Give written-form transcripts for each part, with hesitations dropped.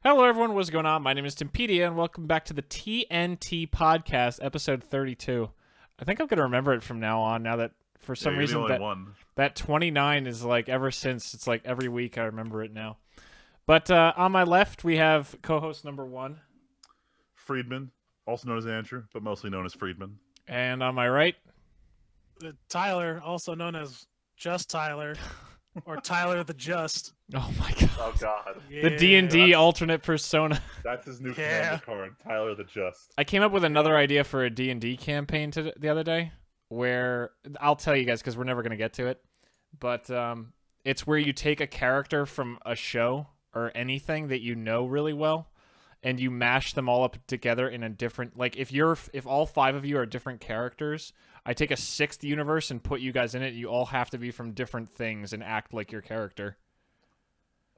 Hello, everyone. What's going on? My name is Timpedia, and welcome back to the TNT Podcast, episode 32. I think I'm going to remember it from now on, now that for some reason that 29 is like ever since. It's like every week I remember it now. But on my left, we have co-host number 1. Friedman, also known as Andrew, but mostly known as Friedman. And on my right, Tyler, also known as Just Tyler, or Tyler the Just. Oh my god. Oh god. The D&D alternate persona. That's his new command card, Tyler the Just. I came up with another idea for a D&D campaign the other day, where I'll tell you guys because we're never going to get to it. But it's where you take a character from a show or anything that you know really well, and you mash them all up together in a different, like if all 5 of you are different characters, I take a 6th universe and put you guys in it. You all have to be from different things and act like your character.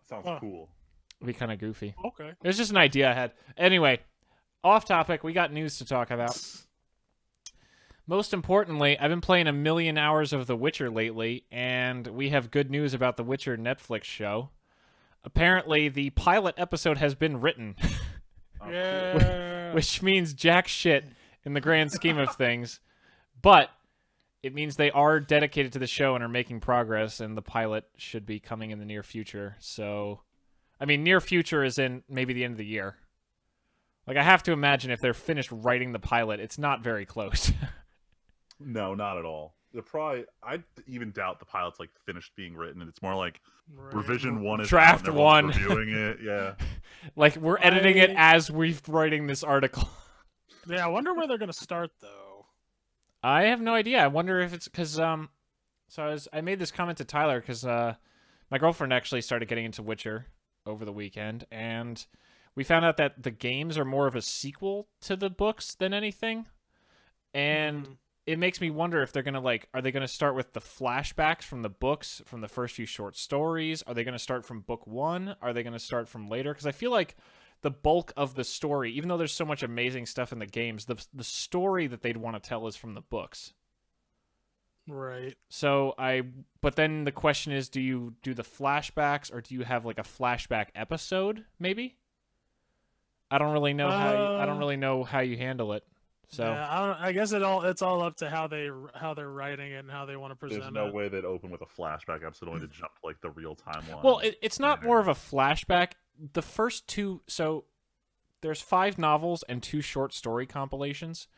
Sounds cool. It'd be kind of goofy. Okay. It was just an idea I had. Anyway, off topic, we got news to talk about. Most importantly, I've been playing 1 million hours of The Witcher lately, and we have good news about The Witcher Netflix show. Apparently, the pilot episode has been written. Yeah. Which means jack shit in the grand scheme of things. But it means they are dedicated to the show and are making progress, and the pilot should be coming in the near future. So, I mean, near future is in maybe the end of the year. Like, I have to imagine if they're finished writing the pilot, it's not very close. No, not at all. I even doubt the pilot's like finished being written, and it's more like revision 1 is draft out, 1 reviewing it. Yeah. Like we're editing it as we're writing this article. Yeah, I wonder where they're gonna start though. I have no idea. I wonder if it's because so I made this comment to Tyler because my girlfriend actually started getting into Witcher over the weekend, and we found out that the games are more of a sequel to the books than anything, and it makes me wonder if they're gonna are they gonna start with the flashbacks from the books, from the first few short stories? Are they gonna start from book 1? Are they gonna start from later? Because I feel like the bulk of the story, even though there's so much amazing stuff in the games, the story that they'd want to tell is from the books. Right. So but then the question is, do you do the flashbacks, or do you have like a flashback episode? Maybe. I don't really know how you handle it. So yeah, I guess it's all up to how they're writing it and how they want to present it. There's no way they'd open with a flashback episode only to jump to, like the real timeline. Well, it's not more of a flashback. The first 2, so there's 5 novels and 2 short story compilations,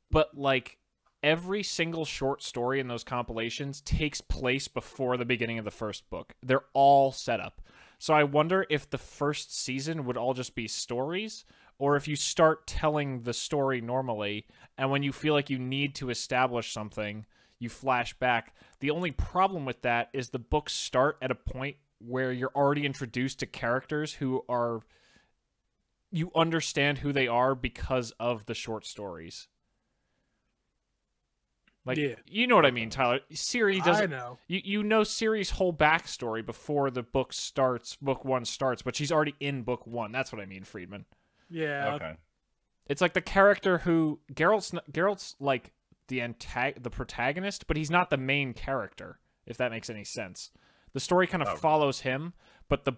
but like every single short story in those compilations takes place before the beginning of the first book. They're all set up. So I wonder if the first season would all just be stories, or if you start telling the story normally, and when you feel like you need to establish something, you flash back. The only problem with that is the books start at a point where you're already introduced to characters who are... You understand who they are because of the short stories. Like, yeah. You know what I mean, Tyler. Ciri doesn't... I know. You know Ciri's whole backstory before the book starts, book 1 starts, but she's already in book 1. That's what I mean, Friedman. Yeah. Okay. It's like the character who... Geralt's like the protagonist, but he's not the main character, if that makes any sense. The story kind of follows him, but the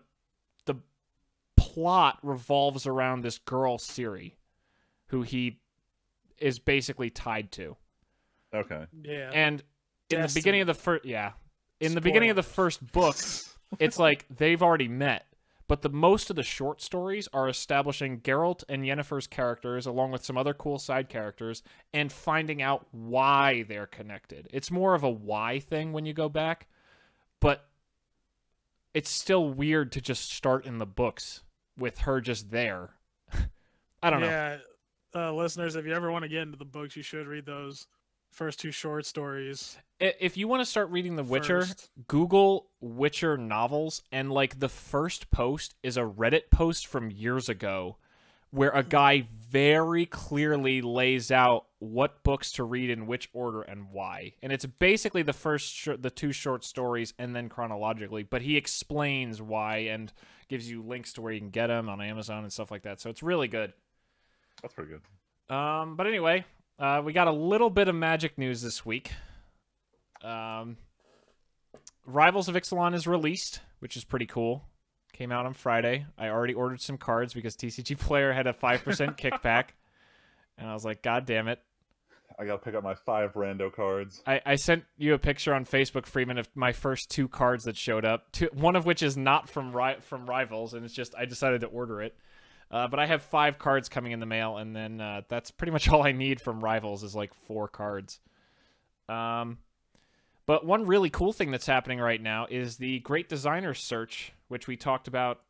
plot revolves around this girl, Ciri, who he is basically tied to. Okay. Yeah. And in the beginning of the first book, it's like they've already met, but most of the short stories are establishing Geralt and Yennefer's characters along with some other cool side characters and finding out why they're connected. It's more of a why thing when you go back, but it's still weird to just start in the books with her just there. I don't know. Yeah, listeners, if you ever want to get into the books, you should read those first 2 short stories. If you want to start reading The Witcher, Google Witcher novels, and like the first post is a Reddit post from years ago where a guy very clearly lays out what books to read in which order and why. And it's basically the 2 short stories and then chronologically, but he explains why and gives you links to where you can get them on Amazon and stuff like that. So it's really good. That's pretty good. But anyway, we got a little bit of magic news this week. Rivals of Ixalan is released, which is pretty cool. Came out on Friday. I already ordered some cards because TCG Player had a 5% kickback. And I was like, God damn it. I gotta pick up my 5 rando cards. I sent you a picture on Facebook, Freeman, of my first 2 cards that showed up. One of which is not from Rivals, and it's just I decided to order it. But I have 5 cards coming in the mail, and then that's pretty much all I need from Rivals is like 4 cards. But one really cool thing that's happening right now is the Great Designer Search, which we talked about.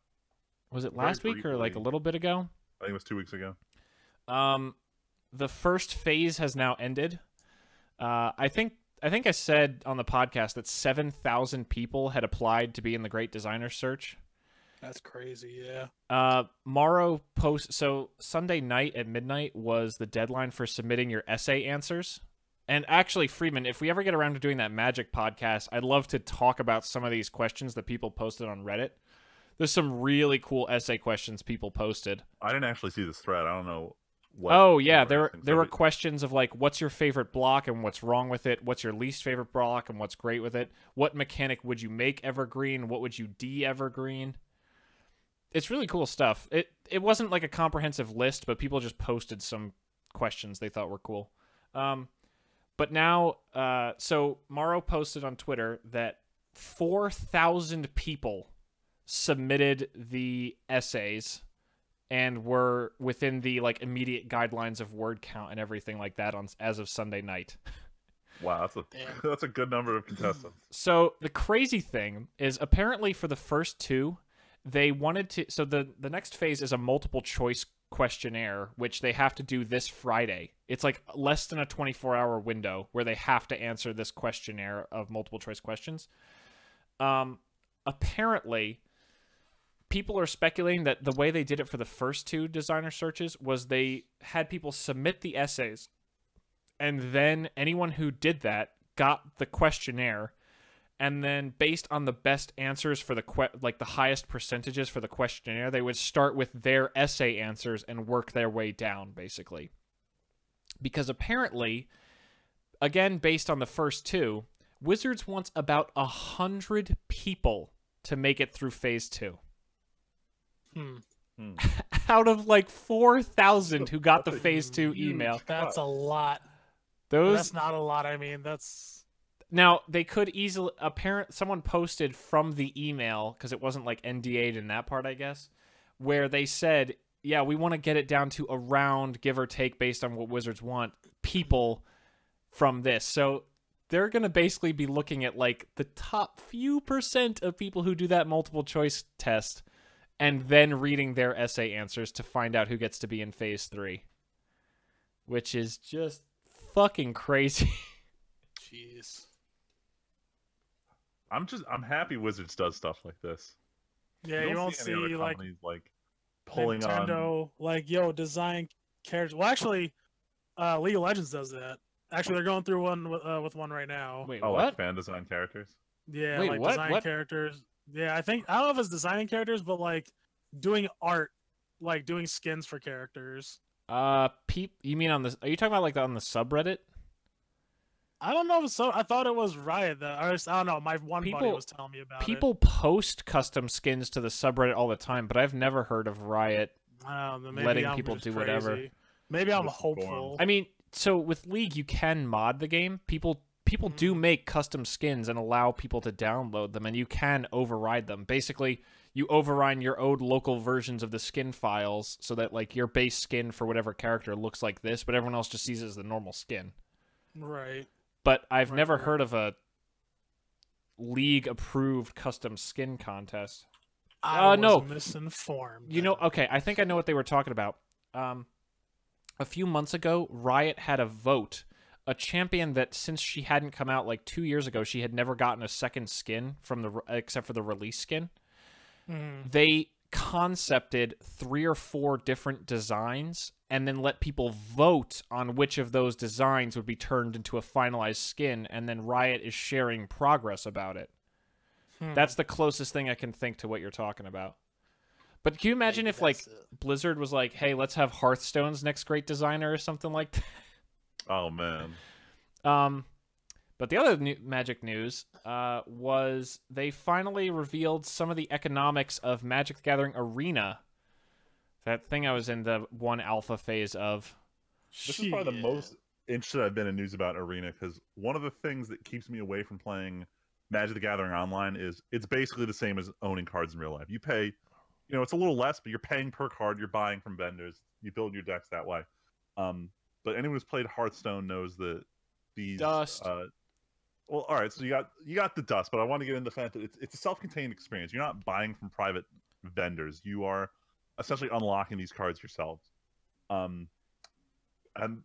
Was it last week or like a little bit ago? I think it was 2 weeks ago. The first phase has now ended. I think I said on the podcast that 7,000 people had applied to be in the Great Designer Search. That's crazy, yeah. So Sunday night at midnight was the deadline for submitting your essay answers. And actually, Freeman, if we ever get around to doing that Magic podcast, I'd love to talk about some of these questions that people posted on Reddit. There's some really cool essay questions people posted. I didn't actually see this thread. I don't know. Oh yeah, there were questions of like, what's your favorite block and what's wrong with it? What's your least favorite block and what's great with it? What mechanic would you make evergreen? What would you de-evergreen? It's really cool stuff. It wasn't like a comprehensive list, but people just posted some questions they thought were cool. But now, so Morrow posted on Twitter that 4,000 people submitted the essays and were within the like immediate guidelines of word count and everything like that as of Sunday night. Wow, that's a good number of contestants. So the crazy thing is apparently for the first 2, they wanted to. So the next phase is a multiple choice questionnaire, which they have to do this Friday. It's like less than a 24-hour window where they have to answer this questionnaire of multiple choice questions. Apparently, people are speculating that the way they did it for the first 2 designer searches was they had people submit the essays, and then anyone who did that got the questionnaire, and then based on the best answers for the highest percentages for the questionnaire, they would start with their essay answers and work their way down, basically. Because apparently, again, based on the first 2, Wizards wants about 100 people to make it through phase 2. Out of like 4,000 who got the phase 2 email. That's a lot. That's not a lot. I mean, that's... Now, they could easily... Someone posted from the email, because it wasn't like NDA'd in that part, I guess, where they said, yeah, we want to get it down to around, give or take, based on what Wizards want, people from this. So they're going to basically be looking at like the top few % of people who do that multiple choice test and then reading their essay answers to find out who gets to be in phase 3. Which is just fucking crazy. Jeez. I'm happy Wizards does stuff like this. Yeah, you won't see any see other like companies, like pulling Nintendo, on like, yo, design characters. Well, actually, League of Legends does that. Actually, they're going through one with one right now. Wait, like what? fan design characters. Yeah, Wait, like what? design characters. Yeah, I don't know if it's designing characters, but like doing art, like doing skins for characters. You mean on this? Are you talking about like on the subreddit? I don't know if it's so. I thought it was Riot. I don't know. My buddy was telling me about it. People post custom skins to the subreddit all the time, but I've never heard of Riot letting people do whatever. Maybe I'm hopeful. I mean, so with League, you can mod the game. People do make custom skins and allow people to download them, and you can override them. Basically, you override your old local versions of the skin files so that like your base skin for whatever character looks like this, but everyone else just sees it as the normal skin. Right. But I've never heard of a League-approved custom skin contest. I was misinformed. You know, okay, I think I know what they were talking about. A few months ago, Riot had a vote. A champion that since she hadn't come out like 2 years ago, she had never gotten a second skin except for the release skin. They concepted 3 or 4 different designs and then let people vote on which of those designs would be turned into a finalized skin, and then Riot is sharing progress about it. That's the closest thing I can think to what you're talking about. But can you imagine if like Blizzard was like, hey, let's have Hearthstone's next great designer or something like that? Oh man. But the other Magic news was they finally revealed some of the economics of Magic the Gathering Arena. That thing I was in the one alpha phase of. This is probably the most interested I've been in news about Arena, because one of the things that keeps me away from playing Magic the Gathering online is it's basically the same as owning cards in real life. You pay, it's a little less, but you're paying per card. You're buying from vendors. You build your decks that way. But anyone who's played Hearthstone knows that these Dust. Well, all right. So you got the dust, but I want to get into the fact that it's a self-contained experience. You're not buying from private vendors. You are essentially unlocking these cards yourselves. And I don't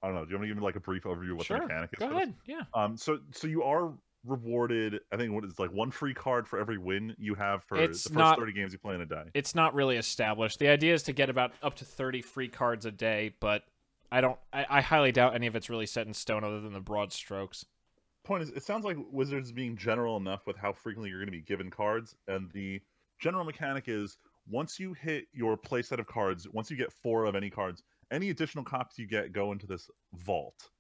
know. Do you want to give me like a brief overview of what the mechanic is? Go ahead. Yeah. So you are rewarded. I think what is like one free card for every win you have for the first 30 games you play in a day. It's not really established. The idea is to get about up to 30 free cards a day, but I highly doubt any of it's really set in stone other than the broad strokes. Point is, it sounds like Wizards being general enough with how frequently you're going to be given cards, and the general mechanic is once you hit your play set of cards, once you get 4 of any cards, any additional copies you get go into this vault.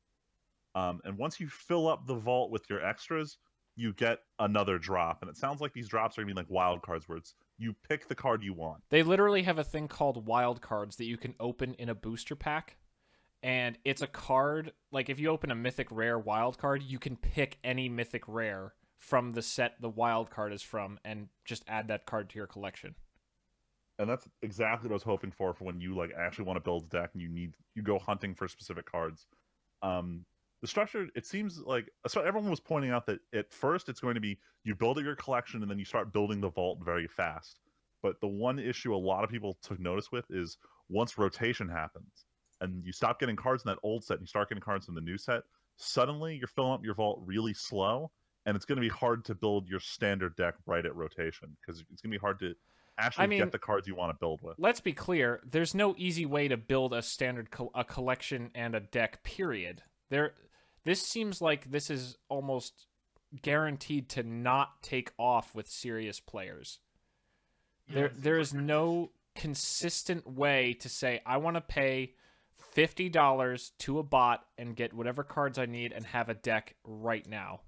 And once you fill up the vault with your extras, you get another drop. And it sounds like these drops are going to be like wild cards, where it's you pick the card you want. They literally have a thing called wild cards that you can open in a booster pack. And it's a card, like if you open a mythic rare wild card, you can pick any mythic rare from the set the wild card is from and just add that card to your collection. And that's exactly what I was hoping for when you like actually want to build a deck and you go hunting for specific cards. The structure, it seems like, so everyone was pointing out that at first it's going to be you build your collection and then you start building the vault very fast. But the one issue a lot of people took notice with is once rotation happens, and you stop getting cards in that old set and you start getting cards in the new set, suddenly you're filling up your vault really slow, and it's going to be hard to build your standard deck right at rotation, because it's going to be hard to actually get the cards you want to build with. Let's be clear, there's no easy way to build a standard a collection and a deck, period. This seems like this is almost guaranteed to not take off with serious players. There is no consistent way to say, I want to pay $50 to a bot and get whatever cards I need and have a deck right now.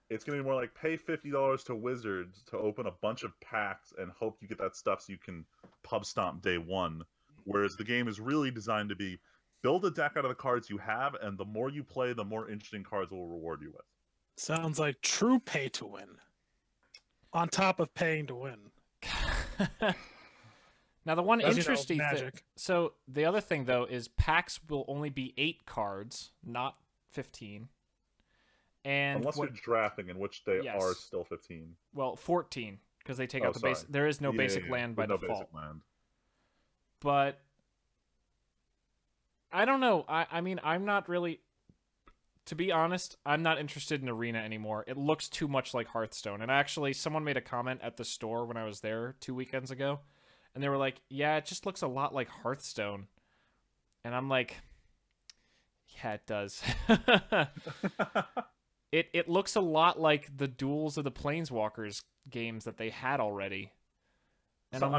It's going to be more like pay $50 to Wizards to open a bunch of packs and hope you get that stuff so you can pub stomp day one. Whereas the game is really designed to be build a deck out of the cards you have, and the more you play, the more interesting cards it will reward you with. Sounds like true pay to win. On top of paying to win. Now, the one As interesting you know, thing... So, the other thing, though, is packs will only be 8 cards, not 15. And unless you're drafting, in which they are still 15. Well, 14, because they take out the base. There is no basic land by default. Basic land. But I don't know. I mean, I'm not really... To be honest, I'm not interested in Arena anymore. It looks too much like Hearthstone. And actually, someone made a comment at the store when I was there 2 weekends ago. And they were like, yeah, it just looks a lot like Hearthstone. And I'm like, yeah, it does. It looks a lot like the Duels of the Planeswalkers games that they had already. And so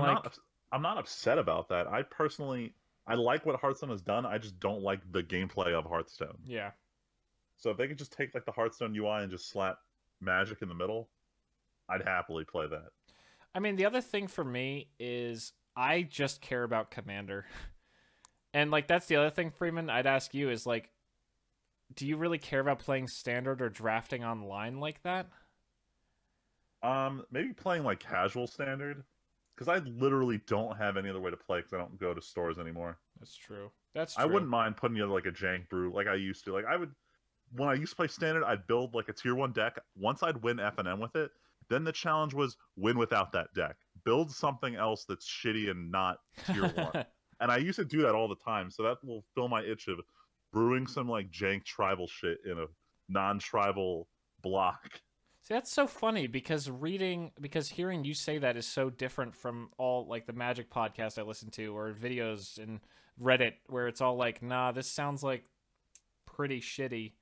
I'm not upset about that. I like what Hearthstone has done. I just don't like the gameplay of Hearthstone. Yeah. So if they could just take like the Hearthstone UI and just slap Magic in the middle, I'd happily play that. I mean, the other thing for me is I just care about Commander. And, like, that's the other thing, Freeman, I'd ask you is, like, do you really care about playing Standard or drafting online like that? Maybe playing, like, casual Standard. Because I literally don't have any other way to play because I don't go to stores anymore. That's true. That's true. I wouldn't mind putting together, like, a jank brew like I used to. Like, when I used to play Standard, I'd build, like, a Tier 1 deck. Once I'd win FNM with it, then the challenge was win without that deck. Build something else that's shitty and not Tier 1. And I used to do that all the time, so that will fill my itch of brewing some like jank tribal shit in a non-tribal block. See, that's so funny because hearing you say that is so different from all like the Magic podcast I listen to or videos in Reddit where it's all like, nah, this sounds like pretty shitty.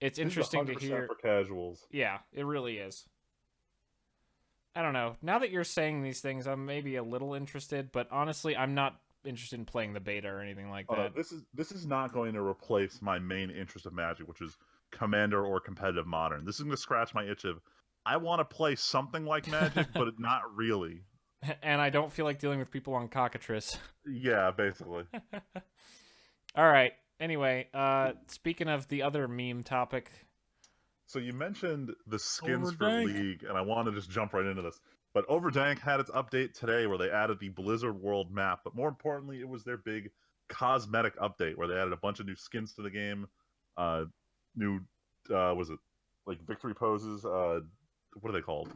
It's interesting to hear. For casuals. Yeah, it really is. I don't know. Now that you're saying these things, I'm maybe a little interested, but honestly, I'm not interested in playing the beta or anything like that. This is not going to replace my main interest of Magic, which is Commander or competitive Modern. This is going to scratch my itch of I want to play something like Magic, but not really. And I don't feel like dealing with people on cockatrice. Yeah, basically. All right. Anyway, speaking of the other meme topic. So you mentioned the skins for Overdank. League, and I want to just jump right into this. But Overdank had its update today where they added the Blizzard World map. But more importantly, it was their big cosmetic update where they added a bunch of new skins to the game. New, was it like victory poses? What are they called?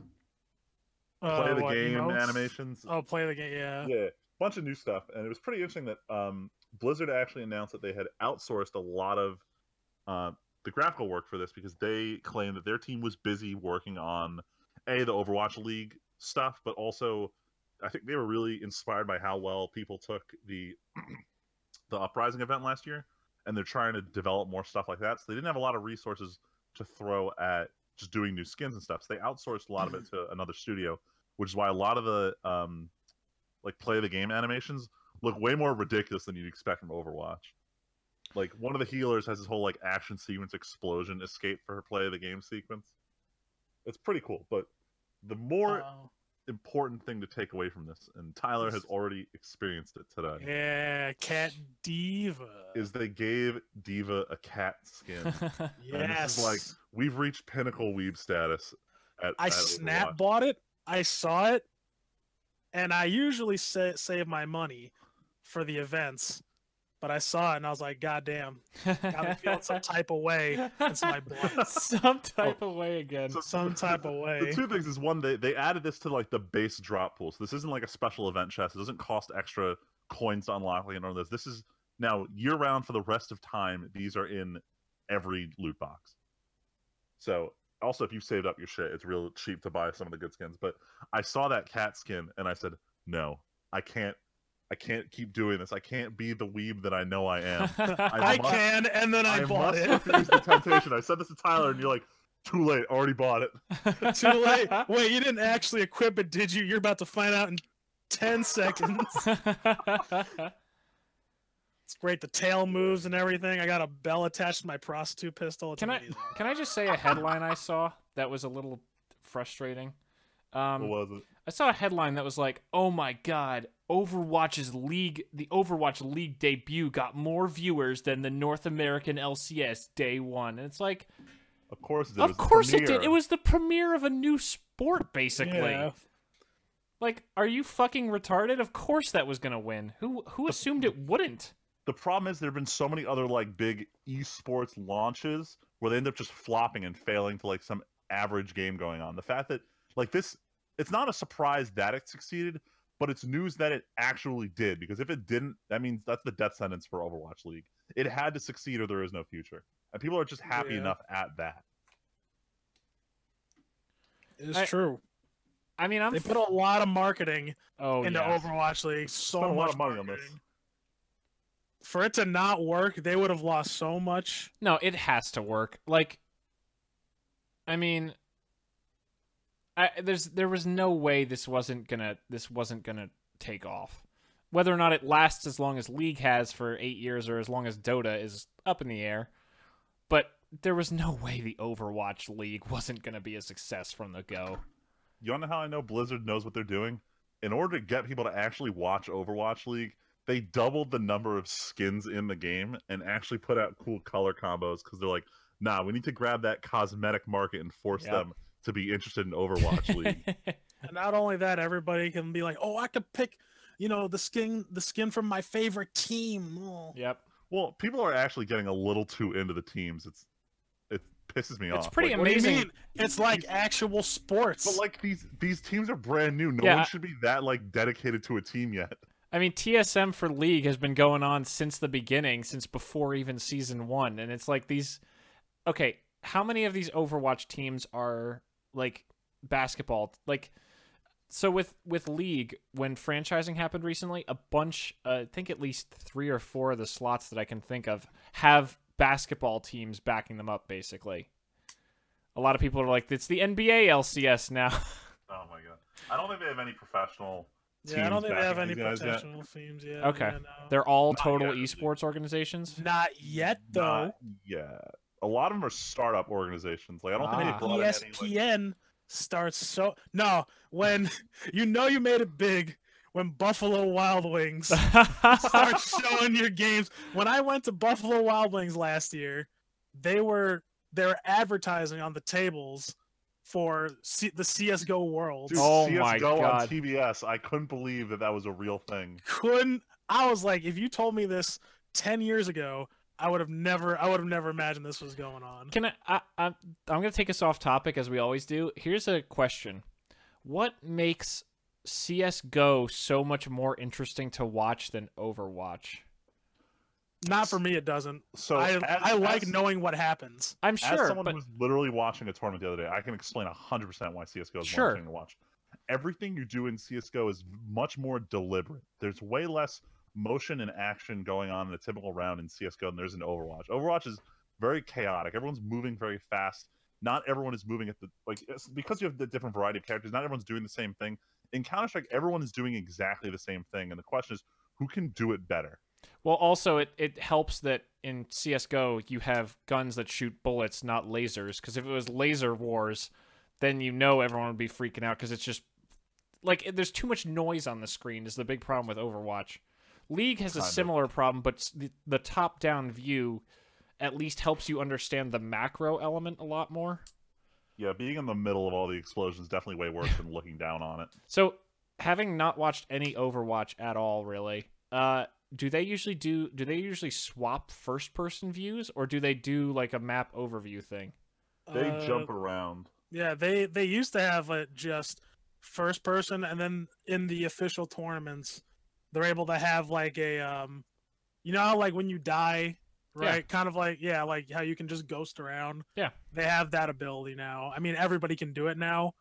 Play the game emotes? animations. Oh, play the game, yeah. Yeah, bunch of new stuff. And it was pretty interesting that Blizzard actually announced that they had outsourced a lot of the graphical work for this because they claimed that their team was busy working on the Overwatch League stuff, but also I think they were really inspired by how well people took the Uprising event last year, and they're trying to develop more stuff like that. So they didn't have a lot of resources to throw at just doing new skins and stuff. So they outsourced a lot of it to another studio, which is why a lot of the like play the game animations look way more ridiculous than you'd expect from Overwatch. Like one of the healers has this whole like action sequence explosion escape for her play of the game sequence. It's pretty cool, but the more important thing to take away from this, and Tyler has already experienced it today. Yeah, Cat Diva. Is they gave Diva a cat skin. Yes. And this is like we've reached pinnacle weeb status. I snap bought it. I saw it, and I usually save my money for the events. But I saw it and I was like, God damn. Got me feeling some type of way. It's my blood. Some type of way again. So, Some type of way. The two things is one, they added this to like the base drop pool. So this isn't like a special event chest. It doesn't cost extra coins to unlock like this. This is now year round for the rest of time. These are in every loot box. So also if you saved up your shit, it's real cheap to buy some of the good skins. But I saw that cat skin and I said, no, I can't keep doing this. I can't be the weeb that I know I am. I can, and then I bought it. Refuse the temptation. I said this to Tyler, and you're like, too late. Already bought it. Too late. Wait, you didn't actually equip it, did you? You're about to find out in 10 seconds. It's great. The tail moves and everything. I got a bell attached to my prostitute pistol. It's Can I just say a headline I saw that was a little frustrating? What was it? I saw a headline that was like, "Oh my God, the Overwatch League debut got more viewers than the North American LCS day one." And it's like, of course it did. Of course it did. It was the premiere of a new sport, basically. Yeah. Like, are you fucking retarded? Of course that was gonna win. Who assumed it wouldn't? The problem is there have been so many other like big esports launches where they end up just flopping and failing to like some average game going on. The fact that like this, it's not a surprise that it succeeded, but it's news that it actually did. Because if it didn't, that means that's the death sentence for Overwatch League. It had to succeed or there is no future. And people are just happy enough at that. It's true. I mean, they put a lot of marketing into yeah. Overwatch League. So Spent a lot much of money marketing. on this. For it to not work, they would have lost so much. No, it has to work. Like, I mean, there was no way this wasn't gonna take off. Whether or not it lasts as long as League has for 8 years or as long as Dota is up in the air, but there was no way the Overwatch League wasn't gonna be a success from the go. You wanna know how I know Blizzard knows what they're doing? In order to get people to actually watch Overwatch League, they doubled the number of skins in the game and actually put out cool color combos because they're like, nah, we need to grab that cosmetic market and force them to be interested in Overwatch League. And not only that, everybody can be like, oh, I could pick, the skin from my favorite team. Oh. Yep. Well, people are actually getting a little too into the teams. It pisses me off. It's pretty like, amazing. What do you mean? It's like actual sports. But like these teams are brand new. No one should be that like dedicated to a team yet. I mean, TSM for League has been going on since the beginning, since before even Season 1. And it's like these... Okay, how many of these Overwatch teams are, like, basketball? Like, so with League, when franchising happened recently, a bunch, I think at least 3 or 4 of the slots that I can think of have basketball teams backing them up, basically. A lot of people are like, it's the NBA LCS now. Oh, my God. I don't think they have any professional... Yeah, I don't think they have any professional teams yet. Okay. Yeah, no. They're all Not total yet. esports organizations? Not yet, though. Yeah. A lot of them are startup organizations. Like I don't think they brought in any. ESPN starts when you made it big when Buffalo Wild Wings start showing your games. When I went to Buffalo Wild Wings last year, they were advertising on the tables for the CS:GO World. Dude, oh CS:GO my God. on TBS. I couldn't believe that was a real thing. I was like, if you told me this 10 years ago, I would have never imagined this was going on. I'm going to take us off topic as we always do. Here's a question. What makes CS:GO so much more interesting to watch than Overwatch? Not for me, it doesn't. So I like knowing what happens. I'm sure. As someone who was literally watching a tournament the other day, I can explain 100% why CS:GO is more interesting to watch. Everything you do in CS:GO is much more deliberate. There's way less motion and action going on in a typical round in CS:GO than there's in Overwatch. Overwatch is very chaotic. Everyone's moving very fast. Not everyone is moving at the because you have the different variety of characters. Not everyone's doing the same thing. In Counter-Strike, everyone is doing exactly the same thing, and the question is who can do it better. Well, also, it helps that in CS:GO, you have guns that shoot bullets, not lasers. Because if it was laser wars, then everyone would be freaking out because it's just... Like, there's too much noise on the screen is the big problem with Overwatch. League has a similar problem, but the top-down view at least helps you understand the macro element a lot more. Yeah, being in the middle of all the explosions is definitely way worse than looking down on it. So, having not watched any Overwatch at all, really... Do they usually swap first-person views, or do they do like a map overview thing? They jump around. Yeah, they used to have just first person, and then in the official tournaments, they're able to have like a how like when you die, right? Yeah. Kind of like like how you can just ghost around. Yeah, they have that ability now. I mean, everybody can do it now,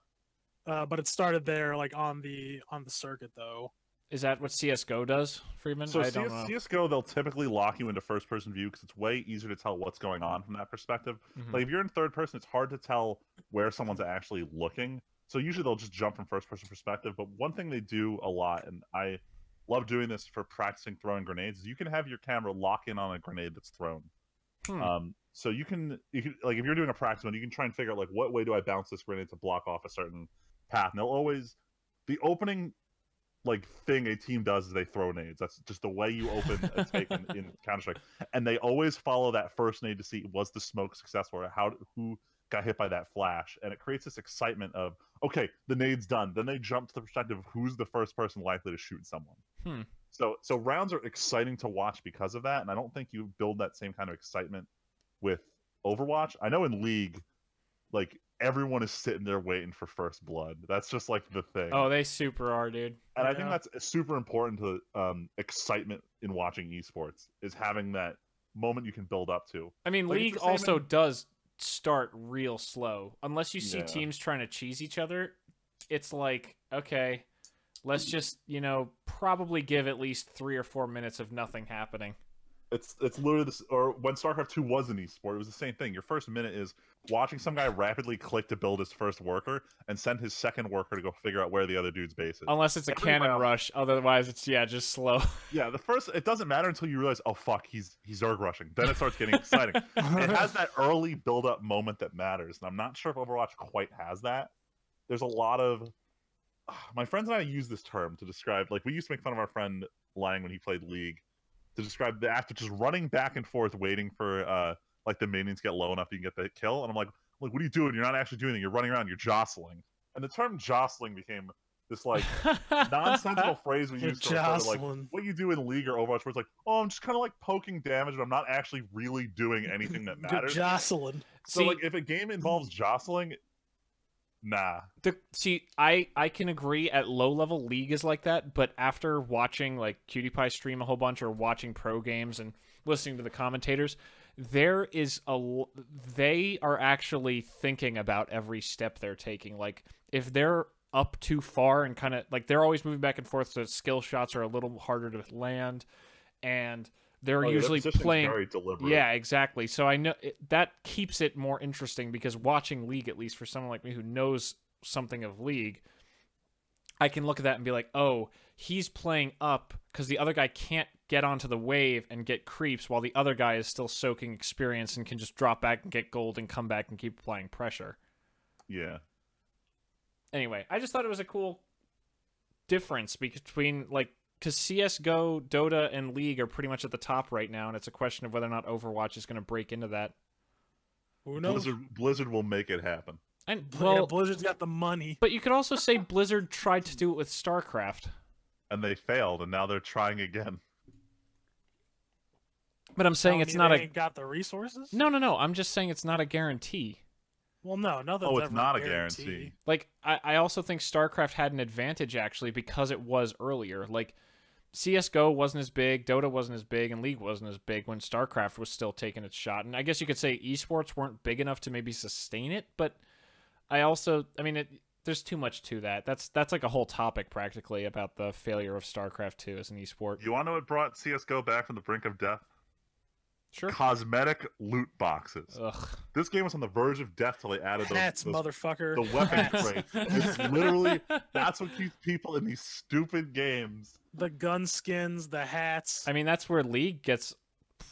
but it started there, like on the circuit though. Is that what CS:GO does, Freeman? So I don't know. CS:GO, they'll typically lock you into first-person view because it's way easier to tell what's going on from that perspective. Like if you're in third person, it's hard to tell where someone's actually looking. So usually they'll just jump from first-person perspective. But one thing they do a lot, and I love doing this for practicing throwing grenades, is you can have your camera lock in on a grenade that's thrown. So you can like if you're doing a practice one, you can try and figure out like what way do I bounce this grenade to block off a certain path. And they'll always the opening thing a team does is they throw nades. That's just the way you open a take in Counter-Strike. And they always follow that first nade to see was the smoke successful or who got hit by that flash. And it creates this excitement of, okay, the nade's done. Then they jump to the perspective of who's the first person likely to shoot someone. So rounds are exciting to watch because of that, and I don't think you build that same kind of excitement with Overwatch. I know in League, everyone is sitting there waiting for first blood. That's just the thing. Oh, they super are, dude. And I think that's super important to excitement in watching esports, is having that moment you can build up to. I mean, League also does start real slow. Unless you see teams trying to cheese each other, it's like, okay, let's just, probably give at least 3 or 4 minutes of nothing happening. It's literally this, or when StarCraft 2 was an esport, it was the same thing. Your first minute is watching some guy rapidly click to build his first worker and send his second worker to go figure out where the other dude's base is. Unless it's a cannon rush, otherwise it's just slow. Yeah, it doesn't matter until you realize, oh fuck, he's Zerg rushing. Then it starts getting exciting. It has that early build up moment that matters, and I'm not sure if Overwatch quite has that. There's a lot of my friends and I use this term to describe, we used to make fun of our friend Lang when he played League, to describe the act of just running back and forth waiting for the minions get low enough you can get the kill. And I'm like, what are you doing? You're not actually doing it. You're running around. You're jostling. And the term jostling became this nonsensical phrase we use to refer to what you do in League or Overwatch, where it's oh, I'm just kind of poking damage, but I'm not actually really doing anything that matters. Jostling. So if a game involves jostling, nah. I can agree at low level League is like that, but after watching QtPie stream a whole bunch or watching pro games and listening to the commentators, they are actually thinking about every step they're taking. If they're up too far and kind of they're always moving back and forth, so skill shots are a little harder to land, and they're usually playing very deliberate. Yeah, exactly. So I know that keeps it more interesting, because watching League, at least for someone like me who knows something of League, I can look at that and be like, oh, he's playing up because the other guy can't get onto the wave and get creeps while the other guy is still soaking experience and can just drop back and get gold and come back and keep applying pressure. Yeah. Anyway, I just thought it was a cool difference between, like, because CSGO, Dota, and League are pretty much at the top right now, and it's a question of whether or not Overwatch is going to break into that. Who knows? Blizzard will make it happen. And Well, yeah, Blizzard's got the money. But you could also say Blizzard tried to do it with StarCraft. And they failed, and now they're trying again. But I'm saying it's not a... Ain't got the resources? No. I'm just saying it's not a guarantee. Well, no, nothing's Oh, it's ever not a a guarantee. Like, I also think StarCraft had an advantage, actually, because it was earlier. Like, CSGO wasn't as big, Dota wasn't as big, and League wasn't as big when StarCraft was still taking its shot. And I guess you could say esports weren't big enough to maybe sustain it, but I mean, there's too much to that. That's like a whole topic, practically, about the failure of StarCraft 2 as an esport. You want to know what brought CSGO back from the brink of death? Sure. Cosmetic loot boxes. Ugh. This game was on the verge of death till they added Hats, motherfucker. the weapon Hats. crates. It's literally, that's what keeps people in these stupid games. The gun skins, the hats. I mean, that's where League gets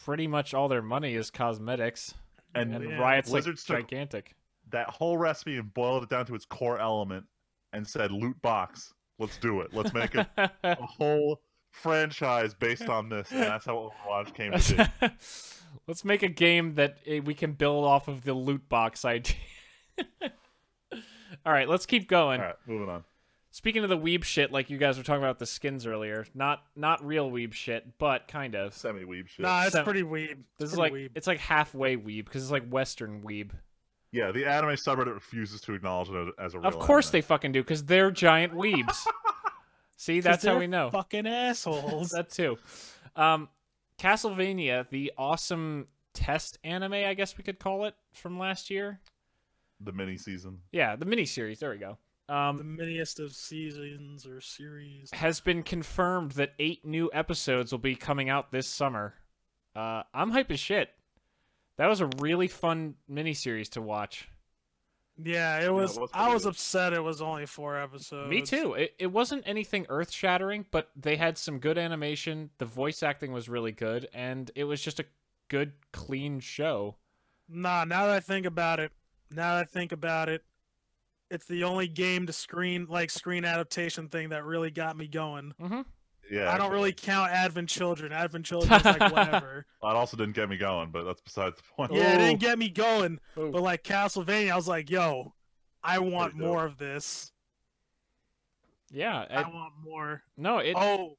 pretty much all their money is cosmetics. And yeah. Riot's Blizzard's like gigantic. That whole recipe and boiled it down to its core element and said, loot box. Let's do it. Let's make it a whole franchise based on this. And that's how Overwatch came to be. Let's make a game that we can build off of the loot box idea. All right, let's keep going. All right, moving on. Speaking of the weeb shit, like you guys were talking about the skins earlier, not real weeb shit, but kind of. Semi-weeb shit. Nah, it's pretty weeb. This is like it's like halfway weeb because it's like Western weeb. Yeah, the anime subreddit refuses to acknowledge it as a real Of course anime. they fucking do, because they're giant weebs. See, that's how we know. Fucking assholes. That too. Castlevania, the awesome test anime, I guess we could call it, from last year. The mini season. Yeah, the miniseries. There we go. The miniest of seasons or series. Has been confirmed that 8 new episodes will be coming out this summer. I'm hype as shit. That was a really fun miniseries to watch. Yeah, it was. Yeah, I was upset it was only 4 episodes. Me too. It wasn't anything earth-shattering, but they had some good animation. The voice acting was really good, and it was just a good, clean show. Nah, now that I think about it, it's the only game to screen adaptation thing that really got me going. Mm-hmm. Yeah, I don't really count Advent Children. Advent Children is like whatever. That also didn't get me going, but that's besides the point. Yeah, it Ooh. didn't get me going. Ooh. But like Castlevania, I was like, yo, I want Pretty dope. more of this. Yeah. I want more. No, Oh,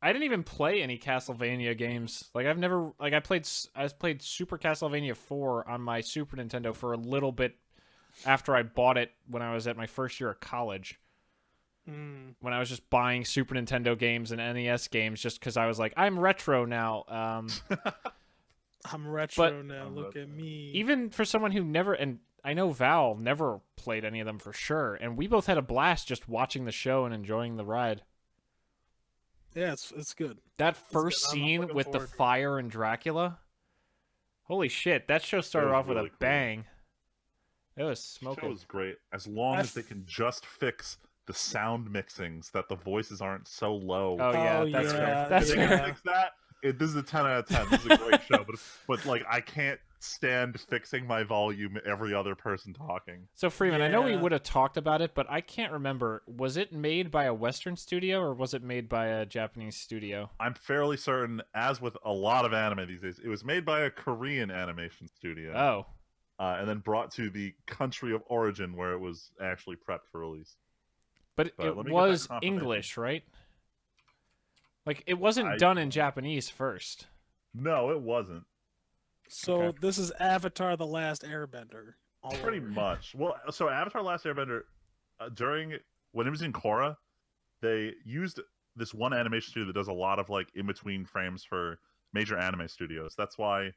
I didn't even play any Castlevania games. Like I played Super Castlevania 4 on my Super Nintendo for a little bit after I bought it when I was at my first year of college. When I was just buying Super Nintendo games and NES games just because I was like, I'm retro now. I'm retro now. Look at me. Even for someone who never, and I know Val never played any of them for sure, and we both had a blast just watching the show and enjoying the ride. Yeah, it's good. That first I'm scene looking with the forward to it. fire and Dracula, holy shit, that show started That was off with really a cool. bang. It was The smoking. show is great as long as they can just fix the sound mixings, that the voices aren't so low. Oh yeah, Oh, that's yeah, fair. If That's they fair. can fix that. This is a 10 out of 10. This is a great show, but like I can't stand fixing my volume every other person talking. So Freeman, I know we Yeah. would have talked about it, but I can't remember. Was it made by a Western studio or was it made by a Japanese studio? I'm fairly certain, as with a lot of anime these days, it was made by a Korean animation studio. Oh. And then brought to the country of origin where it was actually prepped for release. But But it let me get was that confirmation. English, right? Like, it wasn't I- done in Japanese first. No, it wasn't. So Okay. this is Avatar: The Last Airbender. all Pretty over. much. Well, so Avatar: Last Airbender, when it was in Korra, they used this one animation studio that does a lot of like in between frames for major anime studios. That's why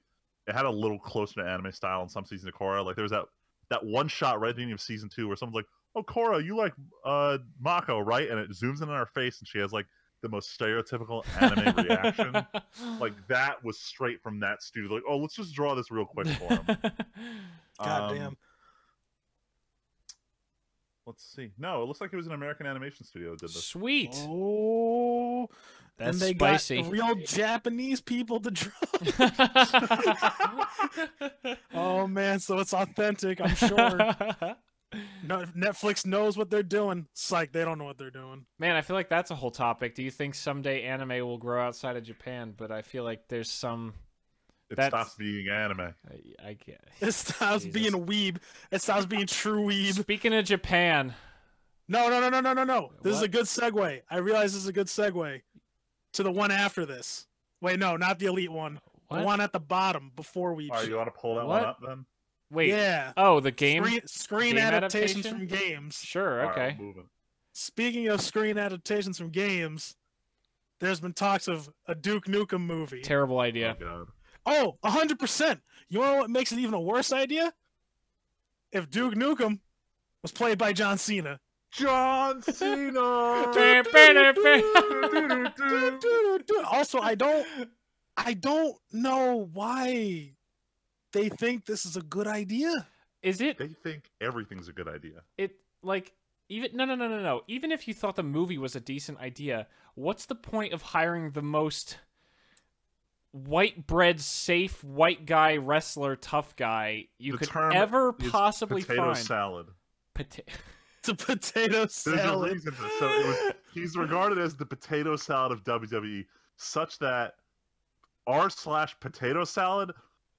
it had a little closer to anime style in some seasons of Korra. Like there was that one shot right at the beginning of season 2 where someone's like, "Oh, Korra, you like Mako, right?" And it zooms in on her face, and she has like the most stereotypical anime reaction. Like that was straight from that studio. Like, oh, let's just draw this real quick for him. God damn. Let's see. No, it looks like it was an American animation studio that did this. Sweet. Oh, That's and they spicy. got real Japanese people to draw. Oh man, so it's authentic, I'm sure. No, Netflix knows what they're doing. Psych, they don't know what they're doing. Man, I feel like that's a whole topic. Do you think someday anime will grow outside of Japan? But I feel like there's some. It stops being anime. I get. It stops being a weeb. It stops being true weeb. Speaking of Japan. No. This is What? a good segue. I realize this is a good segue to the one after this. Wait, no, not the elite one. What? The one at the bottom before weeb. All right, shit. you want to pull that What? one up then? Wait. Yeah. Oh, the game. Screen game adaptations adaptation? from games. Sure. All right, Okay. we're moving. Speaking of screen adaptations from games, there's been talks of a Duke Nukem movie. Terrible idea. Oh, God. Oh, 100%. You know what makes it even a worse idea? If Duke Nukem was played by John Cena. John Cena. Also, I don't know why they think this is a good idea. Is it? They think everything's a good idea. It like even no. Even if you thought the movie was a decent idea, what's the point of hiring the most white bread safe white guy wrestler tough guy you The could term ever is possibly potato find? Salad. It's a potato There's salad. a reason for this. So he's regarded as the potato salad of WWE, such that r/potato salad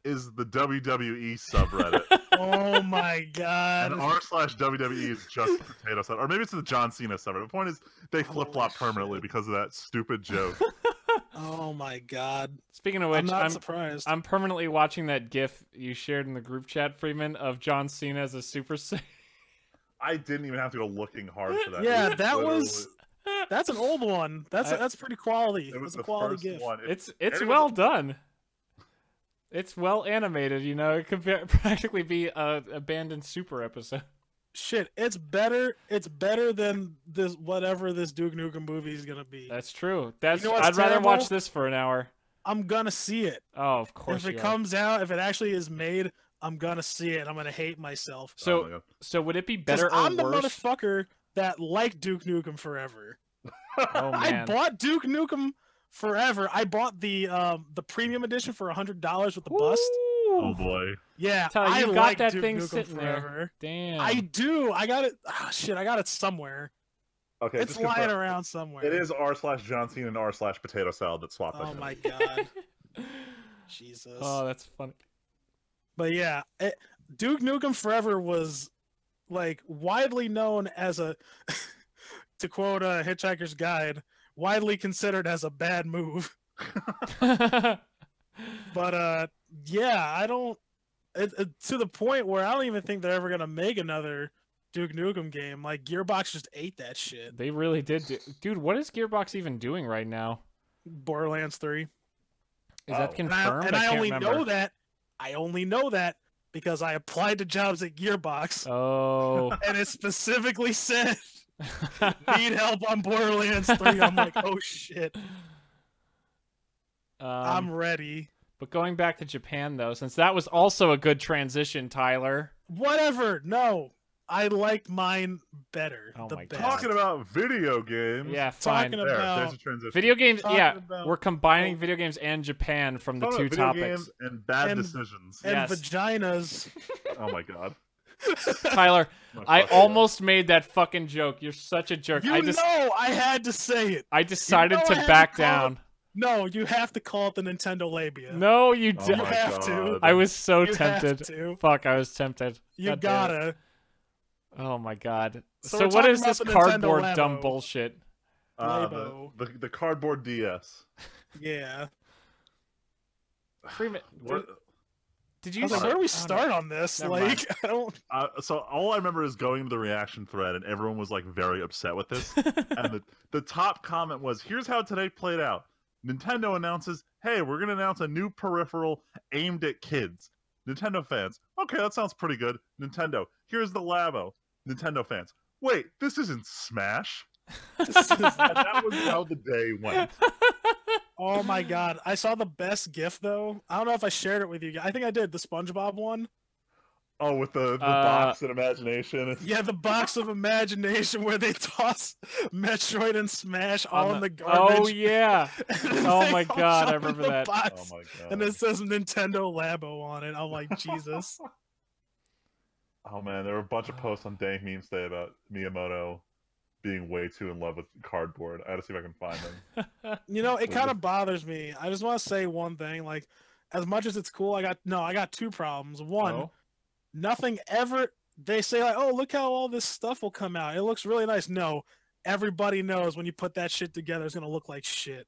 is the WWE subreddit. Oh my god. And r/WWE is just potato salad. Or maybe it's the John Cena subreddit. The point is they flip-flop permanently because of that stupid joke. Oh my god. Speaking of which, I'm not surprised. I'm permanently watching that GIF you shared in the group chat, Freeman, of John Cena as a Super Saiyan. I didn't even have to go looking hard for that. Yeah, It that literally- was that's an old one. That's pretty quality. It was That's a the quality first GIF. one. It's anyone- well done. It's well animated, you know. It could practically be a abandoned Super episode. Shit, it's better. It's better than this whatever this Duke Nukem movie is gonna be. That's true. That's You know what's I'd rather terrible? watch this for an hour. I'm gonna see it. Oh, of course. If it you are. comes out, if it actually is made, I'm gonna see it. I'm gonna hate myself. Oh my So God. so would it be 'Cause better or I'm the worse? motherfucker that liked Duke Nukem Forever. Oh I man. bought Duke Nukem Forever. I bought the premium edition for $100 with the bust. Oh boy. Yeah, Tyler, I you got like that Duke thing Nukem sitting there. Forever. Damn. I do. I got it. Ah, shit, I got it somewhere. Okay, It's just lying confirm. around somewhere. It is r/John Cena and r/potato salad that swapped. Oh that my shit. god. Jesus. Oh, that's funny. But yeah, Duke Nukem Forever was like widely known as a, to quote Hitchhiker's Guide, widely considered as a bad move. But yeah, I don't. To the point where I don't even think they're ever gonna make another Duke Nukem game. Like Gearbox just ate that shit. They really did. Dude, what is Gearbox even doing right now? Borderlands 3. Is that Oh. confirmed? And I can't only remember. know that. I only know that because I applied to jobs at Gearbox, Oh. and it specifically said need help on Borderlands 3. I'm like, oh shit, I'm ready. But going back to Japan, though, since that was also a good transition, Tyler. Whatever. No, I liked mine better. Oh the my best. God. Talking about video games. Yeah, fine. Talking There's about a transition. Video games, Talking yeah. about- We're combining video games and Japan from the Talking two about video topics. games and bad And- decisions. and Yes. vaginas. Oh my god. Tyler, My I fucking almost made that fucking joke. You're such a jerk. You know I had to say it. I decided know I to had to back call it- down. No, you have to call it the Nintendo labia. No, you Oh didn't. You my have to. God. I was so You have tempted. to. Fuck, I was tempted. You God damn it. gotta. Oh my god. So So, we're what talking is about this the Nintendo cardboard dumb Labo. bullshit? Labo. The cardboard DS. Yeah. Freeman, What? did I you? was like, say- where do we oh, no. start on this? Never Like, mind. I don't. So all I remember is going to the reaction thread and everyone was like very upset with this. And the top comment was, "Here's how today played out. Nintendo announces, hey, we're gonna announce a new peripheral aimed at kids. Nintendo fans, okay, that sounds pretty good. Nintendo, here's the Labo. Nintendo fans, wait, this isn't Smash." And that was how the day went. Oh my god. I saw the best GIF though. I don't know if I shared it with you. I think I did. The SpongeBob one. Oh, with the box and imagination. Yeah, the box of imagination where they toss Metroid and Smash all in the Oh garbage. yeah. Oh my god, I remember that. Oh my god. And it says Nintendo Labo on it. I'm like, Jesus. Oh man, there were a bunch of posts on Dank Memes today about Miyamoto being way too in love with cardboard. I gotta see if I can find them. You know, it kind of bothers me. I just want to say one thing. Like, as much as it's cool, I got two problems. One, nothing ever. They say like, oh, look how all this stuff will come out. It looks really nice. No, everybody knows when you put that shit together, it's gonna look like shit.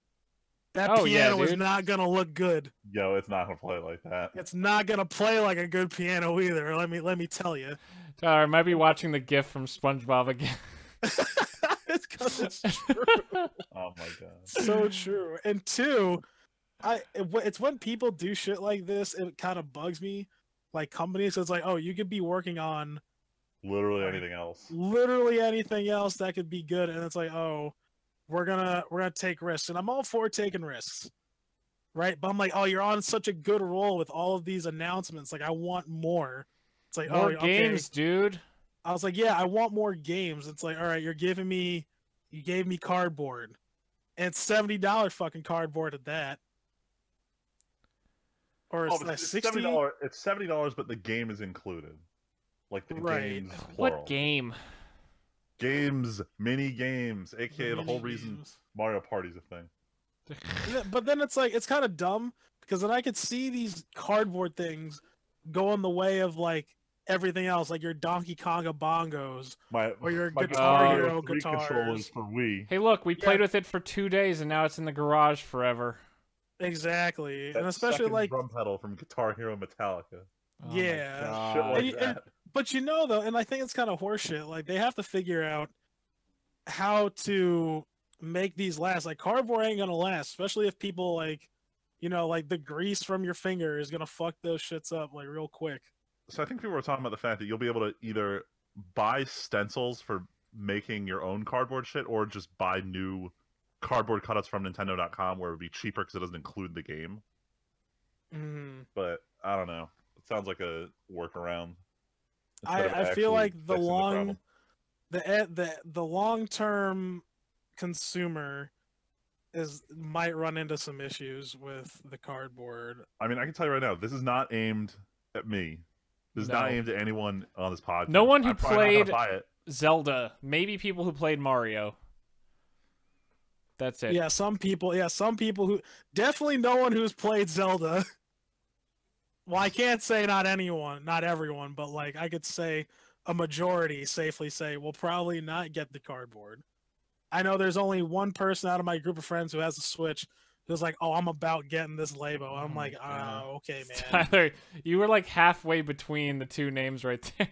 That piano is not gonna look good. Yo, it's not gonna play like that. It's not gonna play like a good piano either. Let me tell you. I might be watching the GIF from SpongeBob again. It's 'cause it's true. Oh my god. So true. And two, it's when people do shit like this, it kind of bugs me. Like companies, it's like, oh, you could be working on literally anything else. Literally anything else that could be good, and it's like, oh, we're gonna take risks, and I'm all for taking risks, right? But I'm like, oh, you're on such a good roll with all of these announcements. Like, I want more. It's like, more games, dude. I was like, yeah, I want more games. It's like, all right, you gave me cardboard, and it's $70 fucking cardboard at that. Or it's like $60. It's $70, but the game is included. Like the games. Plural. What game? Games, mini games, aka the whole reason Mario Party's a thing. But then it's like, it's kind of dumb because then I could see these cardboard things going the way of like everything else, like your Donkey Konga bongos or your Guitar Hero guitars. Controllers for Wii. Hey, look, we played with it for 2 days and now it's in the garage forever. Exactly, that and especially like drum pedal from Guitar Hero Metallica. Yeah, shit like that. But you know though, and I think it's kind of horseshit. Like they have to figure out how to make these last. Like cardboard ain't gonna last, especially if people like, you know, like the grease from your finger is gonna fuck those shits up like real quick. So I think people were talking about the fact that you'll be able to either buy stencils for making your own cardboard shit, or just buy new cardboard cutouts from Nintendo.com, where it would be cheaper because it doesn't include the game. But I don't know. It sounds like a workaround. I feel like the long-term consumer might run into some issues with the cardboard. I mean, I can tell you right now, this is not aimed at me. This is not aimed at anyone on this podcast. No one who played Zelda. Maybe people who played Mario. That's it. Yeah, some people who definitely no one who's played Zelda. Well, I can't say not everyone, but like I could say a majority safely say will probably not get the cardboard. I know there's only one person out of my group of friends who has a Switch who's like, "Oh, I'm about getting this Labo." I'm like, okay, man." Tyler, you were like halfway between the two names right there.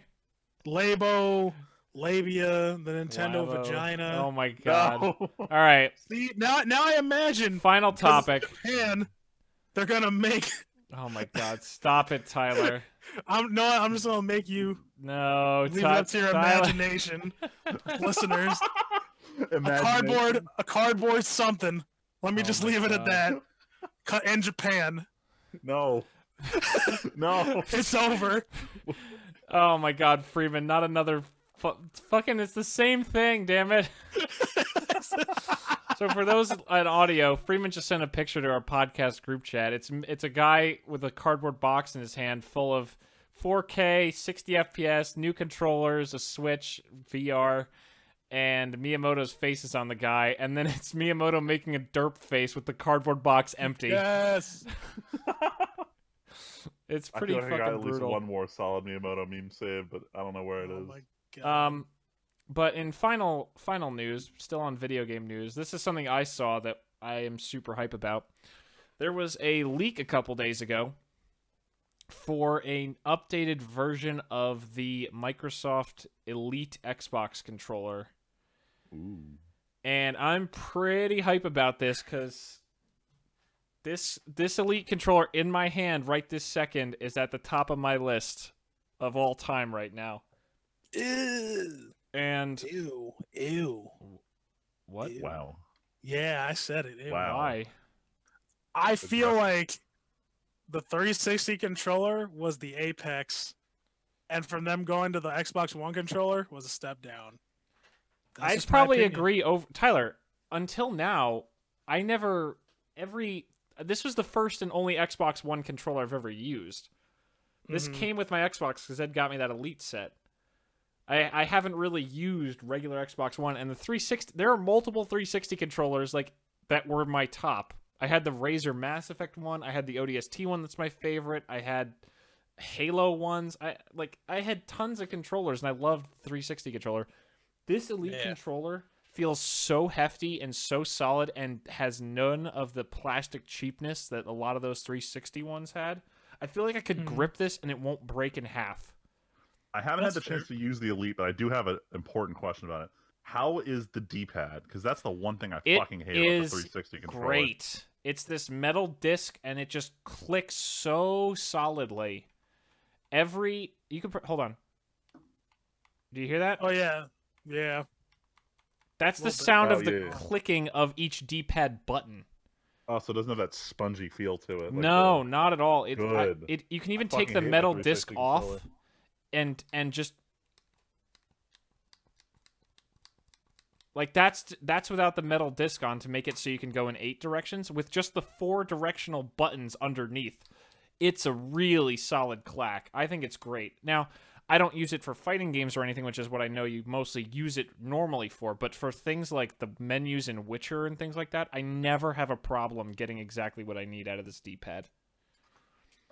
Labo, labia, the Nintendo vagina. Oh my god! No. All right. See, now I imagine. Final topic. Japan, they're gonna make. Oh my god! Stop it, Tyler. I'm just gonna make you. No, leave it up to your imagination, listeners. A cardboard something. Let me just leave it at that. In Japan. No. No. It's over. Oh my god, Freeman, not another fucking, it's the same thing, damn it. So for those on audio, Freeman just sent a picture to our podcast group chat. It's a guy with a cardboard box in his hand full of 4K, 60 FPS, new controllers, a Switch, VR, and Miyamoto's face is on the guy, and then it's Miyamoto making a derp face with the cardboard box empty. Yes. It's pretty fucking brutal. I got at least one more solid Miyamoto meme saved, but I don't know where it is. My God. But in final news, still on video game news, this is something I saw that I am super hype about. There was a leak a couple days ago for an updated version of the Microsoft Elite Xbox controller. Ooh. And I'm pretty hype about this because this Elite controller in my hand right this second is at the top of my list of all time right now. Ew. And ew. What? Ew. Wow. Yeah, I said it. Ew. Wow. Why? I feel like the 360 controller was the apex and from them going to the Xbox One controller was a step down. That's I'd just my probably opinion. agree. Over Tyler, until now, this was the first and only Xbox One controller I've ever used. This came with my Xbox because Ed got me that Elite set. I haven't really used regular Xbox One, and the 360. There are multiple 360 controllers like that were my top. I had the Razer Mass Effect one. I had the ODST one that's my favorite. I had Halo ones. I had tons of controllers, and I loved the 360 controller. This Elite controller feels so hefty and so solid and has none of the plastic cheapness that a lot of those 360 ones had. I feel like I could grip this and it won't break in half. I haven't had the chance to use the Elite, but I do have an important question about it. How is the D-pad? Because that's the one thing I fucking hate about the 360 controller. Great. It's this metal disc, and it just clicks so solidly. Hold on. Do you hear that? Oh yeah, yeah. That's the sound of the clicking of each D-pad button. Oh, so it doesn't have that spongy feel to it. No, not at all. Good. You can even take the metal disc off and just like that's without the metal disc on to make it so you can go in 8 directions with just the 4 directional buttons underneath. It's a really solid clack. I think it's great. Now, I don't use it for fighting games or anything, which is what I know you mostly use it normally for, but for things like the menus in Witcher and things like that, I never have a problem getting exactly what I need out of this D-pad.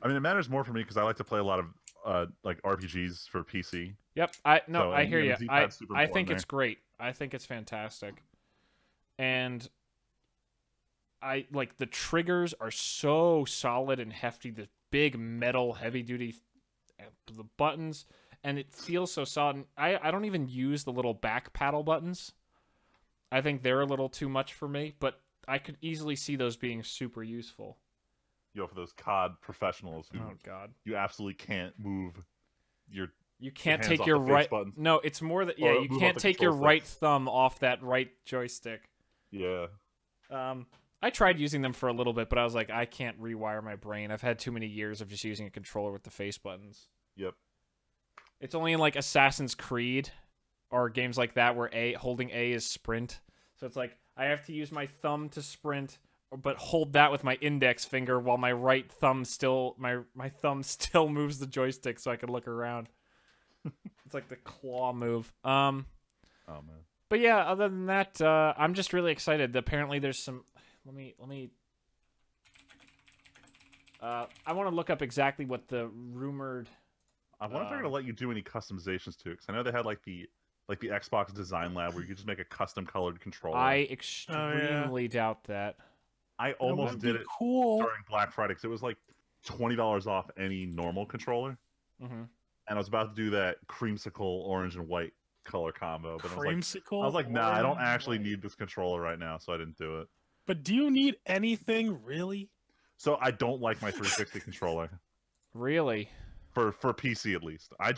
I mean, it matters more for me because I like to play a lot of like RPGs for PC. Yep, I hear you. I think it's great. I think it's fantastic. And I like the triggers are so solid and hefty, the big metal heavy duty the buttons, and it feels so solid. I don't even use the little back paddle buttons. I think they're a little too much for me, but I could easily see those being super useful. Yo, for those COD professionals who you absolutely can't move you can't take your right buttons. No, it's more that you can't take your right thumb off that right joystick. Yeah. I tried using them for a little bit, but I was like, I can't rewire my brain. I've had too many years of just using a controller with the face buttons. Yep. It's only in like Assassin's Creed or games like that where holding A is sprint. So it's like I have to use my thumb to sprint, but hold that with my index finger while my right thumb still my thumb still moves the joystick so I can look around. It's like the claw move. Oh man. But yeah, other than that, I'm just really excited. Apparently there's some let me I want to look up exactly what the rumored I wonder if they're gonna let you do any customizations to it, because I know they had like the Xbox Design Lab where you could just make a custom colored controller. I extremely doubt that. I almost did it during Black Friday because it was like $20 off any normal controller, and I was about to do that creamsicle orange and white color combo, but I was like, nah, I don't actually need this controller right now, so I didn't do it. But do you need anything really? So I don't like my 360 controller. Really? For PC at least. I'm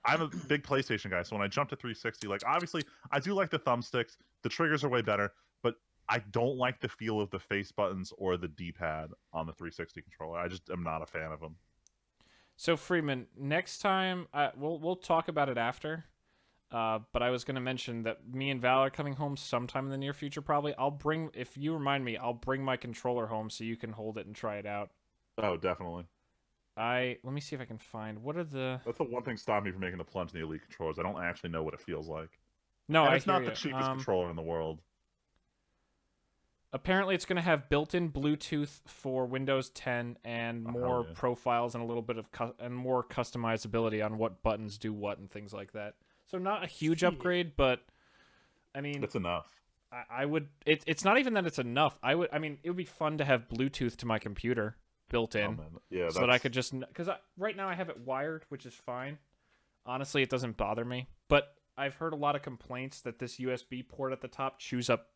a big PlayStation guy, so when I jumped to 360, like obviously I do like the thumbsticks. The triggers are way better, but I don't like the feel of the face buttons or the D-pad on the 360 controller. I just am not a fan of them. So Freeman, next time we'll talk about it after. But I was going to mention that me and Val are coming home sometime in the near future. Probably, if you remind me, I'll bring my controller home so you can hold it and try it out. Oh, definitely. Let me see if I can find That's the one thing stopping me from making the plunge in the Elite controllers. I don't actually know what it feels like. No, and it's not the cheapest controller in the world. Apparently, it's going to have built-in Bluetooth for Windows 10 and more profiles and a little bit of more customizability on what buttons do what and things like that. So not a huge upgrade, but I mean, it's enough. I would. It's not even that it's enough. I mean, it would be fun to have Bluetooth to my computer built in, so that I could just because right now I have it wired, which is fine. Honestly, it doesn't bother me. But I've heard a lot of complaints that this USB port at the top chews up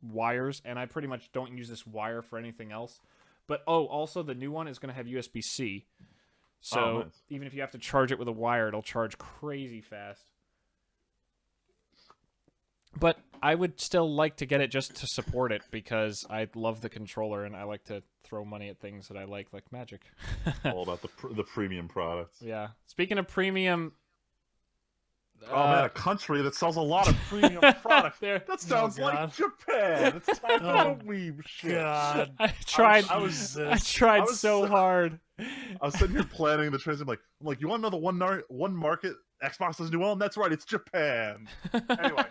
wires, and I pretty much don't use this wire for anything else. But also the new one is going to have USB-C, so even if you have to charge it with a wire, it'll charge crazy fast. But I would still like to get it just to support it because I love the controller and I like to throw money at things that I like Magic. All about the premium products. Yeah. Speaking of premium. Oh man, a country that sells a lot of premium products. There. That sounds like Japan. It's time for the weeb shit. God. I tried. I was so hard. I was sitting here planning the transition. I'm like, you want to know the one market Xbox doesn't do well? And that's right, it's Japan. Anyway,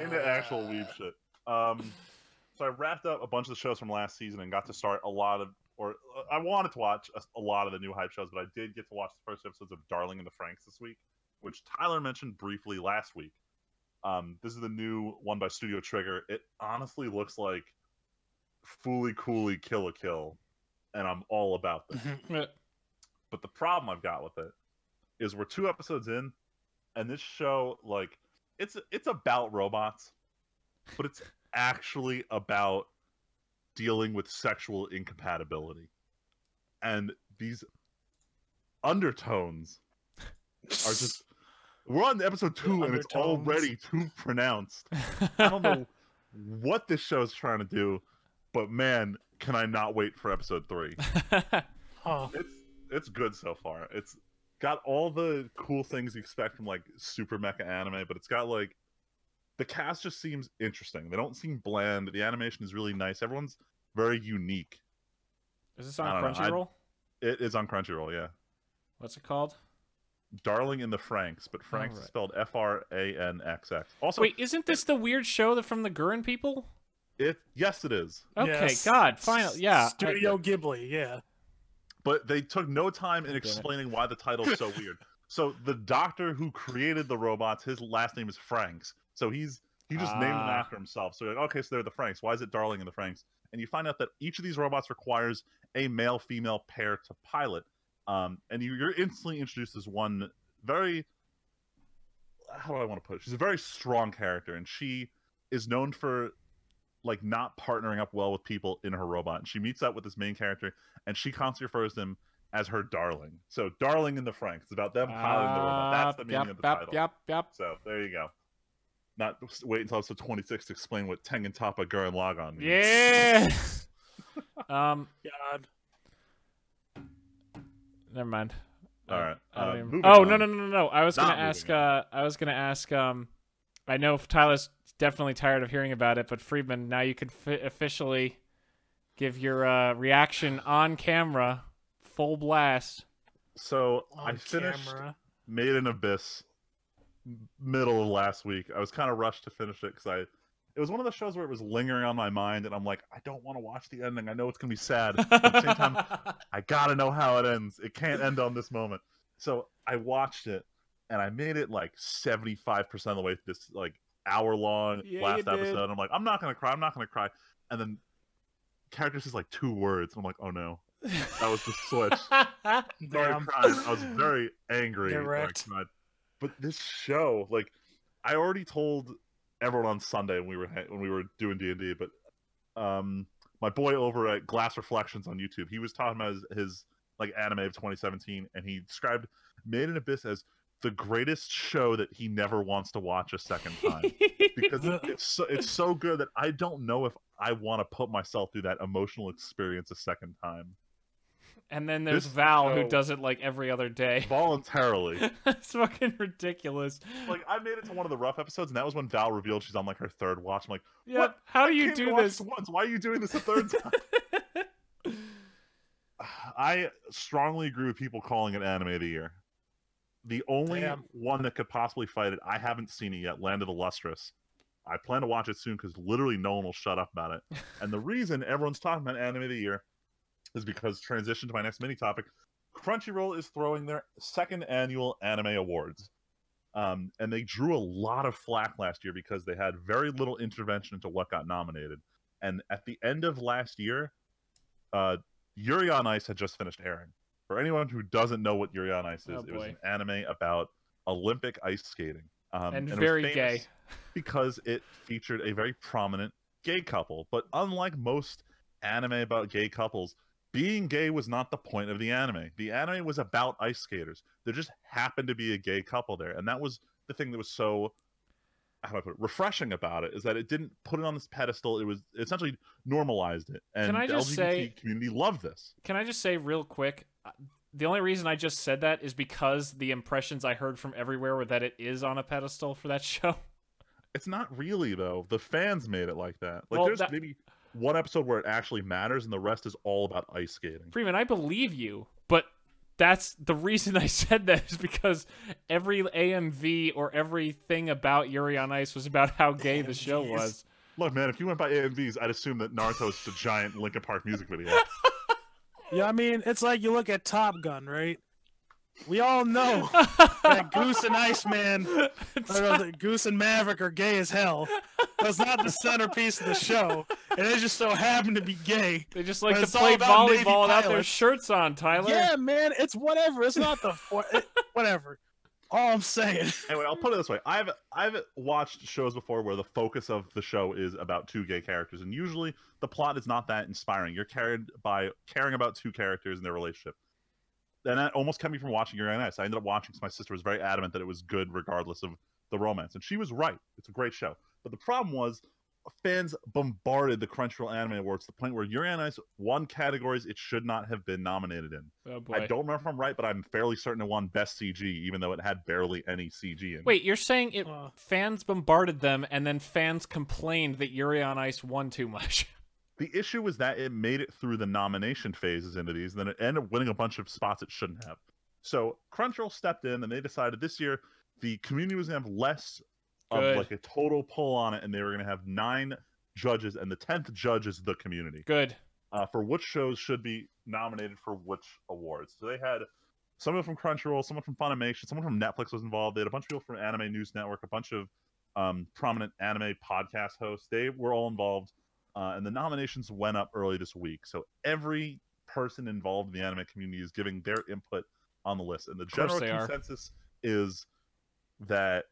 into actual weeb shit. So I wrapped up a bunch of the shows from last season and got to start I wanted to watch a lot of the new hype shows, but I did get to watch the first episodes of Darling in the Franxx this week, which Tyler mentioned briefly last week. This is the new one by Studio Trigger. It honestly looks like Fooly Cooly Kill a Kill, and I'm all about this. But the problem I've got with it is we're 2 episodes in, and this show, like, it's about robots, but it's actually about dealing with sexual incompatibility. And these undertones are just... We're on episode 2, and it's already too pronounced. I don't know what this show's trying to do, but man, can I not wait for episode 3. Huh. It's good so far. It's got all the cool things you expect from, like, super mecha anime, but it's got, like... The cast just seems interesting. They don't seem bland. The animation is really nice. Everyone's very unique. Is this on Crunchyroll? It is on Crunchyroll, yeah. What's it called? Darling in the Franxx, but Franxx is spelled Franxx. Also, wait, isn't this the weird show from the Gurren people? Yes, it is. Okay, yes. God, finally, yeah. Studio Ghibli, yeah. But they took no time in explaining why the title's so weird. So the doctor who created the robots, his last name is Franxx. So he just named them after himself. So you're like, okay, so they're the Franxx. Why is it Darling in the Franxx? And you find out that each of these robots requires a male-female pair to pilot. And you're instantly introduced as one very... How do I want to put it? She's a very strong character, and she is known for, like, not partnering up well with people in her robot. And she meets up with this main character, and she constantly refers to him as her darling. So, Darling in the Franxx. It's about them piloting the robot. That's the meaning of the title. Yep. So, there you go. Not wait until episode 26 to explain what Tengen Toppa Gurren Lagann means. Yeah. God. Never mind. All right. No. I was gonna ask. I know Tyler's definitely tired of hearing about it, but Friedman, now you could officially give your reaction on camera, full blast. So I finished Made in Abyss middle of last week. I was kind of rushed to finish it because it was one of the shows where it was lingering on my mind, and I'm like, I don't want to watch the ending. I know it's gonna be sad, but at the same time, I gotta know how it ends. It can't end on this moment. So I watched it, and I made it like 75% of the way through this like hour-long last episode. I'm like, I'm not gonna cry. And then character says like 2 words, and I'm like, oh no, that was the switch. Damn. I was very angry. Direct. But this show, like, I already told everyone on Sunday when we were doing D&D, but my boy over at Glass Reflections on YouTube, he was talking about his like anime of 2017, and he described Made in Abyss as the greatest show that he never wants to watch a second time because it's so good that I don't know if I want to put myself through that emotional experience a second time. And then there's Val, who does it like every other day. Voluntarily. It's fucking ridiculous. Like, I made it to one of the rough episodes, and that was when Val revealed she's on like her 3rd watch. I'm like, yeah, what? How do you do this? Once. Why are you doing this a 3rd time? I strongly agree with people calling it anime of the year. The only one that could possibly fight it, I haven't seen it yet, Land of the Lustrous. I plan to watch it soon because literally no one will shut up about it. And the reason everyone's talking about anime of the year is because, transition to my next mini topic, Crunchyroll is throwing their 2nd annual anime awards. And they drew a lot of flack last year because they had very little intervention into what got nominated. And at the end of last year, Yuri on Ice had just finished airing. For anyone who doesn't know what Yuri on Ice is, it was an anime about Olympic ice skating. And very gay. Because it featured a very prominent gay couple. But unlike most anime about gay couples, being gay was not the point of the anime. The anime was about ice skaters. There just happened to be a gay couple there. And that was the thing that was so how do I put it, refreshing about it is that it didn't put it on this pedestal. It essentially normalized it, and Can I the just LGBT community loved this. Can I just say real quick? The only reason I just said that is because the impressions I heard from everywhere were that it is on a pedestal for that show. It's not really, though. The fans made it like that. Like, there's maybe one episode where it actually matters, and the rest is all about ice skating. Freeman, I believe you, but that's the reason I said that is because every AMV or everything about Yuri on Ice was about how gay the show was. Look, man, if you went by AMVs, I'd assume that Naruto is just a giant Linkin Park music video. Yeah, I mean, it's like you look at Top Gun, right? We all know that Goose and Iceman, or Goose and Maverick are gay as hell. That's not the centerpiece of the show, and they just so happen to be gay. They just like to play volleyball without their shirts on, Tyler. Yeah, man, it's whatever. It's not the whatever. All I'm saying. Anyway, I'll put it this way: I've watched shows before where the focus of the show is about two gay characters, and usually the plot is not that inspiring. You're carried by caring about two characters and their relationship. And that almost kept me from watching Yuri on Ice. I ended up watching because my sister was very adamant that it was good regardless of the romance. And she was right. It's a great show. But the problem was fans bombarded the Crunchyroll Anime Awards to the point where Yuri on Ice won categories it should not have been nominated in. Oh, boy. I don't remember if I'm right, but I'm fairly certain it won Best CG, even though it had barely any CG in it. Wait, you're saying fans bombarded them and then fans complained that Yuri on Ice won too much? The issue was that it made it through the nomination phases into these, and then it ended up winning a bunch of spots it shouldn't have. So Crunchyroll stepped in, and they decided this year the community was going to have less of like a total pull on it, and they were going to have 9 judges, and the 10th judge is the community. Good. For which shows should be nominated for which awards. So they had someone from Crunchyroll, someone from Funimation, someone from Netflix was involved. They had a bunch of people from Anime News Network, a bunch of prominent anime podcast hosts. They were all involved. And the nominations went up early this week. So every person involved in the anime community is giving their input on the list. And the general consensus is that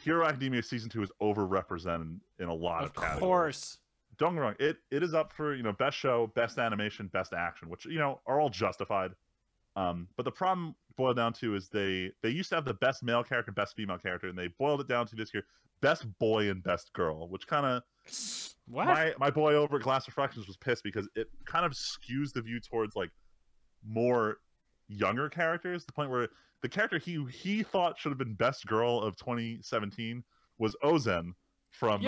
Hero Academia Season 2 is overrepresented in a lot of categories. Of course. Don't get me wrong. It is up for, best show, best animation, best action, which, are all justified. But the problem boiled down to is they used to have the best male character, best female character, and they boiled it down to this year, best boy and best girl, which kind of... My boy over at Glass Reflections was pissed because it kind of skews the view towards like more younger characters. The point where the character he thought should have been best girl of 2017 was Ozen from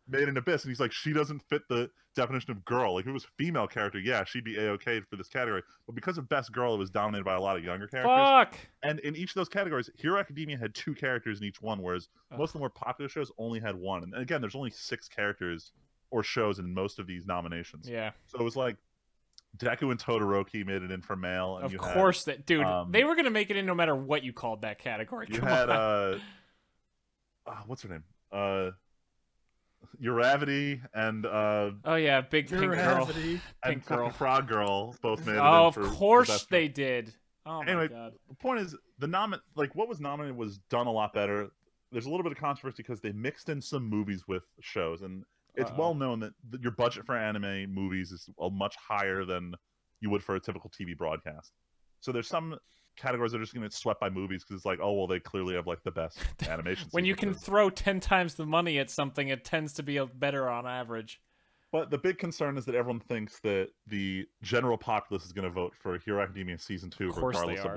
Made in Abyss, and he's like, she doesn't fit the definition of girl. Like, if it was a female character, yeah, she'd be A-okay for this category. But because of best girl, it was dominated by a lot of younger characters. Fuck! And in each of those categories, Hero Academia had 2 characters in each one, whereas most of the more popular shows only had 1. And again, there's only 6 characters or shows in most of these nominations. Yeah. So it was like Deku and Todoroki made it in for male. And of course, they were going to make it in no matter what you called that category. You had, what's her name? Uravity and big pink girl and Frog Girl both made it. Oh, of course they did. Oh anyway, my god. The point is what was nominated was done a lot better. There's a little bit of controversy because they mixed in some movies with shows, and it's well known that your budget for anime movies is much higher than you would for a typical TV broadcast. So there's some categories that are just going to get swept by movies because it's like, oh well, they clearly have like the best animation. When you can throw 10 times the money at something, it tends to be better on average. But the big concern is that everyone thinks that the general populace is going to vote for Hero Academia Season 2 regardless of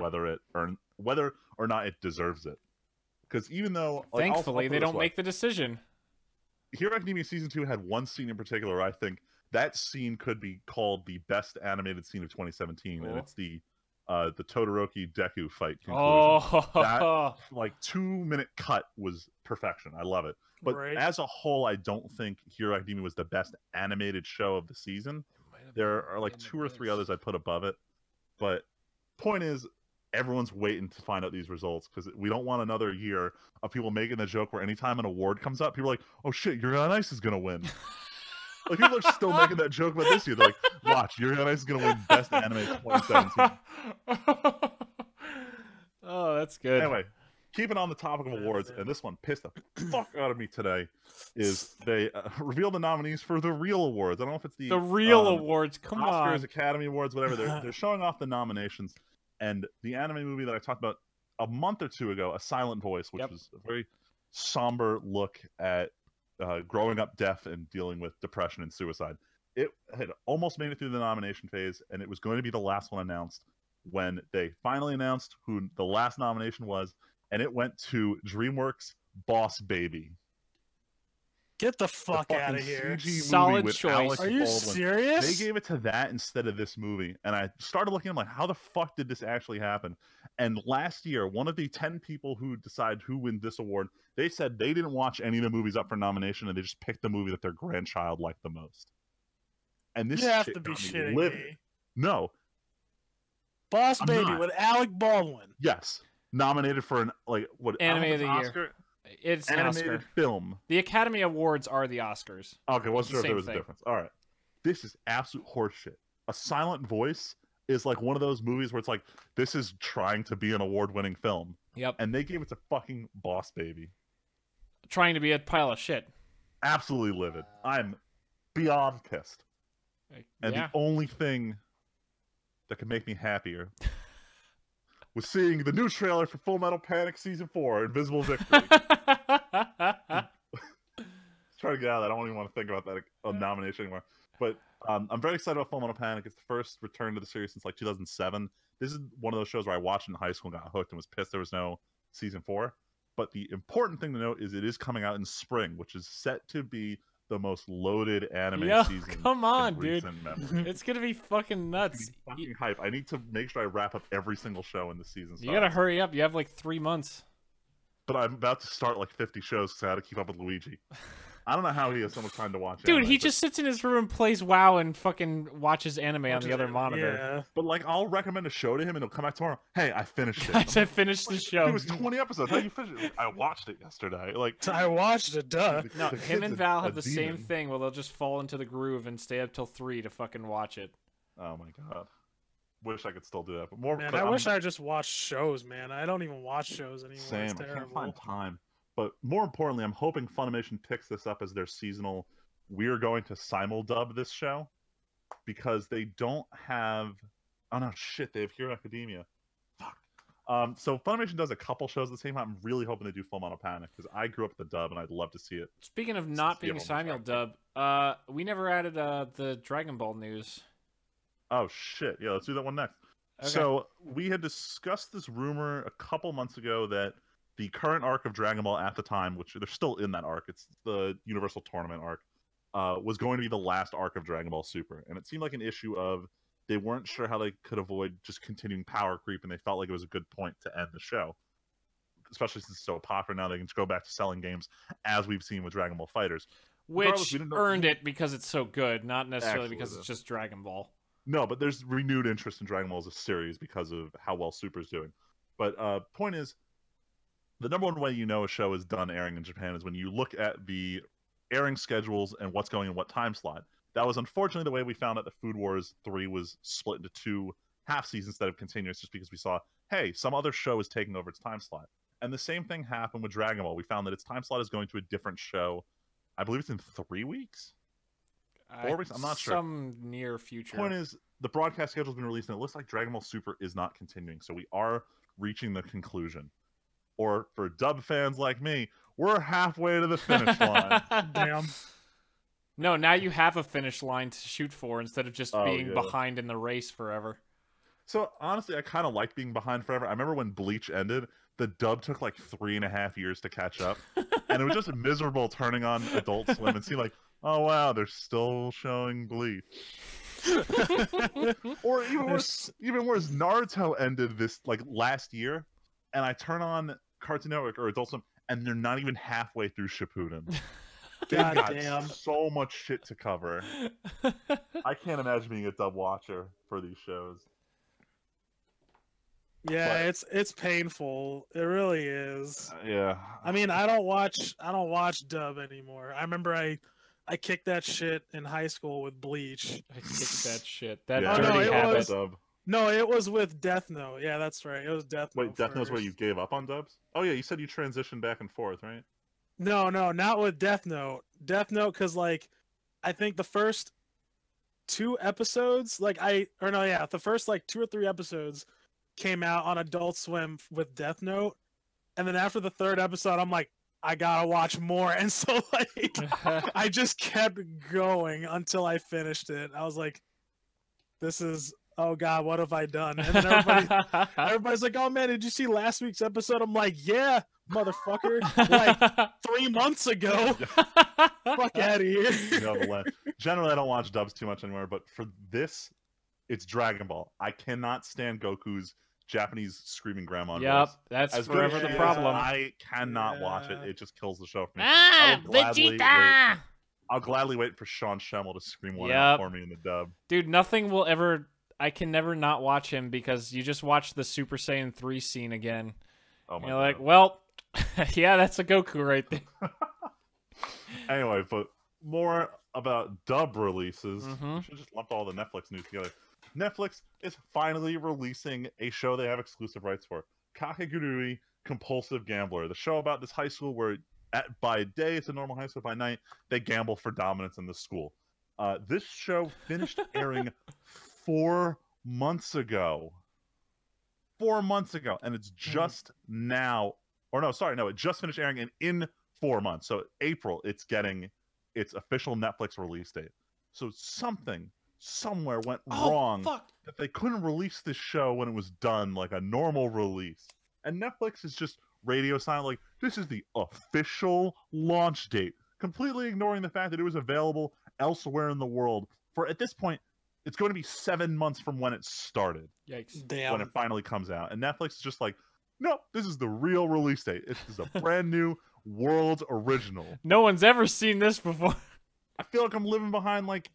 whether or not it deserves it. Because even though, thankfully, they don't make the decision. Hero Academia Season 2 had one scene in particular where I think that scene could be called the best animated scene of 2017, and it's the Todoroki Deku fight conclusion. That 2-minute cut was perfection. I love it. But as a whole, I don't think Hero Academia was the best animated show of the season. There are like 2 or 3 others I'd put above it. But point is, everyone's waiting to find out these results because we don't want another year of people making the joke where anytime an award comes up, people are like, oh shit, Yuri on Ice is going to win. Like, people are still making that joke about this year. They're like, watch, Yuri on Ice is going to win Best Anime 2017. Oh, that's good. Anyway, keeping on the topic of awards, and this one pissed the fuck out of me today, is they revealed the nominees for the real awards. I don't know if it's the real awards. Come Oscars, on. Academy Awards, whatever. They're showing off the nominations. And the anime movie that I talked about a month or 2 ago, A Silent Voice, which was a very somber look at growing up deaf and dealing with depression and suicide. It had almost made it through the nomination phase, and it was going to be the last one announced when they finally announced who the last nomination was, and it went to DreamWorks' Boss Baby. Get the fuck out of here. CG Solid movie with choice. Alec Are you Baldwin. serious? They gave it to that instead of this movie. And I started looking, I'm like, how the fuck did this actually happen? And last year, one of the 10 people who decide who wins this award, they said they didn't watch any of the movies up for nomination and they just picked the movie that their grandchild liked the most. And this You have shit to be got me shitting livid. me. No. Boss I'm Baby not. with Alec Baldwin. Yes. Nominated for an, like, what? I don't know Anime if of it's the an year. Oscar. It's an Animated Oscar. film. The Academy Awards are the Oscars. Okay, wasn't sure if Same there was thing. a difference. All right. This is absolute horseshit. A Silent Voice is like one of those movies where it's like, this is trying to be an award-winning film. Yep. And they gave it to fucking Boss Baby. Trying to be a pile of shit. Absolutely livid. I'm beyond pissed. And Yeah. the only thing that could make me happier was seeing the new trailer for Full Metal Panic Season 4, Invisible Victory. Try to get out of that. I don't even want to think about that nomination anymore. But I'm very excited about Full Metal Panic. It's the first return to the series since like 2007. This is one of those shows where I watched in high school and got hooked and was pissed there was no Season 4. But the important thing to note is it is coming out in spring, which is set to be the most loaded anime Yo, season. come on, in dude. recent memory. It's gonna be fucking nuts. It's fucking hype. I need to make sure I wrap up every single show in the season. You gotta starts. hurry up. You have like 3 months. But I'm about to start like 50 shows because I had to keep up with Luigi. I don't know how he has so much time to watch. Dude, anime, he but- just sits in his room and plays WoW and fucking watches anime on the other monitor. Yeah. But like, I'll recommend a show to him, and he'll come back tomorrow. Hey, I finished it. I said finish the show. It was 20 episodes. How you finish it? I watched it yesterday. Like, I watched it, duh. No, the him kid's and a- Val a have the same demon. thing where they'll just fall into the groove and stay up till 3 to fucking watch it. Oh my god. Wish I could still do that, but more. Man, but I I'm- wish I just watched shows, man. I don't even watch shows anymore. Same. It's I can't terrible. find time. But more importantly, I'm hoping Funimation picks this up as their seasonal. We're going to simuldub this show because they don't have. Oh no, shit! They have Hero Academia. Fuck. So Funimation does a couple shows at the same time. I'm really hoping they do Full Metal Panic because I grew up with the dub and I'd love to see it. Speaking of not the being only simul dub, we never added the Dragon Ball news. Oh shit! Yeah, let's do that one next. Okay. So we had discussed this rumor a couple months ago that the current arc of Dragon Ball at the time, which they're still in that arc, it's the Universal Tournament arc, was going to be the last arc of Dragon Ball Super. And it seemed like an issue of they weren't sure how they could avoid just continuing power creep, and they felt like it was a good point to end the show. Especially since it's so popular now, they can just go back to selling games, as we've seen with Dragon Ball Fighters. Regardless, Which we didn't know- earned it because it's so good, not necessarily Actually, because though. it's just Dragon Ball. No, but there's renewed interest in Dragon Ball as a series because of how well Super's doing. But point is, the number one way you know a show is done airing in Japan is when you look at the airing schedules and what's going in what time slot. That was unfortunately the way we found out that Food Wars 3 was split into 2 half seasons instead of continuous, just because we saw, hey, some other show is taking over its time slot. And the same thing happened with Dragon Ball. We found that its time slot is going to a different show. I believe it's in 3 weeks? 4 weeks? I'm not sure. Some near future. Point is, the broadcast schedule's been released, and it looks like Dragon Ball Super is not continuing. So we are reaching the conclusion. Or for dub fans like me, we're halfway to the finish line. Damn. No, now you have a finish line to shoot for instead of just Oh, being yeah. behind in the race forever. So honestly, I kind of like being behind forever. I remember when Bleach ended, the dub took like 3.5 years to catch up, and it was just miserable turning on Adult Swim and seeing like, oh wow, they're still showing Bleach. Or even worse, Naruto ended this like last year, and I turn on Cartoon Network or Adult Swim, and they're not even halfway through Shippuden. They've God got damn. so much shit to cover. I can't imagine being a dub watcher for these shows. Yeah, But- it's painful. It really is. Yeah. I mean, I don't watch dub anymore. I remember I kicked that shit in high school with Bleach. I kicked that shit. That Yeah, dirty no, it habit. was- dub. No, it was with Death Note. Yeah, that's right. It was Death Note. Wait, Death Note's where first. you gave up on dubs? Oh yeah, you said you transitioned back and forth, right? No, not with Death Note. Death Note, because like, I think the first 2 episodes, the first like 2 or 3 episodes came out on Adult Swim with Death Note, and then after the 3rd episode, I'm like, I gotta watch more. And so like I just kept going until I finished it. I was like, this is, oh god, what have I done? And then everybody's like, oh man, did you see last week's episode? I'm like, yeah, motherfucker, like 3 months ago. Fuck out of here. Generally I don't watch dubs too much anymore, but for this, it's Dragon Ball. I cannot stand Goku's Japanese screaming grandma voice. That's as forever the problem. I cannot watch it. It just kills the show for me. Vegeta! I'll gladly wait for Sean Schemmel to scream one out for me in the dub. Dude, nothing will ever... I can never not watch him because you just watch the Super Saiyan 3 scene again. Oh my You're God. like, well, yeah, that's a Goku right there. Anyway, but more about dub releases. Mm-hmm. We should just lump all the Netflix news together. Netflix is finally releasing a show they have exclusive rights for. Kakegurui Compulsive Gambler. The show about this high school where by day it's a normal high school, by night they gamble for dominance in the school. This show finished airing 4 months ago. 4 months ago. And it's just now, or no, sorry, no, it just finished airing in 4 months. So April, it's getting its official Netflix release date. So something somewhere went wrong that they couldn't release this show when it was done like a normal release. And Netflix is just radio silent, like, this is the official launch date, completely ignoring the fact that it was available elsewhere in the world for, at this point, it's going to be 7 months from when it started. Yikes. Damn. When it finally comes out. And Netflix is just like, no, this is the real release date. This is a brand new world original. No one's ever seen this before. I feel like I'm living behind like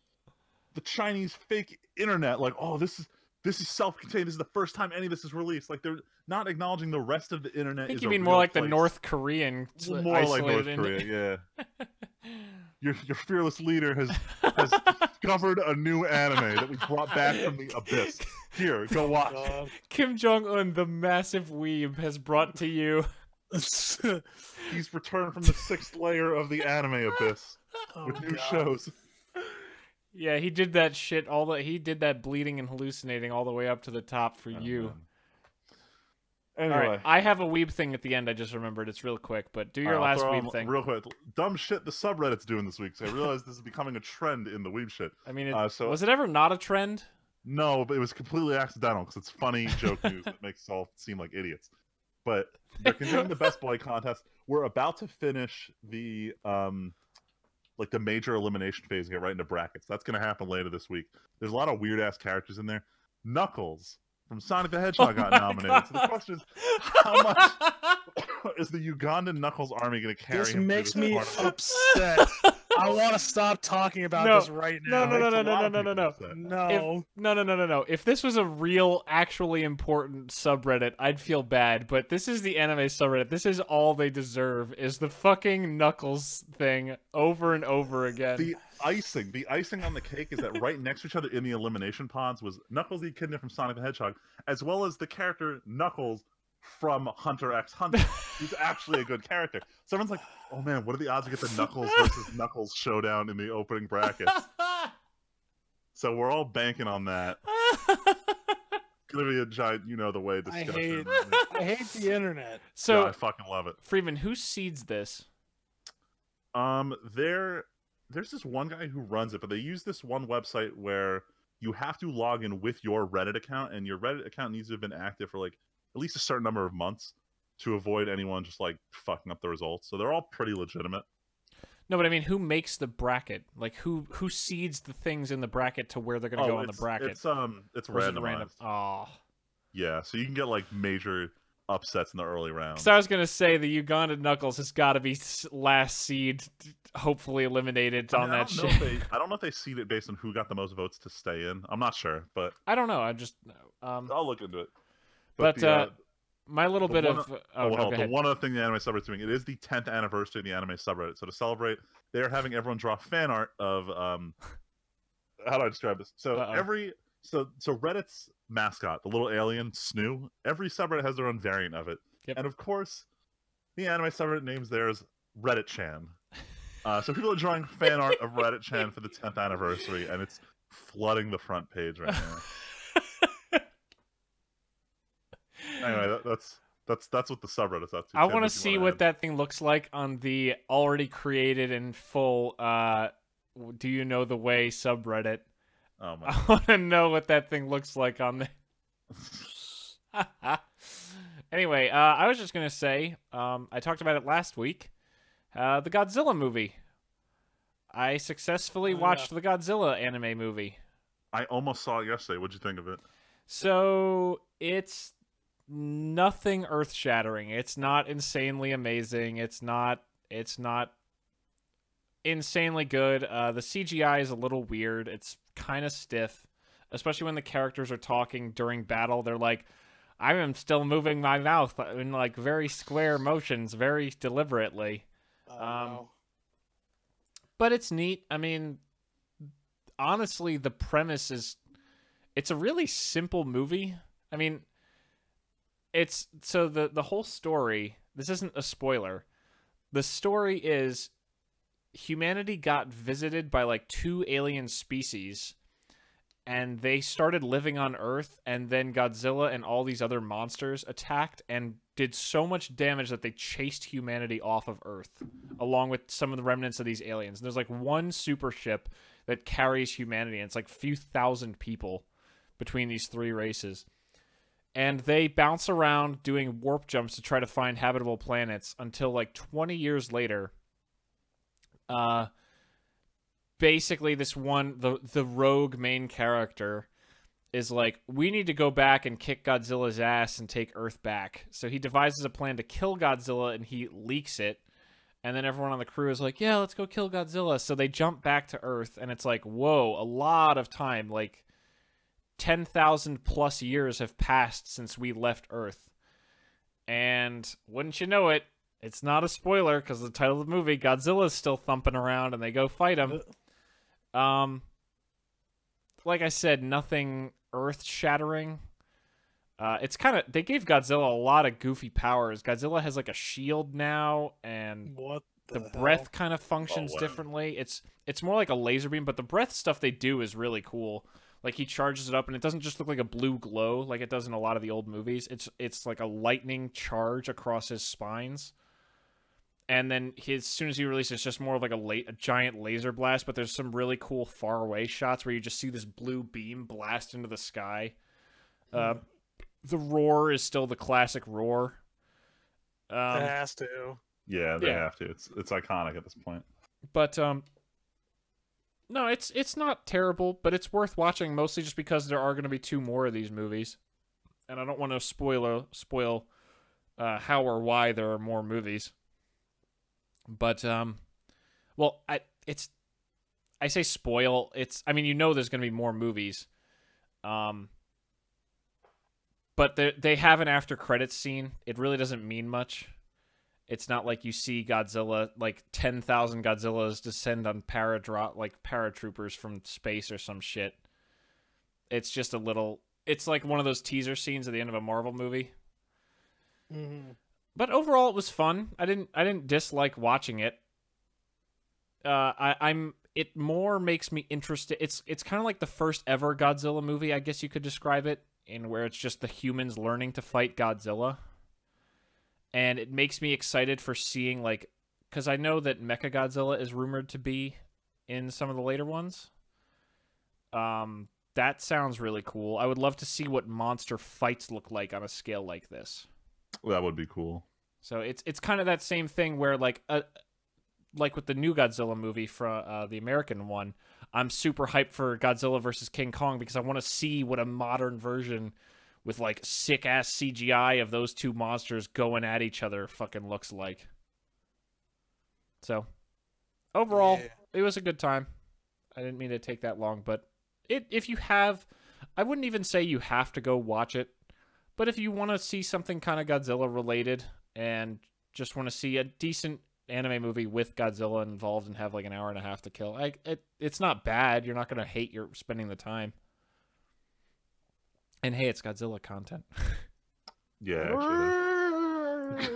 the Chinese fake internet. Like, oh, this is self-contained. This is the first time any of this is released. Like, they're not acknowledging the rest of the internet. I think is you a mean more real like place. the North Korean. More like North Korea, yeah. Your fearless leader has discovered a new anime that we brought back from the abyss. Here, go watch. Kim Jong-un, the massive weeb, has brought to you. He's returned from the 6th layer of the anime abyss with new shows. Yeah, he did that shit. He did that bleeding and hallucinating all the way up to the top for you. Man. Anyway, all right, I have a weeb thing at the end. I just remembered. It's real quick, but do your last weeb thing real quick. Dumb shit the subreddit's doing this week. So I realized this is becoming a trend in the weeb shit. I mean, was it ever not a trend? No, but it was completely accidental because it's funny joke news that makes us all seem like idiots. But they're continuing the Best Boy contest. We're about to finish the like the major elimination phase and get right into brackets. That's going to happen later this week. There's a lot of weird ass characters in there. Knuckles from Sonic the Hedgehog got nominated. God. So the question is, how much is the Ugandan Knuckles army going to carry? This him makes through this me tournament? upset. I want to stop talking about this right now. No. If this was a real, actually important subreddit, I'd feel bad. But this is the anime subreddit. This is all they deserve, is the fucking Knuckles thing over and over again. The icing on the cake is that right next to each other in the elimination pods was Knuckles the Echidna from Sonic the Hedgehog, as well as the character Knuckles from Hunter x Hunter, who's actually a good character. So everyone's like, oh man, what are the odds we get the Knuckles versus Knuckles showdown in the opening brackets? So we're all banking on that. Gonna be a giant, the way discussion. I hate the internet. So yeah, I fucking love it. Freeman, who seeds this? There's this one guy who runs it, but they use this one website where you have to log in with your Reddit account, and your Reddit account needs to have been active for like at least a certain number of months to avoid anyone just like fucking up the results. So they're all pretty legitimate. No, but I mean, who makes the bracket? Like, who seeds the things in the bracket to where they're going to go on the bracket? It's randomized. Random? Oh. Yeah, so you can get like major upsets in the early rounds. Because I was going to say the Ugandan Knuckles has got to be last seed, hopefully eliminated on that shit. I don't know if they seed it based on who got the most votes to stay in. I'm not sure, but I don't know. I just I'll look into it. But my little bit of the one other thing the anime subreddit's doing, it is the 10th anniversary of the anime subreddit. So to celebrate, they're having everyone draw fan art of how do I describe this? So so Reddit's mascot, the little alien Snoo, every subreddit has their own variant of it. Yep. And of course, the anime subreddit names theirs Reddit-chan. So people are drawing fan art of Reddit-chan for the 10th anniversary, and it's flooding the front page right now. Anyway, that's That's what the subreddit's up to. I Tim, want to if you see wanna what add. that thing looks like on the already created in full Do You Know the Way subreddit. Oh my I want to know what that thing looks like on there. Anyway, I was just going to say, I talked about it last week, the Godzilla movie. I successfully watched the Godzilla anime movie. I almost saw it yesterday. What'd you think of it? So, it's nothing earth-shattering. It's not insanely amazing. It's not insanely good. The CGI is a little weird. It's kind of stiff, especially when the characters are talking during battle. They're like, I am still moving my mouth in like very square motions, very deliberately. Wow. But it's neat. I mean, honestly, the premise is, it's a really simple movie. I mean, it's, so the whole story, this isn't a spoiler. The story is humanity got visited by like 2 alien species, and they started living on Earth, and then Godzilla and all these other monsters attacked and did so much damage that they chased humanity off of Earth, along with some of the remnants of these aliens. And there's like one super ship that carries humanity, and it's like a few thousand people between these 3 races. And they bounce around doing warp jumps to try to find habitable planets until like 20 years later, basically this one, the rogue main character is like, we need to go back and kick Godzilla's ass and take Earth back. So he devises a plan to kill Godzilla, and he leaks it. And then everyone on the crew is like, yeah, let's go kill Godzilla. So they jump back to Earth, and it's like, whoa, a lot of time. Like 10,000 plus years have passed since we left Earth. And wouldn't you know it, it's not a spoiler because the title of the movie, Godzilla's still thumping around, and they go fight him. Like I said, nothing earth-shattering. It's kind of, they gave Godzilla a lot of goofy powers. Godzilla has like a shield now, and What the hell? breath kind of functions wow. differently. It's more like a laser beam, but the breath stuff they do is really cool. Like, he charges it up, and it doesn't just look like a blue glow like it does in a lot of the old movies. It's like a lightning charge across his spines. And then as soon as he releases, it's just more of like a giant laser blast, but there's some really cool faraway shots where you just see this blue beam blast into the sky. The roar is still the classic roar. It has to. Yeah, they have to. It's iconic at this point. But no, it's not terrible, but it's worth watching, mostly just because there are going to be 2 more of these movies, and I don't want to spoil how or why there are more movies. But well, I say spoil. I mean, you know, there's going to be more movies. But they have an after credits scene. It really doesn't mean much. It's not like you see Godzilla, like 10,000 Godzillas descend on paratroopers from space or some shit. It's just a little, it's like one of those teaser scenes at the end of a Marvel movie. Mm-hmm. But overall, it was fun. I didn't dislike watching it. It more makes me interested. It's kind of like the first ever Godzilla movie, I guess you could describe it, in where it's just the humans learning to fight Godzilla. And it makes me excited for seeing, like, because I know that Mechagodzilla is rumored to be in some of the later ones. That sounds really cool. I would love to see what monster fights look like on a scale like this. That would be cool. So it's kind of that same thing where, like with the new Godzilla movie from the American one, I'm super hyped for Godzilla versus King Kong because I want to see what a modern version with like sick ass CGI of those 2 monsters going at each other fucking looks like. So overall, It was a good time. I didn't mean to take that long, but if you have, I wouldn't even say you have to go watch it, but if you want to see something kind of Godzilla related and just want to see a decent anime movie with Godzilla involved and have like an hour and a half to kill, it's not bad. You're not going to hate your spending the time. And hey, it's Godzilla content. Yeah, actually.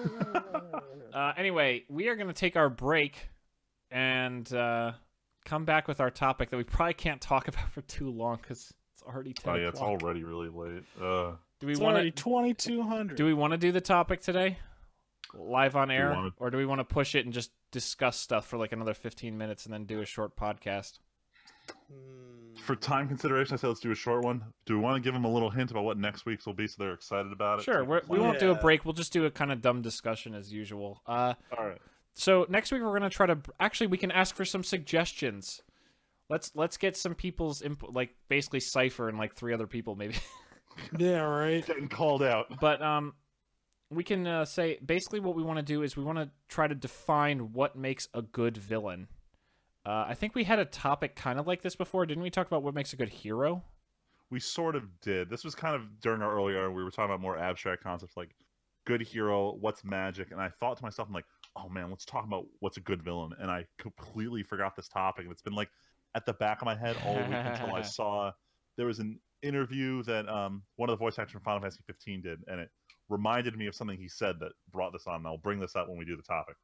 Anyway, we are going to take our break and come back with our topic that we probably can't talk about for too long because it's already 10 Oh yeah, it's o'clock. already really late. Do we It's want already to 2,200. do we want to do the topic today, live on air, wanna- or do we want to push it and just discuss stuff for like another 15 minutes and then do a short podcast? For time consideration, I say let's do a short one. Do we want to give them a little hint about what next week's will be so they're excited about it? Sure, So we won't do a Yeah. break. We'll just do a kind of dumb discussion as usual. All right. So next week we're gonna try to actually we can ask for some suggestions. Let's get some people's input, like basically Cypher and like 3 other people maybe. Yeah, right. Getting called out. But we can say basically what we want to do is we want to try to define what makes a good villain. I think we had a topic kind of like this before, didn't we? Talk about what makes a good hero. We sort of did. This was kind of during our earlier. We were talking about more abstract concepts like good hero, what's magic, and I thought to myself, I'm like, oh man, let's talk about what's a good villain. And I completely forgot this topic, and it's been like at the back of my head all week until I saw there was an interview that one of the voice actors from Final Fantasy 15 did, and it reminded me of something he said that brought this on. And I'll bring this up when we do the topic,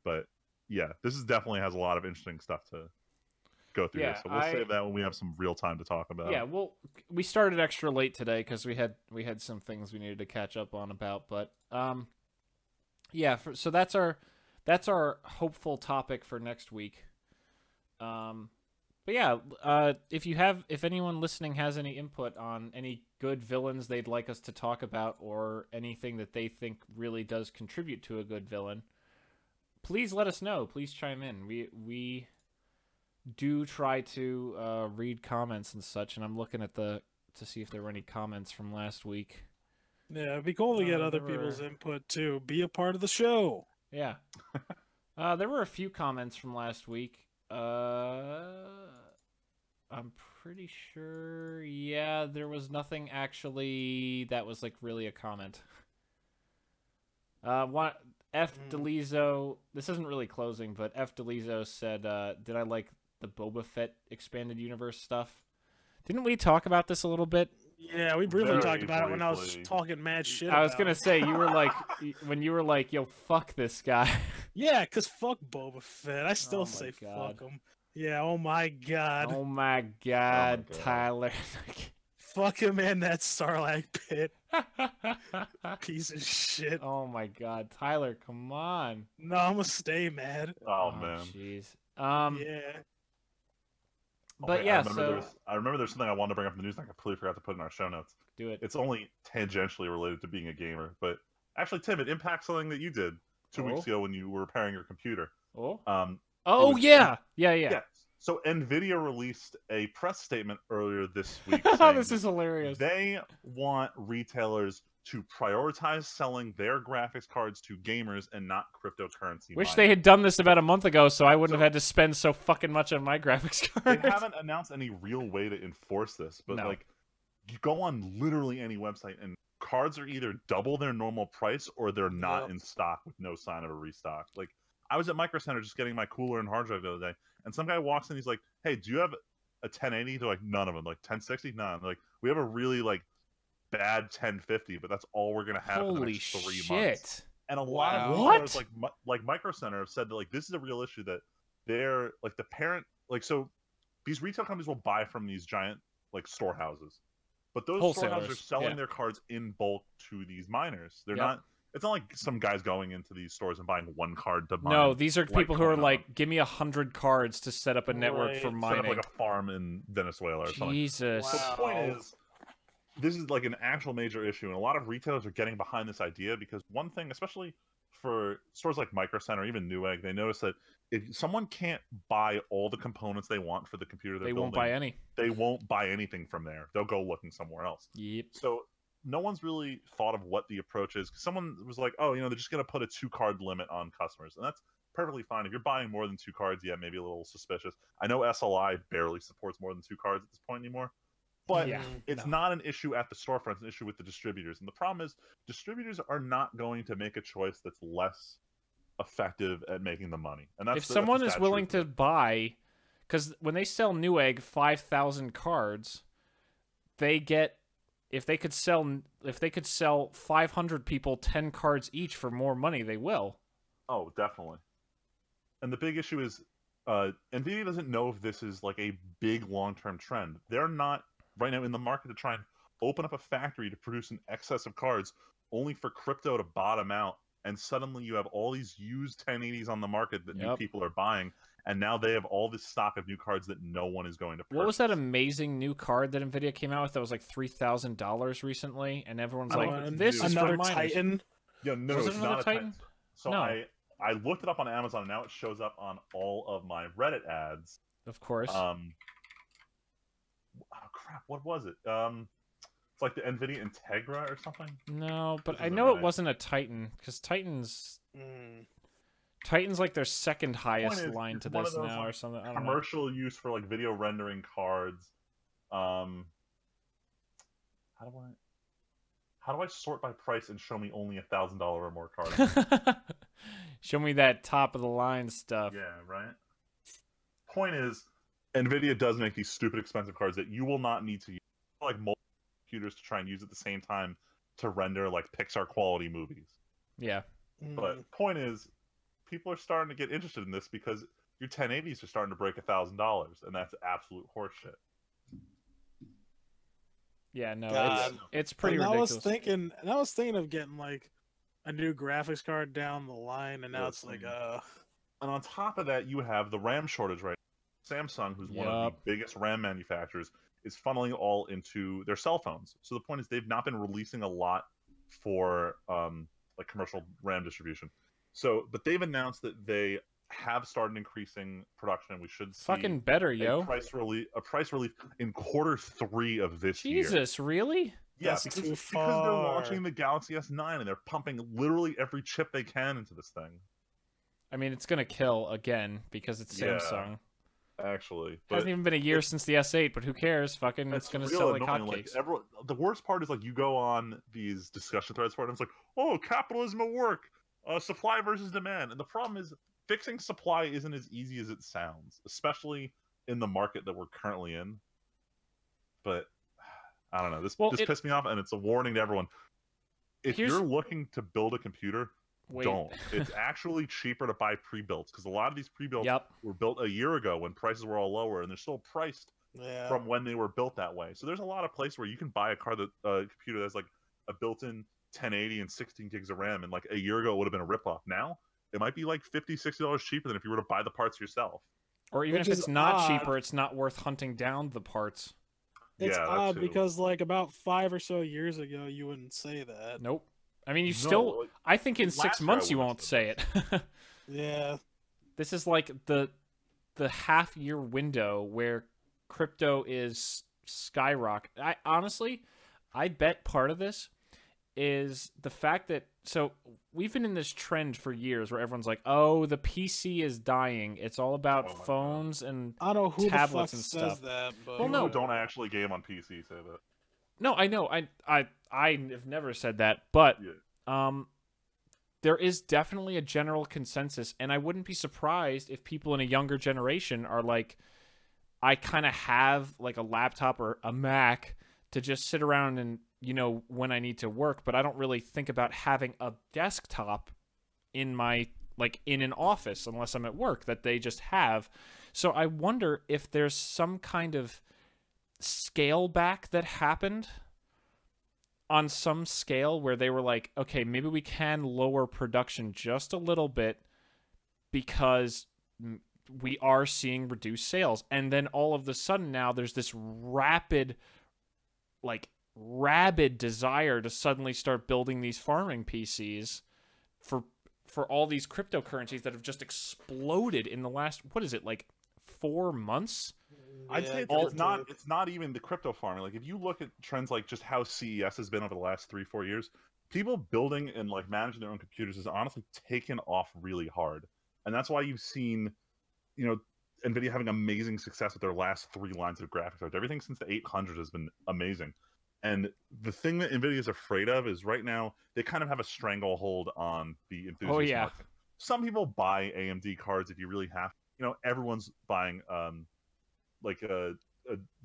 but yeah, this is definitely has a lot of interesting stuff to go through. Yeah, here. So we'll save that when we have some real time to talk about. Yeah, well, we started extra late today because we had some things we needed to catch up on about, but yeah. So that's our hopeful topic for next week. But yeah, if anyone listening has any input on any good villains they'd like us to talk about or anything that they think really does contribute to a good villain, please let us know. Please chime in. We do try to read comments and such, and I'm looking at to see if there were any comments from last week. Yeah, it'd be cool to get other there were- people's input too. Be a part of the show. Yeah. There were a few comments from last week. I'm pretty sure, yeah, there was nothing actually that was like really a comment. Delizo, this isn't really closing, but F. Delizo said, did I like the Boba Fett expanded universe stuff? Didn't we talk about this a little bit? Yeah, we briefly Very talked about it when I was briefly. talking mad shit. I was about gonna it. say, you were like, when you were like, yo, fuck this guy. Yeah, cause fuck Boba Fett. I still Oh my say God. fuck him. Yeah, oh my god. Oh my god, God. Tyler. Fuck him in that Sarlacc pit. Piece of shit. Oh my god, Tyler, come on. No, I'm gonna stay mad. Oh man. Jeez. Yeah. But wait, yeah, I remember there's something I wanted to bring up in the news and I completely forgot to put in our show notes. do it. It's only tangentially related to being a gamer, but actually, Tim, it impacts something that you did 2 weeks ago when you were repairing your computer. Oh. Oh, Yeah. So Nvidia released a press statement earlier this week. Oh, saying this is hilarious. they want retailers to prioritize selling their graphics cards to gamers and not cryptocurrency. Wish miners. they had done this about a month ago, so I wouldn't have had to spend so fucking much on my graphics They card. haven't announced any real way to enforce this, but No. like, you go on literally any website and cards are either double their normal price or they're not Yep. in stock with no sign of a restock. Like, I was at Micro Center just getting my cooler and hard drive the other day, and some guy walks in, he's like, "Hey, do you have a 1080?" They're like, "None of them." Like 1060, none. They're like, "We have a really like bad 1050, but that's all we're gonna have for the Holy next 3 shit. months." And a lot of Wow. retailers, like Micro Center, have said that like this is a real issue, that they're like the parent, like, so these retail companies will buy from these giant like storehouses, but those storehouses are Wholesalers, selling yeah. their cards in bulk to these miners. They're Yep. not. It's not like some guys going into these stores and buying one card to mine. No, these are people who are Litecoin on like, give me 100 cards to set up a network Right. for set up mining. like a farm in Venezuela or something. Jesus. Wow. The point is, this is like an actual major issue, and a lot of retailers are getting behind this idea because one thing, especially for stores like Micro Center, even Newegg, they notice that if someone can't buy all the components they want for the computer they're They building, won't buy any. they won't buy anything from there. They'll go looking somewhere else. Yep. So no one's really thought of what the approach is. 'Cause someone was like, "Oh, they're just going to put a 2-card limit on customers," and that's perfectly fine. If you're buying more than 2 cards, yeah, maybe a little suspicious. I know SLI barely supports more than 2 cards at this point anymore, but Yeah. it's not an issue at the storefront. It's an issue with the distributors, and the problem is distributors are not going to make a choice that's less effective at making the money. And that's If someone that's is the sad willing truth. to buy, because when they sell Newegg 5,000 cards, they get, if they could sell 500 people 10 cards each for more money, they will. Oh, definitely. And the big issue is NVIDIA doesn't know if this is like a big long-term trend. They're not right now in the market to try and open up a factory to produce an excess of cards, only for crypto to bottom out, and suddenly you have all these used 1080s on the market that new people are buying, and now they have all this stock of new cards that no one is going to purchase. What was that amazing new card that Nvidia came out with that was like $3,000 recently, and everyone's like, "This is another for miners." Titan. Yeah, no, was it's it another not a Titan? So no. I looked it up on Amazon, and now it shows up on all of my Reddit ads. Of course. Oh crap! What was it? It's like the Nvidia Integra or something. No, but I know it wasn't a Titan because Titan's like their second highest line to this now, or something. I don't know. Commercial use for like video rendering cards. How do I sort by price and show me only $1,000 or more cards? Show me that top of the line stuff. Yeah, right. Point is, Nvidia does make these stupid expensive cards that you will not need to use like multiple computers to try and use at the same time to render like Pixar quality movies. Yeah. But point is, people are starting to get interested in this because your 1080s are starting to break $1,000, and that's absolute horseshit. Yeah, no, it's pretty ridiculous. I was thinking of getting like a new graphics card down the line, and now it's like And on top of that, you have the RAM shortage right now. Samsung, who's one of the biggest RAM manufacturers, is funneling all into their cell phones. So the point is, they've not been releasing a lot for like commercial RAM distribution. So, but they've announced that they have started increasing production, and we should see fucking better, a price relief in Q3 of this year. Jesus, really? Yeah, because they're launching the Galaxy S9 and they're pumping literally every chip they can into this thing. I mean, it's gonna kill again because it's Samsung. Actually, it hasn't even been a year since the S8, but who cares? Fucking, it's gonna sell like hotcakes. Like, the worst part is like you go on these discussion threads for it, and it's like, oh, capitalism at work, supply versus demand, and the problem is fixing supply isn't as easy as it sounds, especially in the market that we're currently in. But I don't know. This pissed me off, and it's a warning to everyone. If you're looking to build a computer, don't. It's actually cheaper to buy pre-builts, because a lot of these pre-builts were built a year ago when prices were all lower, and they're still priced from when they were built that way. So there's a lot of places where you can buy a computer that's like a built-in 1080 and 16 gigs of RAM, and like a year ago it would have been a ripoff. Now it might be like $50-$60 cheaper than if you were to buy the parts yourself. Or even if it's not cheaper, it's not worth hunting down the parts. It's odd because like about 5 or so years ago, you wouldn't say that. Nope. I mean, I think in 6 months you won't say it. Yeah. This is like the half-year window where crypto is skyrocket. I bet part of this is the fact that, so we've been in this trend for years where everyone's like, oh, the PC is dying. It's all about phones and I don't know who tablets the fuck and stuff. says that, but... Well, no, don't actually game on PC say that. No, I know. I have never said that, but there is definitely a general consensus, and I wouldn't be surprised if people in a younger generation are like, I kind of have like a laptop or a Mac to just sit around and, you know, when I need to work, but I don't really think about having a desktop in my, like, in an office unless I'm at work that they just have. So I wonder if there's some kind of scale back that happened on some scale where they were like, okay, maybe we can lower production just a little bit because we are seeing reduced sales. And then all of a sudden now there's this rabid desire to suddenly start building these farming PCs for all these cryptocurrencies that have just exploded in the last, what is it, like 4 months? I'd say it's not even the crypto farming. Like, if you look at trends like just how CES has been over the last 3-4 years, people building and like managing their own computers has honestly taken off really hard. And that's why you've seen, you know, NVIDIA having amazing success with their last 3 lines of graphics cards. Everything since the 800 has been amazing. And the thing that NVIDIA is afraid of is right now they kind of have a stranglehold on the enthusiast market. Some people buy AMD cards if you really have. You know, everyone's buying like a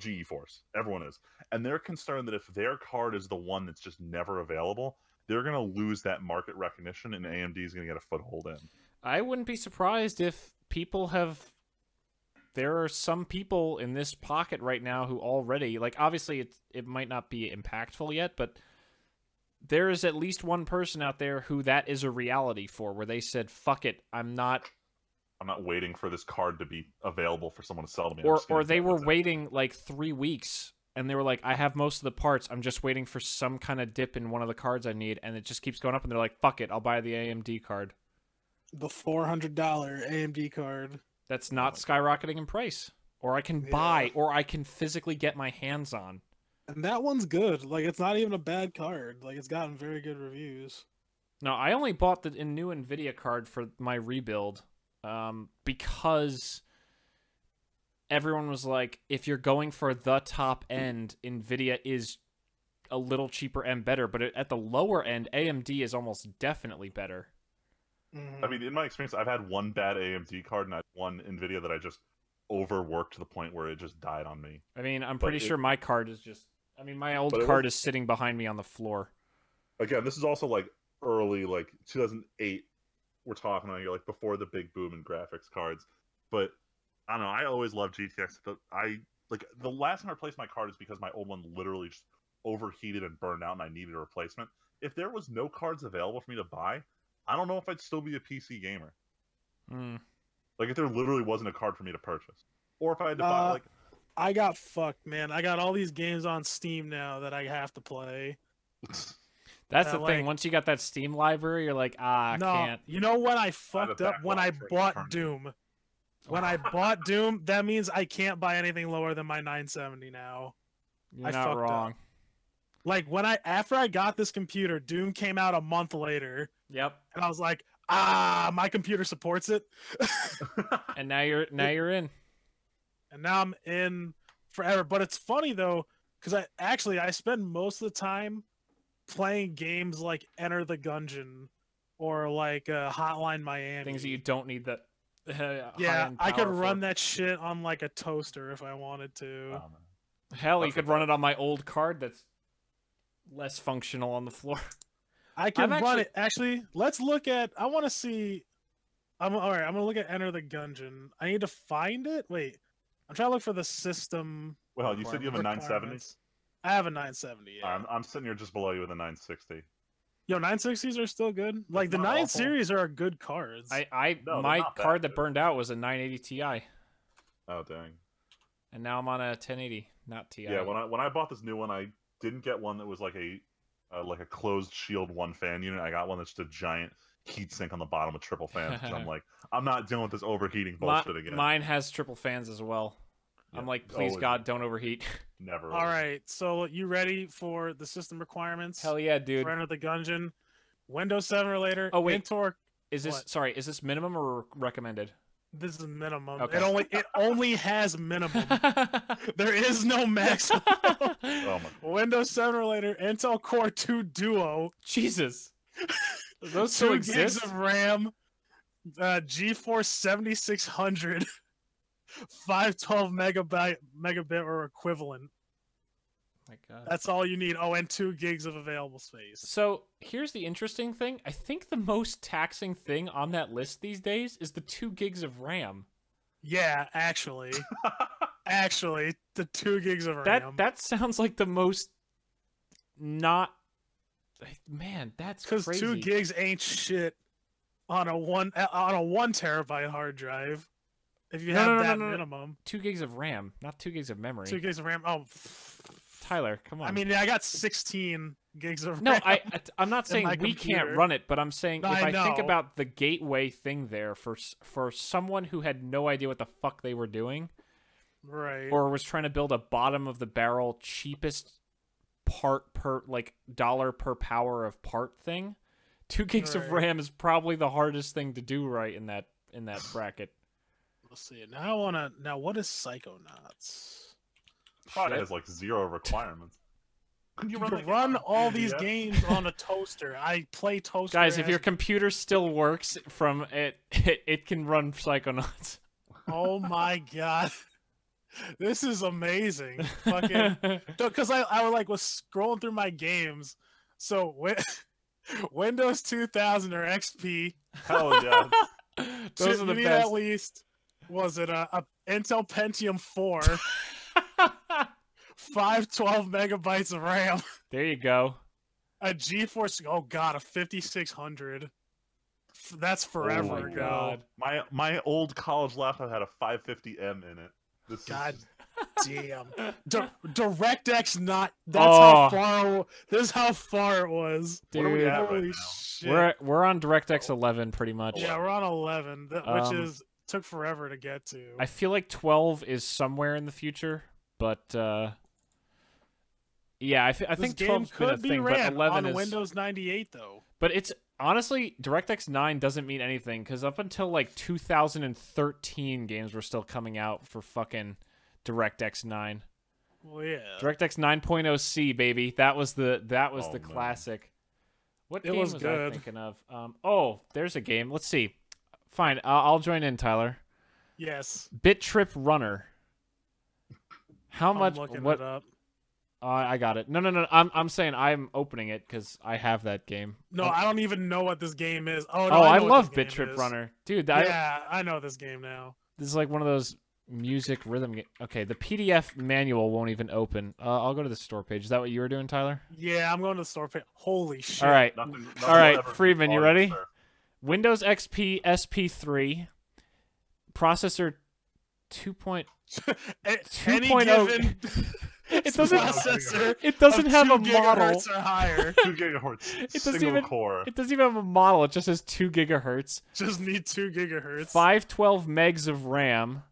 GeForce. Everyone is. And they're concerned that if their card is the one that's just never available, they're going to lose that market recognition and AMD is going to get a foothold in. I wouldn't be surprised if people have there are some people in this pocket right now who already, like, obviously it might not be impactful yet, but there is at least one person out there who that is a reality for, where they said, fuck it, I'm not waiting for this card to be available for someone to sell to me. Or they were waiting like 3 weeks, and they were like, I have most of the parts, I'm just waiting for some kind of dip in one of the cards I need, and it just keeps going up, and they're like, fuck it, I'll buy the AMD card. The $400 AMD card. That's not skyrocketing in price. Or I can buy, or I can physically get my hands on. And that one's good. Like, it's not even a bad card. Like, it's gotten very good reviews. No, I only bought the new NVIDIA card for my rebuild because everyone was like, if you're going for the top end, NVIDIA is a little cheaper and better. But at the lower end, AMD is almost definitely better. I mean, in my experience, I've had one bad AMD card and one NVIDIA that I just overworked to the point where it just died on me. I mean, I'm pretty sure my card is just... I mean, my old card is sitting behind me on the floor. Again, this is also like early, like 2008. We're talking about, like, before the big boom in graphics cards. But I don't know. I always loved GTX. The last time I replaced my card is because my old one literally just overheated and burned out, and I needed a replacement. If there was no cards available for me to buy, I don't know if I'd still be a PC gamer. Like, if there literally wasn't a card for me to purchase, or if I had to buy, like. I got fucked, man. I got all these games on Steam now that I have to play. That's the thing. Once you got that Steam library, you're like, I can't. You know when I fucked up? When I bought Doom. When I bought Doom, that means I can't buy anything lower than my 970 now. You're not wrong. Up. Like, after I got this computer, Doom came out a month later. Yep. And I was like, my computer supports it. And now you're in. And now I'm in forever. But it's funny, though, because I spend most of the time playing games like Enter the Gungeon or like Hotline Miami. Things that you don't need that. Yeah, I could run that shit on like a toaster if I wanted to. Hell, you could run it on my old card that's less functional on the floor. I can run it. Actually, let's look at... I want to see... all right, I'm going to look at Enter the Gungeon. I need to find it? Wait. I'm trying to look for the system. Well, you said you have a 970? I have a 970, yeah. I'm sitting here just below you with a 960. Yo, 960s are still good. Like, the 9 series are good cards. My card that burned out was a 980 Ti. Oh, dang. And now I'm on a 1080, not Ti. Yeah, when I bought this new one, I didn't get one that was like a closed shield one fan unit. I got one that's just a giant heatsink on the bottom with triple fans. I'm like, I'm not dealing with this overheating bullshit again. Mine has triple fans as well. Yeah, I'm like, please God, don't overheat. Never. All right, so you ready for the system requirements? Hell yeah, dude. For Enter the Gungeon, Windows 7 or later. Oh wait, Intor... is this minimum or recommended? This is minimum. Okay. It only has minimum. There is no maximum. Windows 7 or later, Intel Core 2 Duo. Jesus. Those still exist? 2 gigs of RAM, GeForce 7600, 512 megabit or equivalent. My God. That's all you need. Oh, and 2 gigs of available space. So here's the interesting thing. I think the most taxing thing on that list these days is the 2 gigs of RAM. Yeah, actually. Actually, the 2 gigs of RAM. That sounds like the most not... Man, that's crazy. Because 2 gigs ain't shit on a 1 terabyte hard drive. If you have that minimum. 2 gigs of RAM, not 2 gigs of memory. 2 gigs of RAM. Oh, Tyler, come on. I mean, I got 16 gigs of RAM. No, I'm not saying we can't run it, but I'm saying if I think about the gateway thing there for someone who had no idea what the fuck they were doing, right, or was trying to build a bottom of the barrel cheapest part per dollar per power of part thing, 2 gigs of RAM is probably the hardest thing to do right in that bracket. Let's see. Now what is Psychonauts? Probably has like 0 requirements. You can run all these games on a toaster. I play toaster. Guys, if your computer still works from it can run Psychonauts. Oh my God. This is amazing. Fucking, because I was scrolling through my games. So Windows 2000 or XP. Hell yeah. Those are the best. At least, was it a Intel Pentium 4, 512 megabytes of RAM, There you go. a GeForce. Oh god, a 5600. That's forever Oh my ago. God. My old college laptop had a 550M in it. This God is damn. DirectX not. Oh. This is how far it was. What are we Dude, at Holy right now? shit. we're on DirectX 11 pretty much. Yeah, we're on 11, which Um, is took forever to get to. I feel like 12 is somewhere in the future, but yeah, I think this 12's game been a could be thing, but ran 11 on is. Windows 98 though. But it's honestly DirectX 9 doesn't mean anything because up until like 2013, games were still coming out for fucking DirectX 9. Well, yeah. DirectX 9.0C, baby. That was the Oh, man. classic. What It game was was I good. thinking of? Oh, there's a game. Let's see. Fine, I'll join in, Tyler. Yes. Bit Trip Runner. How much? I'm looking What? it up. I got it. No. I'm saying I'm opening it because I have that game. No, I don't even know what this game is. Oh, Oh, no, I know what love this Bit game Trip is. Runner, dude. Yeah, I know this game now. This is like one of those music rhythm games. Okay, the PDF manual won't even open. I'll go to the store page. Is that what you were doing, Tyler? Yeah, I'm going to the store page. Holy shit. All right. nothing All right, will ever Friedman, beat you audio ready? surf. Windows XP SP3 processor 2. Any 2.0 given It doesn't. processor It doesn't of have 2 a model. gigahertz or higher. 2 gigahertz. It doesn't single even. core. It doesn't even have a model. It just says 2 gigahertz. Just need 2 gigahertz. 512 megs of RAM,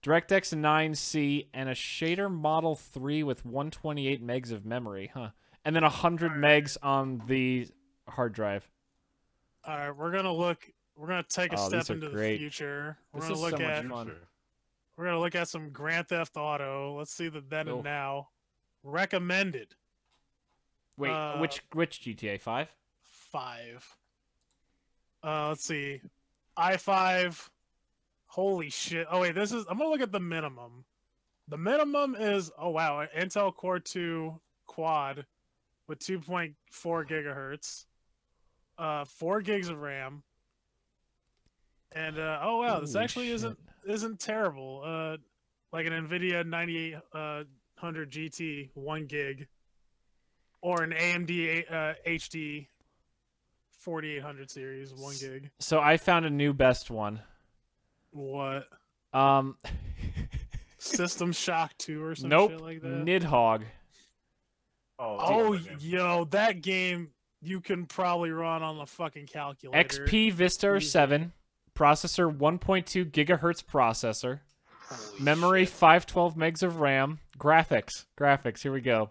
DirectX 9C, and a shader Model 3 with 128 megs of memory. Huh. And then 100 megs on the hard drive. All right, we're gonna take a Oh, step these are into great. the future. We're This gonna is look so much at fun. Future. we're gonna look at some Grand Theft Auto. Let's see the then Oh. and now. Recommended Wait, which GTA 5? 5. Let's see. i5. Holy shit. Oh wait, I'm gonna look at the minimum. The minimum is an Intel Core 2 quad with 2.4 gigahertz. 4 gigs of RAM. And this Holy actually shit. isn't terrible. Like an Nvidia 9800 GT 1 gig, or an AMD HD 4800 series 1 gig. So I found a new best one. What? Um, System Shock 2 or some nope, shit like that? Nidhogg. Oh, that game. yo, that game you can probably run on the fucking calculator. XP Vista Easy. 7, processor 1.2 gigahertz processor, Holy memory shit. 512 megs of RAM, graphics, here we go.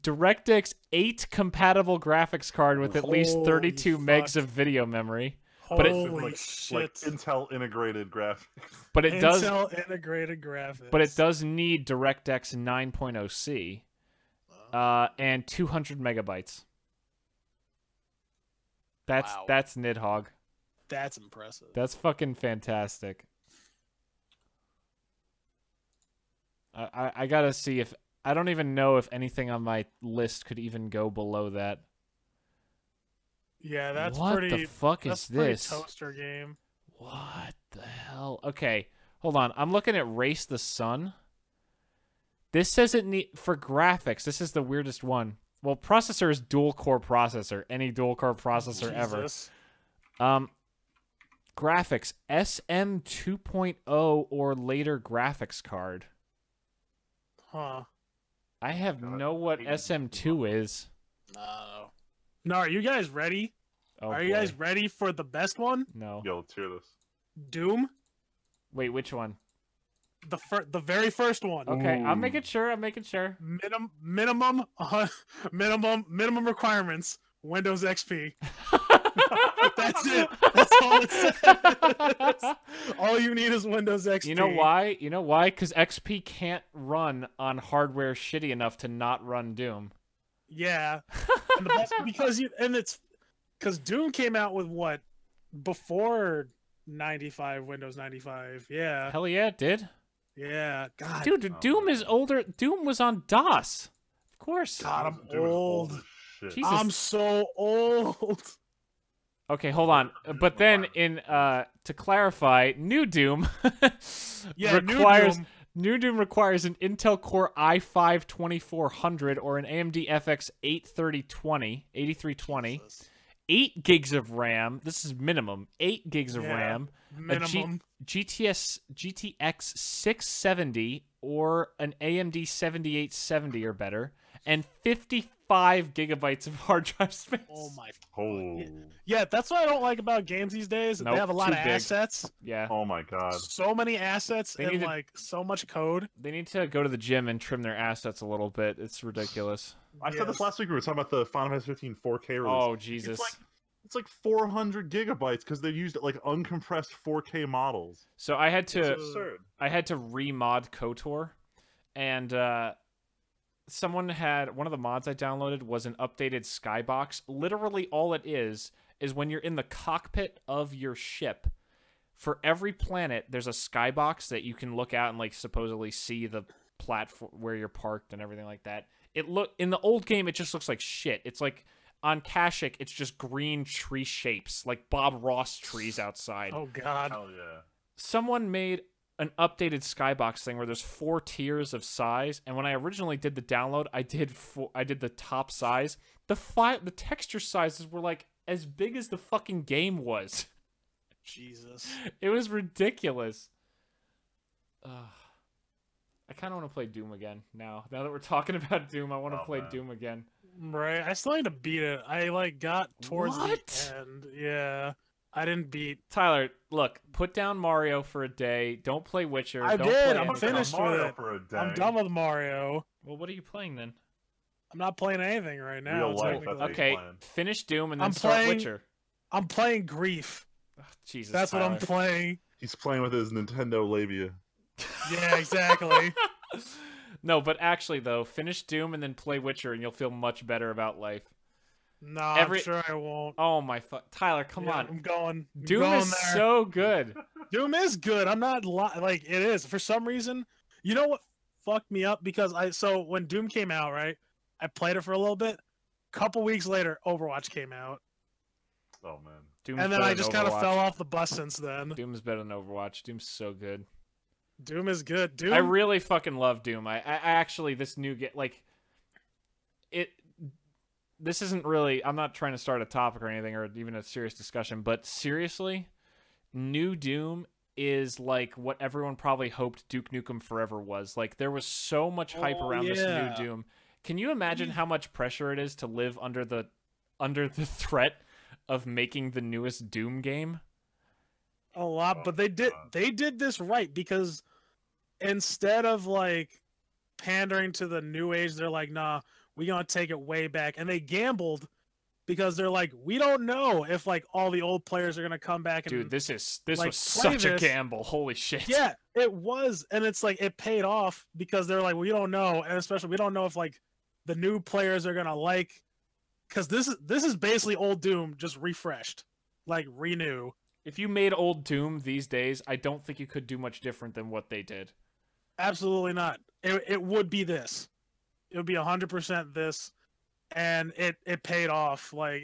DirectX 8 compatible graphics card with at least Holy 32 megs fuck. of video memory. But it- Holy like shit. Intel integrated graphics. But it does Intel integrated graphics. but it does need DirectX 9.0C and 200 megabytes. That's Wow. that's Nidhogg. That's impressive. That's fucking fantastic. I gotta see if I don't even know if anything on my list could even go below that. Yeah, that's what pretty. the fuck that's is pretty this? toaster game. What the hell? Okay, hold on. I'm looking at Race the Sun. This says it need for graphics. This is the weirdest one. Well, processor is dual core processor. Any dual core processor ever. Jesus. Graphics SM 2.0 or later graphics card. Huh. I have no what SM2 is. No. No, are you guys ready? Oh, Are you boy. guys ready for the best one? No. Yo, let's hear this. Doom? Wait, which one? The very first one. Okay, I'm Ooh. making sure. I'm making sure. Minimum requirements. Windows XP. That's it. That's all it says. All you need is Windows XP. You know why? You know why? Because XP can't run on hardware shitty enough to not run Doom. Yeah. And the best, because Doom came out with what? Before 95, Windows 95. Yeah. Hell yeah, it did. Yeah. God. Dude, Oh, Doom man. is older. Doom was on DOS. Of course. God, I'm Dude, it's old. as shit. Jesus. I'm so old. Okay, hold on. But then in to clarify, new Doom requires new Doom requires an Intel Core i5-2400 or an AMD FX 8320, 8 gigs of RAM. This is minimum. 8 gigs of RAM. Minimum. GTX 670 or an AMD 7870 or better, and 55 gigabytes of hard drive space. Oh my. Oh. Yeah, that's what I don't like about games these days. Nope, they have a lot too of big. assets. Yeah. Oh my god. So many assets and like so much code. They need to go to the gym and trim their assets a little bit. It's ridiculous. I said this last week. We were talking about the Final Fantasy 15 4K release. Oh Jesus. It's like 400 gigabytes because they used like uncompressed 4K models. So I had to Absurd. remod KOTOR, and someone had one of the mods I downloaded was an updated skybox. Literally all it is when you're in the cockpit of your ship, for every planet there's a skybox that you can look out and like supposedly see the platform where you're parked and everything like that. In the old game it just looks like shit. It's like on Kashyyyk, it's just green tree shapes, like Bob Ross trees outside. Oh god. Hell yeah. Someone made an updated skybox thing where there's 4 tiers of size, and when I originally did the download, I did the top size. The texture sizes were like as big as the fucking game was. Jesus. It was ridiculous. I kind of want to play Doom again now. Now that we're talking about Doom, I want to play Doom again. Right. I still need to beat it. I like got towards What? the end. Yeah. I didn't beat. Tyler, look, put down Mario for a day. Don't play Witcher. I Don't did. Play I'm anything. finished with Mario it. for a day. I'm done with Mario. Well, what are you playing then? I'm not playing anything right now. Real life, technically. that's what Okay, playing. finish Doom and then I'm start playing- Witcher. I'm playing Grief. Ugh, Jesus, That's what I'm Tyler. playing. He's playing with his Nintendo labia. Yeah, exactly. No, but actually though, finish Doom and then play Witcher, and you'll feel much better about life. No, Every- I'm sure I won't. Oh my Tyler, come Yeah, on. I'm going. I'm Doom going is there. so good. Doom is good. I'm not like it is. For some reason, you know what fucked me up? Because when Doom came out, right? I played it for a little bit. Couple weeks later, Overwatch came out. Oh man. Doom's And then better I than just kind of Overwatch. fell off the bus since then. Doom's better than Overwatch. Doom's so good. Doom is good. Doom. I really fucking love Doom. I actually this new this isn't really, I'm not trying to start a topic or anything or even a serious discussion, but seriously, new Doom is like what everyone probably hoped Duke Nukem Forever was. Like there was so much hype around this new Doom. Can you imagine how much pressure it is to live under the threat of making the newest Doom game? A lot, but they did this right, because instead of like pandering to the new age, they're like, nah, we gonna take it way back. And they gambled because they're like, we don't know if like all the old players are gonna come back and Dude, this like, was such play a this. gamble. Holy shit. Yeah, it was. And it's like it paid off because they're like, we don't know, and especially we don't know if like the new players are gonna like, because this is basically old Doom just refreshed, like renew. If you made old Doom these days, I don't think you could do much different than what they did. Absolutely not. It would be this. It would be 100% this, and it paid off. Like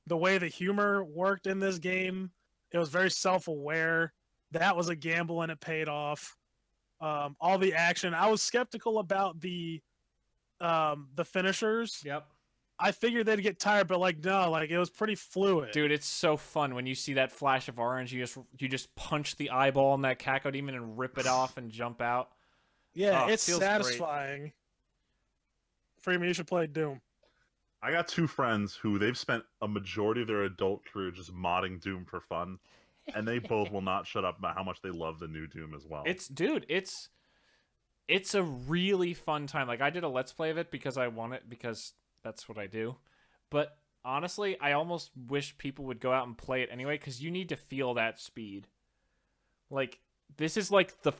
the way the humor worked in this game, it was very self-aware. That was a gamble, and it paid off. All the action. I was skeptical about the finishers. Yep. I figured they'd get tired, but like no, like it was pretty fluid. Dude, it's so fun when you see that flash of orange. You just punch the eyeball in that Cacodemon Demon and rip it off and jump out. Yeah, Oh, it it's feels satisfying. Freeman, you should play Doom. I got 2 friends who they've spent a majority of their adult career just modding Doom for fun, and they both will not shut up about how much they love the new Doom as well. It's a really fun time. Like I did a Let's Play of it because I want it, because that's what I do. But honestly, I almost wish people would go out and play it anyway, because you need to feel that speed. Like this is like the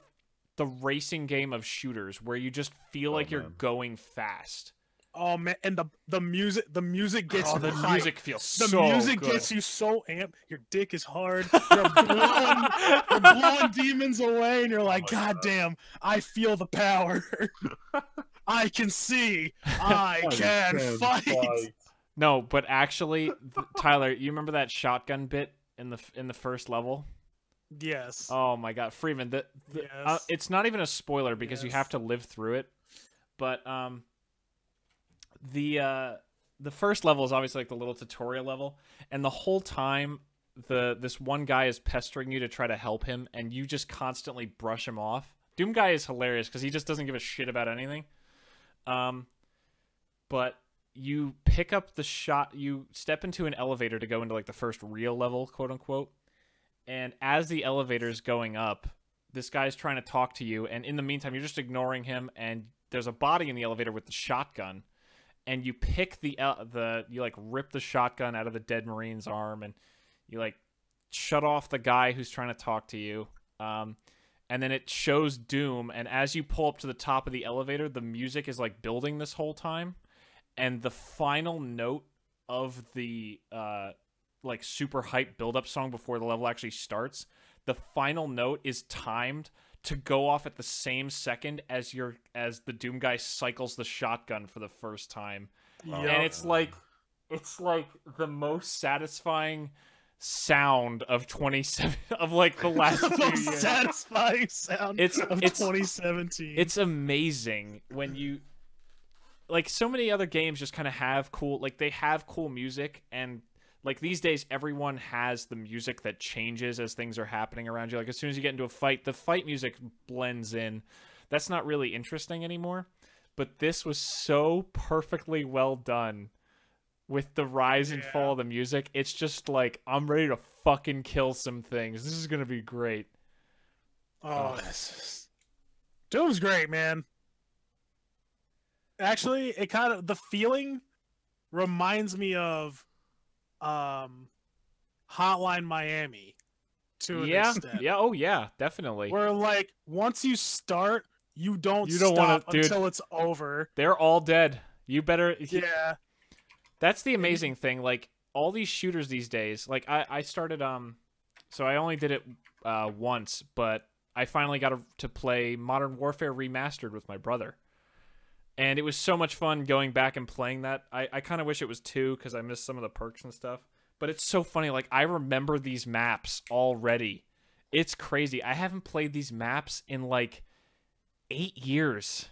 racing game of shooters where you just feel like you're going fast. Oh man, and the music gets The hyped. music feels The so music good. gets you so amped. Your dick is hard. You're blowing demons away, and you're like, God damn, I feel the power. I can see. I can fight. No, but actually, Tyler, you remember that shotgun bit in the first level? Yes. Oh my God, Freeman! Yes. It's not even a spoiler because you Yes. have to live through it. But the first level is obviously like the little tutorial level, and the whole time this one guy is pestering you to try to help him, and you just constantly brush him off. Doom Guy is hilarious because he just doesn't give a shit about anything. But you pick up the shot, you step into an elevator to go into like the first real level, quote unquote. And as the elevator's going up, this guy's trying to talk to you, and in the meantime, you're just ignoring him, and there's a body in the elevator with the shotgun, and you pick you like rip the shotgun out of the dead Marine's arm, and you like shut off the guy who's trying to talk to you. And then it shows Doom, and as you pull up to the top of the elevator, the music is like building this whole time, and the final note of the like super hype build-up song before the level actually starts, the final note is timed to go off at the same second as the Doom guy cycles the shotgun for the first time. Yep. And it's like the most satisfying sound of 27 of like the last The 2 most years. satisfying sound of 2017. It's amazing when you like so many other games just kind of have cool music, and like these days everyone has the music that changes as things are happening around you. Like as soon as you get into a fight, the fight music blends in. That's not really interesting anymore. But this was so perfectly well done with the rise and fall of the music. It's just like, I'm ready to fucking kill some things. This is going to be great. Oh, Doom's great, man. Actually, the feeling reminds me of Hotline Miami to an extent. Yeah, oh yeah, definitely. Where like once you start, you don't wanna, stop until it's over. They're all dead. You better Yeah. That's the amazing thing. Like all these shooters these days, like I started so I only did it once, but I finally got to play Modern Warfare Remastered with my brother. And it was so much fun going back and playing that. I kind of wish it was 2 because I missed some of the perks and stuff. But it's so funny. Like, I remember these maps already. It's crazy. I haven't played these maps in, like, 8 years.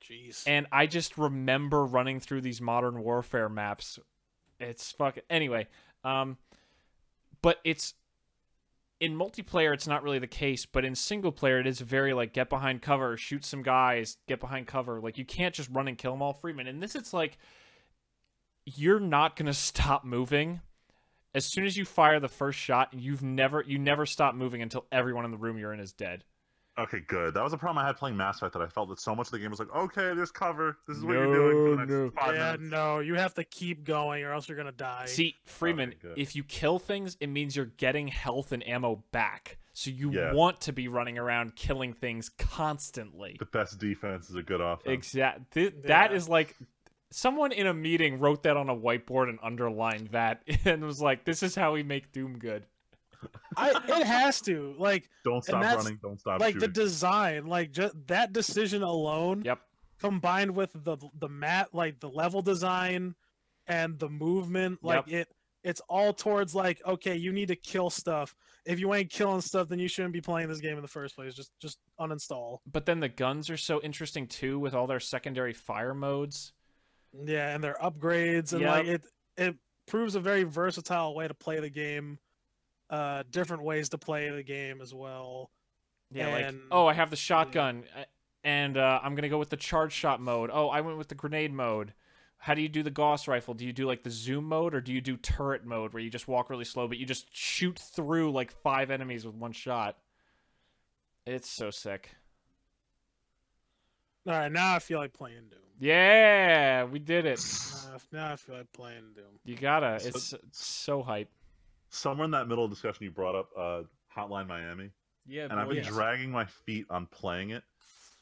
Jeez. And I just remember running through these Modern Warfare maps. It's fucking... Anyway. But it's... In multiplayer, it's not really the case, but in single player, it is very, like, get behind cover, shoot some guys, get behind cover. Like, you can't just run and kill them all, Freeman. In this, it's like, you're not going to stop moving. As soon as you fire the first shot, you never stop moving until everyone in the room you're in is dead. Okay, good. That was a problem I had playing Mass Effect, that I felt that so much of the game was like, okay, there's cover. This is what you're doing for the next 5 minutes. No, you have to keep going or else you're going to die. See, Freeman, if you kill things, it means you're getting health and ammo back. So you want to be running around killing things constantly. The best defense is a good offense. Exactly. That is like... Someone in a meeting wrote that on a whiteboard and underlined that and was like, this is how we make Doom good. It has to. Like, don't stop running, don't stop like shooting. the design, like just that decision alone, combined with the map, like the level design and the movement, like it's all towards like, okay, you need to kill stuff. If you ain't killing stuff, then you shouldn't be playing this game in the first place. Just uninstall. But then the guns are so interesting too with all their secondary fire modes. Yeah, and their upgrades, and like it proves a very versatile way to play the game. Different ways to play the game as well. Yeah, like, oh, I have the shotgun, and I'm gonna go with the charge shot mode. Oh, I went with the grenade mode. How do you do the Gauss rifle? Do you do like the zoom mode, or do you do turret mode where you just walk really slow but you just shoot through like 5 enemies with one shot? It's so sick. All right, now I feel like playing Doom. Yeah, we did it. Now I feel like playing Doom. You gotta. It's so hype. Somewhere in that middle discussion, you brought up Hotline Miami. Yeah, and I've been dragging my feet on playing it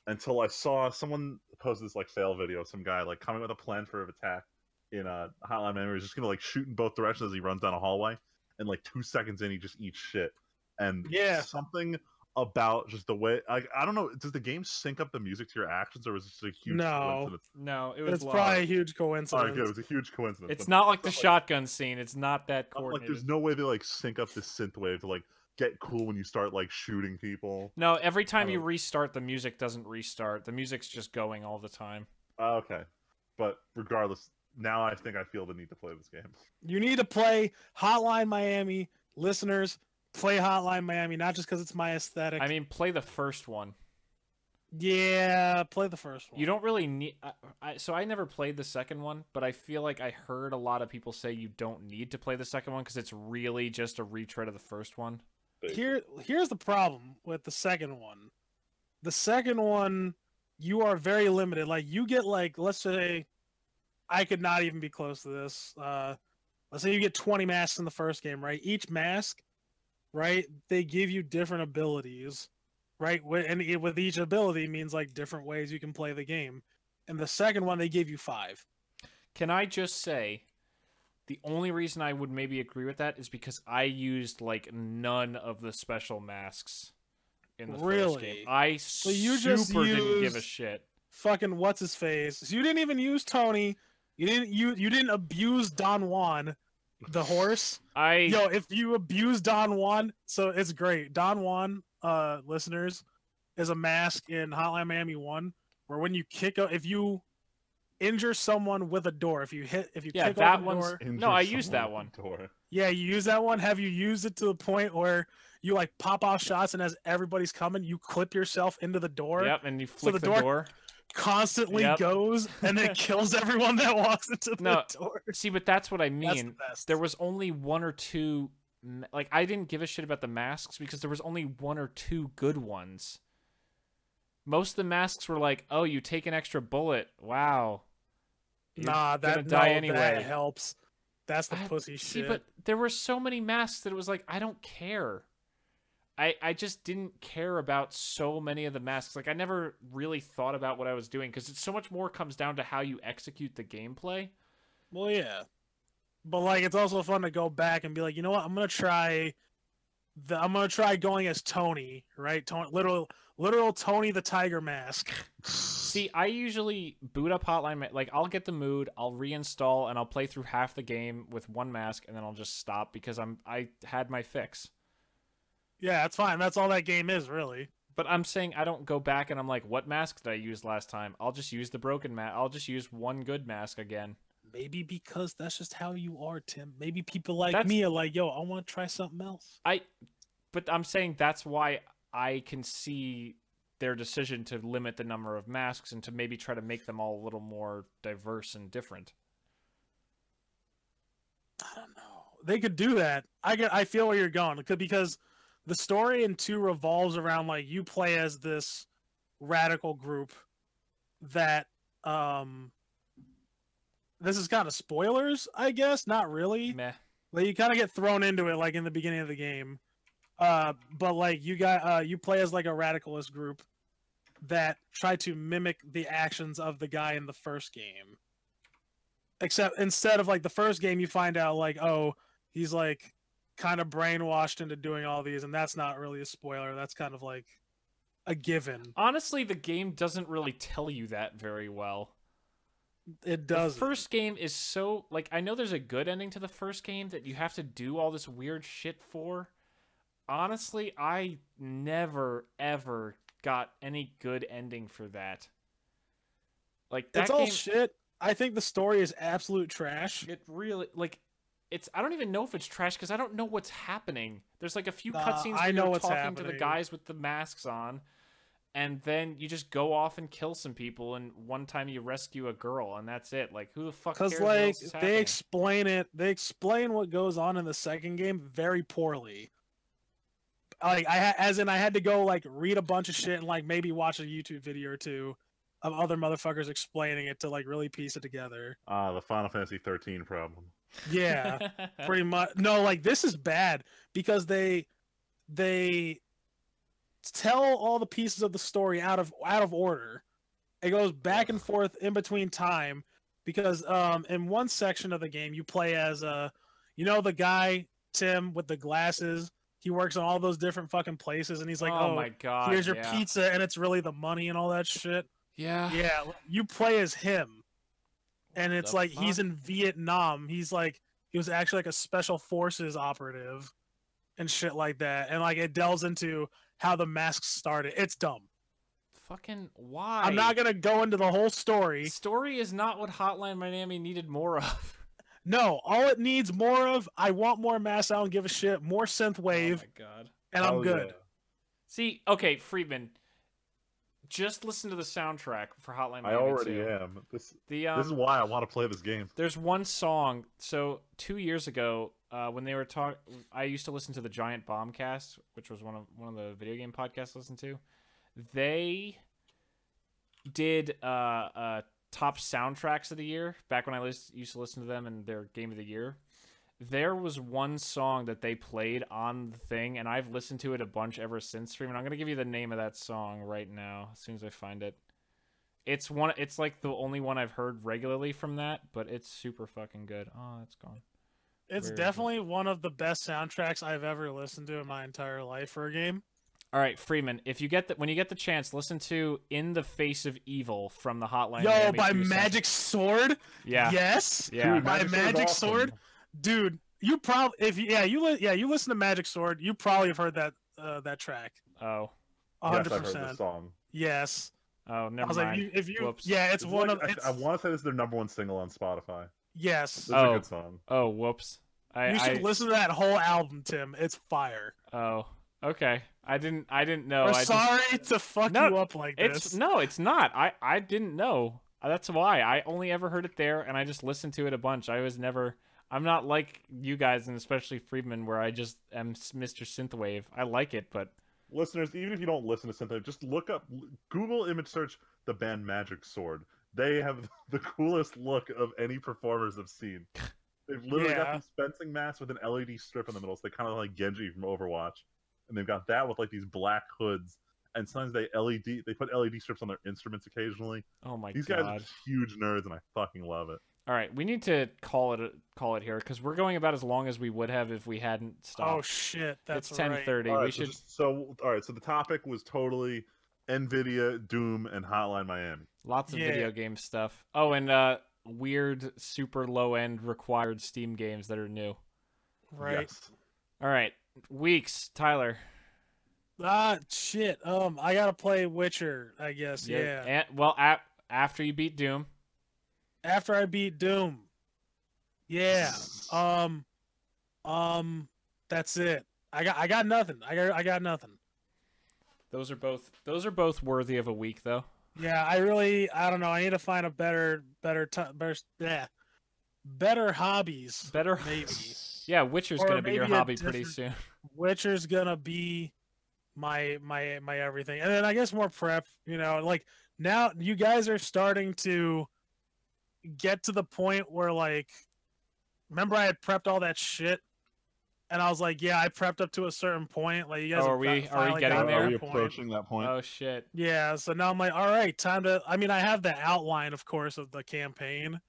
until I saw someone post this like fail video. Some guy like coming with a plan for an attack in Hotline Miami. He's just gonna like shoot in both directions as he runs down a hallway, and like 2 seconds in, he just eats shit. And something about just the way, like, I don't know, does the game sync up the music to your actions, or was it just a huge coincidence? No, it was It's live. probably a huge All coincidence. right, good. It was a huge coincidence. It's not like the shotgun scene. It's not that coordinated. Like, there's no way they like sync up the synthwave to like get cool when you start like shooting people. No, every time you restart, the music doesn't restart. The music's just going all the time. Okay, but regardless, now I think I feel the need to play this game. You need to play Hotline Miami, listeners. Play Hotline Miami, not just because it's my aesthetic. I mean, play the first one. Yeah, play the first one. You don't really need... So I never played the second one, but I feel like I heard a lot of people say you don't need to play the second one because it's really just a retread of the first one. Here's the problem with the second one. The second one, you are very limited. Like, you get, like, let's say... I could not even be close to this. Let's say you get 20 masks in the first game, right? Each mask... right? They give you different abilities, right? And with each ability means like different ways you can play the game. And the second one, they give you 5. Can I just say, the only reason I would maybe agree with that is because I used like none of the special masks in the first game. I didn't give a shit. Fucking what's his face? So you didn't even use Tony. You didn't abuse Don Juan. The horse. If you abuse Don Juan, so it's great. Don Juan, listeners, is a mask in Hotline Miami 1 where when you if you injure someone with a door, if you kick that open a door. No, I used that one. Yeah, you use that one. Have you used it to the point where you like pop off shots and as everybody's coming, you clip yourself into the door? Yep, and you flick the door. Constantly goes and then kills everyone that walks into the door. See, but that's what I mean. There was only 1 or 2, like, I didn't give a shit about the masks because there was only 1 or 2 good ones. Most of the masks were like, oh, you take an extra bullet. Wow. That helps. That's the pussy shit. See, but there were so many masks that it was like, I don't care. I just didn't care about so many of the masks. Like, I never really thought about what I was doing because it's so much more comes down to how you execute the gameplay. Well, yeah. But, like, it's also fun to go back and be like, you know what? I'm going to try going as Tony, right? Literal Tony the Tiger mask. See, I usually boot up Hotline. Like, I'll get the mood, I'll reinstall, and I'll play through half the game with 1 mask, and then I'll just stop because I had my fix. Yeah, that's fine. That's all that game is, really. But I'm saying I don't go back and I'm like, what mask did I use last time? I'll just use the broken mask. I'll just use 1 good mask again. Maybe because that's just how you are, Tim. Maybe people like me are like, yo, I want to try something else. But I'm saying that's why I can see their decision to limit the number of masks and to maybe try to make them all a little more diverse and different. I don't know. They could do that. I feel where you're going because the story in 2 revolves around like you play as this radical group that this is kind of spoilers, I guess. Not really. Meh. Like you kind of get thrown into it like in the beginning of the game. But like you play as like a radicalist group that try to mimic the actions of the guy in the first game. Except instead of like the first game, you find out like, oh, he's like kind of brainwashed into doing all these, and that's not really a spoiler. That's kind of like a given. Honestly, the game doesn't really tell you that very well. It does. The first game is so like I know there's a good ending to the first game that you have to do all this weird shit for. Honestly, I never ever got any good ending for that. Like that it's all shit. I think the story is absolute trash. It really I don't even know if it's trash because I don't know what's happening. There's like a few cutscenes where you're talking to the guys with the masks on, and then you just go off and kill some people, and one time you rescue a girl, and that's it. Like, who the fuck cares? Because like they explain it, they explain what goes on in the second game very poorly. Like I had to go like read a bunch of shit and like maybe watch a YouTube video or 2 of other motherfuckers explaining it to like really piece it together. The Final Fantasy 13 problem. Yeah, pretty much. No, like this is bad because they tell all the pieces of the story out of order. It goes back and forth in between time because in one section of the game you play as the guy Tim with the glasses he works on all those different fucking places, and he's like, "Oh, my God, here's your yeah. pizza," and it's really the money and all that shit. Yeah. Yeah, you play as him, and it's The like he's fuck? in Vietnam. He was actually like a special forces operative, and shit like that. And like it delves into how the mask started. It's dumb. Fucking why? I'm not gonna go into the whole story. Story is not what Hotline Miami needed more of. No, all it needs more of. I want more masks. I don't give a shit. More synthwave, Oh my God. and I'm good. Yeah. See, okay, Friedman. Just listen to the soundtrack for Hotline Miami. I already 2. am. This The is why I want to play this game. There's one song. So 2 years ago, when they were I used to listen to the Giant Bombcast, which was one of the video game podcasts I listened to. They did top soundtracks of the year back when I used to listen to them and their game of the year. There was one song that they played on the thing, and I've listened to it a bunch ever since. Freeman, I'm gonna give you the name of that song right now as soon as I find it. It's like the only one I've heard regularly from that, but it's super fucking good. Oh, it's gone. It's Where is definitely one of the best soundtracks I've ever listened to in my entire life for a game. All right, Freeman, when you get the chance, listen to "In the Face of Evil" from the Hotline Yo, Miami by 2 Magic Sword. Yeah. Yes. Yeah. Dude, By Sword's Magic awesome. Sword. Dude, you probably you listen to Magic Sword, you probably have heard that track. Oh. 100%. Yes, I've heard this song. Yes. Oh, never I was mind. like, if you Whoops. yeah, it's one like, of it's, I want to say this is their #1 single on Spotify. yes. This is Oh. a good song. Oh, whoops. You should listen to that whole album, Tim. It's fire. Oh, okay. I didn't know. We're sorry to fuck No, you up like this. It's not. I didn't know. That's why I only ever heard it there, and I just listened to it a bunch. I'm not like you guys, and especially Friedman, where I just am Mr. Synthwave. I like it, but Listeners, even if you don't listen to Synthwave, just Google image search the band Magic Sword. They have the coolest look of any performers I've seen. They've literally got these fencing mats with an LED strip in the middle, so they kind of like Genji from Overwatch. And they've got that with like these black hoods. And sometimes they put LED strips on their instruments occasionally. oh my These God. guys are just huge nerds, and I fucking love it. All right, we need to call it here because we're going about as long as we would have if we hadn't stopped. Oh shit, that's it's 10:30. All right, We should. So the topic was totally NVIDIA, Doom, and Hotline Miami. Lots of video game stuff. Oh, and weird, super low end required Steam games that are new. right. Yes. All right, weeks, Tyler. Shit. I gotta play Witcher, I guess. Yeah. And, well, after you beat Doom. After I beat Doom. Yeah. That's it. I got nothing. I got nothing. Those are both worthy of a week, though. Yeah, I don't know. I need to find a better hobbies. Better maybe. Yeah, Witcher's Or gonna be your maybe a hobby pretty different- soon. Witcher's gonna be my everything, and then I guess more prep. Like now you guys are starting to get to the point where like, remember I had prepped all that shit, and I was like, yeah, I prepped up to a certain point. Like you guys, Are we getting there? Are we approaching that point? Oh shit. Yeah, so now I'm like, all right, time to. I mean, I have the outline, of course, of the campaign,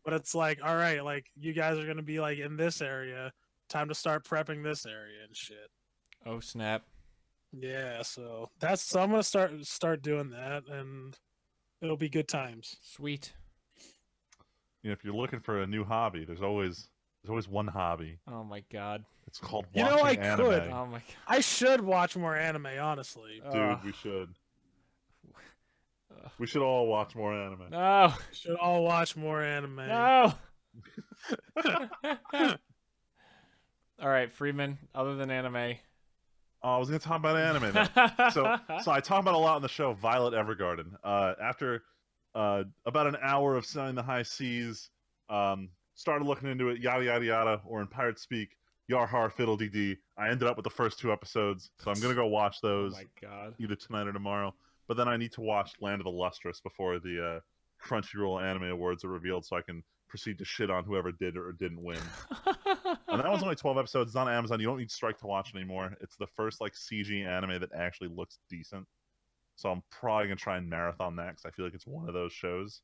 but it's like, all right, like you guys are gonna be like in this area. Time to start prepping this area and shit. Oh snap. Yeah, so I'm gonna start doing that, and it'll be good times. Sweet. If you're looking for a new hobby, there's always one hobby. Oh my God. It's called I watching anime. could. Oh my God. I should watch more anime, honestly. Dude, we should. We should all watch more anime. No. Should all watch more anime. No. All right, Freeman. Other than anime. Oh, I was going to talk about anime. Then. So I talk about a lot on the show Violet Evergarden. After about an hour of sailing the high seas, started looking into it, yada yada yada, or in pirate speak, yar har fiddle dee dee. I ended up with the first 2 episodes, so I'm gonna go watch those. Oh my God. Either tonight or tomorrow. But then I need to watch Land of the Lustrous before the Crunchyroll Anime Awards are revealed, so I can proceed to shit on whoever did or didn't win. And that was only 12 episodes. It's on Amazon. You don't need Strike to watch anymore. It's the first like CG anime that actually looks decent. So I'm probably gonna try and marathon that because I feel like it's one of those shows.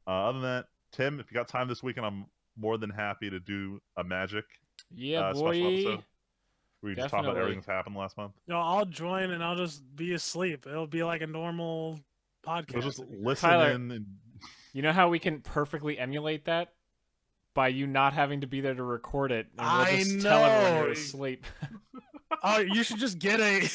Other than that, Tim, if you got time this weekend, I'm more than happy to do a Magic Yeah, special boy. episode. Where you just talk about Definitely. everything that's happened last month. No, I'll join and I'll just be asleep. It'll be like a normal podcast. We'll just It'd be listen Tyler, in and You know how we can perfectly emulate that? By you not having to be there to record it, and we'll I just tell everyone know. you're asleep. Oh, you should just get a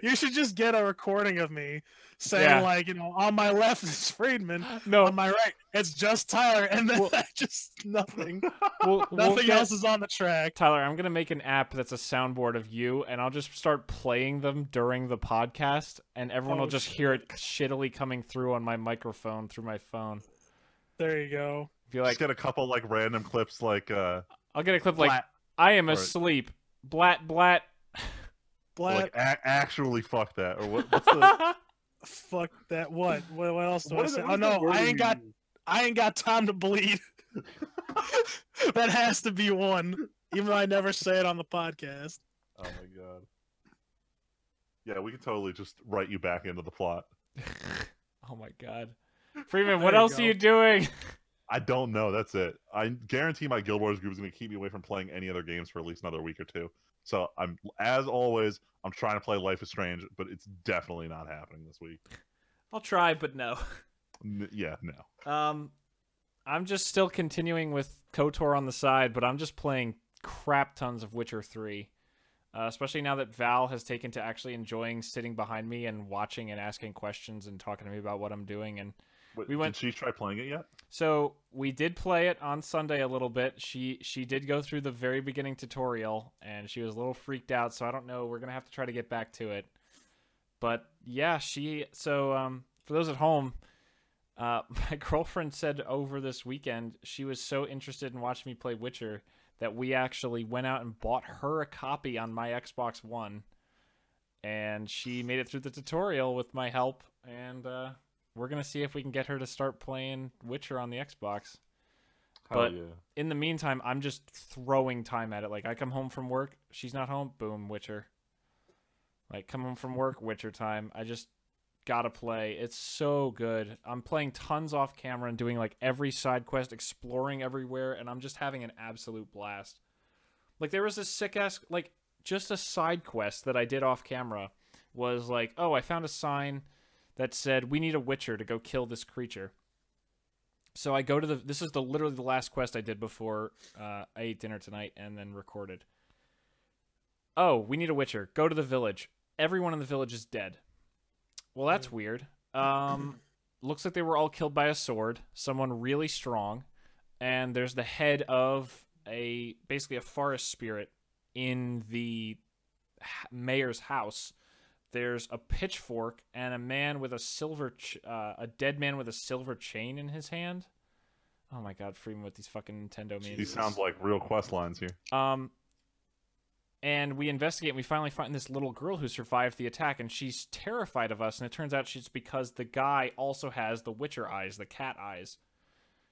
you should just get a recording of me saying Yeah. like, you know, on my left is Friedman, No, on my right it's just Tyler, and then Well- just nothing. we'll Nothing get- else is on the track. Tyler, I'm gonna make an app that's a soundboard of you, and I'll just start playing them during the podcast, and everyone will Oh, just hear it shittily coming through on my microphone through my phone. There you go. Be just like, get a couple like random clips like I'll get a clip like, Blat. "I am Or- asleep." Blat blat. Blat, like actually fuck that or what's the fuck that. What else do what I is say? it- Oh what is the no, wording I ain't got time to bleed. That has to be one, even though I never say it on the podcast. Oh my god. Yeah, we could totally just write you back into the plot. Oh my god, Freeman, There what you else go. are you doing? I don't know. That's it. I guarantee my Guild Wars group is going to keep me away from playing any other games for at least another week or two. So I'm, as always, I'm trying to play Life is Strange, but it's definitely not happening this week. I'll try, but no. Yeah, no. I'm just still continuing with KOTOR on the side, but I'm just playing crap tons of Witcher 3. Especially now that Val has taken to actually enjoying sitting behind me and watching and asking questions and talking to me about what I'm doing. And Wait, we went- Did she try playing it yet? so we did play it on Sunday a little bit. She did go through the very beginning tutorial, and she was a little freaked out, so I don't know. We're going to have to try to get back to it. But yeah, for those at home, my girlfriend said over this weekend she was so interested in watching me play Witcher that we actually went out and bought her a copy on my Xbox One, and she made it through the tutorial with my help, and we're gonna see if we can get her to start playing Witcher on the Xbox. Hell But- yeah. In the meantime, I'm just throwing time at it. Like, I come home from work, she's not home, boom, Witcher. Like, come home from work, Witcher time. I just gotta play. It's so good. I'm playing tons off camera and doing like every side quest, exploring everywhere, and I'm just having an absolute blast. Like, there was this sick ass, like, just a side quest that I did off camera was like, oh, I found a sign that said we need a Witcher to go kill this creature. So I go to this is literally the last quest I did before I ate dinner tonight and then recorded. Oh, we need a Witcher. Go to the village. Everyone in the village is dead. Well, that's weird. Looks like they were all killed by a sword. Someone really strong. And there's the head of basically a forest spirit in the mayor's house. There's a pitchfork and a man with a dead man with a silver chain in his hand. Oh my god, Freeman with these fucking Nintendo memes. These sound like real quest lines here. And we investigate, and we finally find this little girl who survived the attack, and she's terrified of us, and it turns out she's because the guy also has the Witcher eyes, the cat eyes.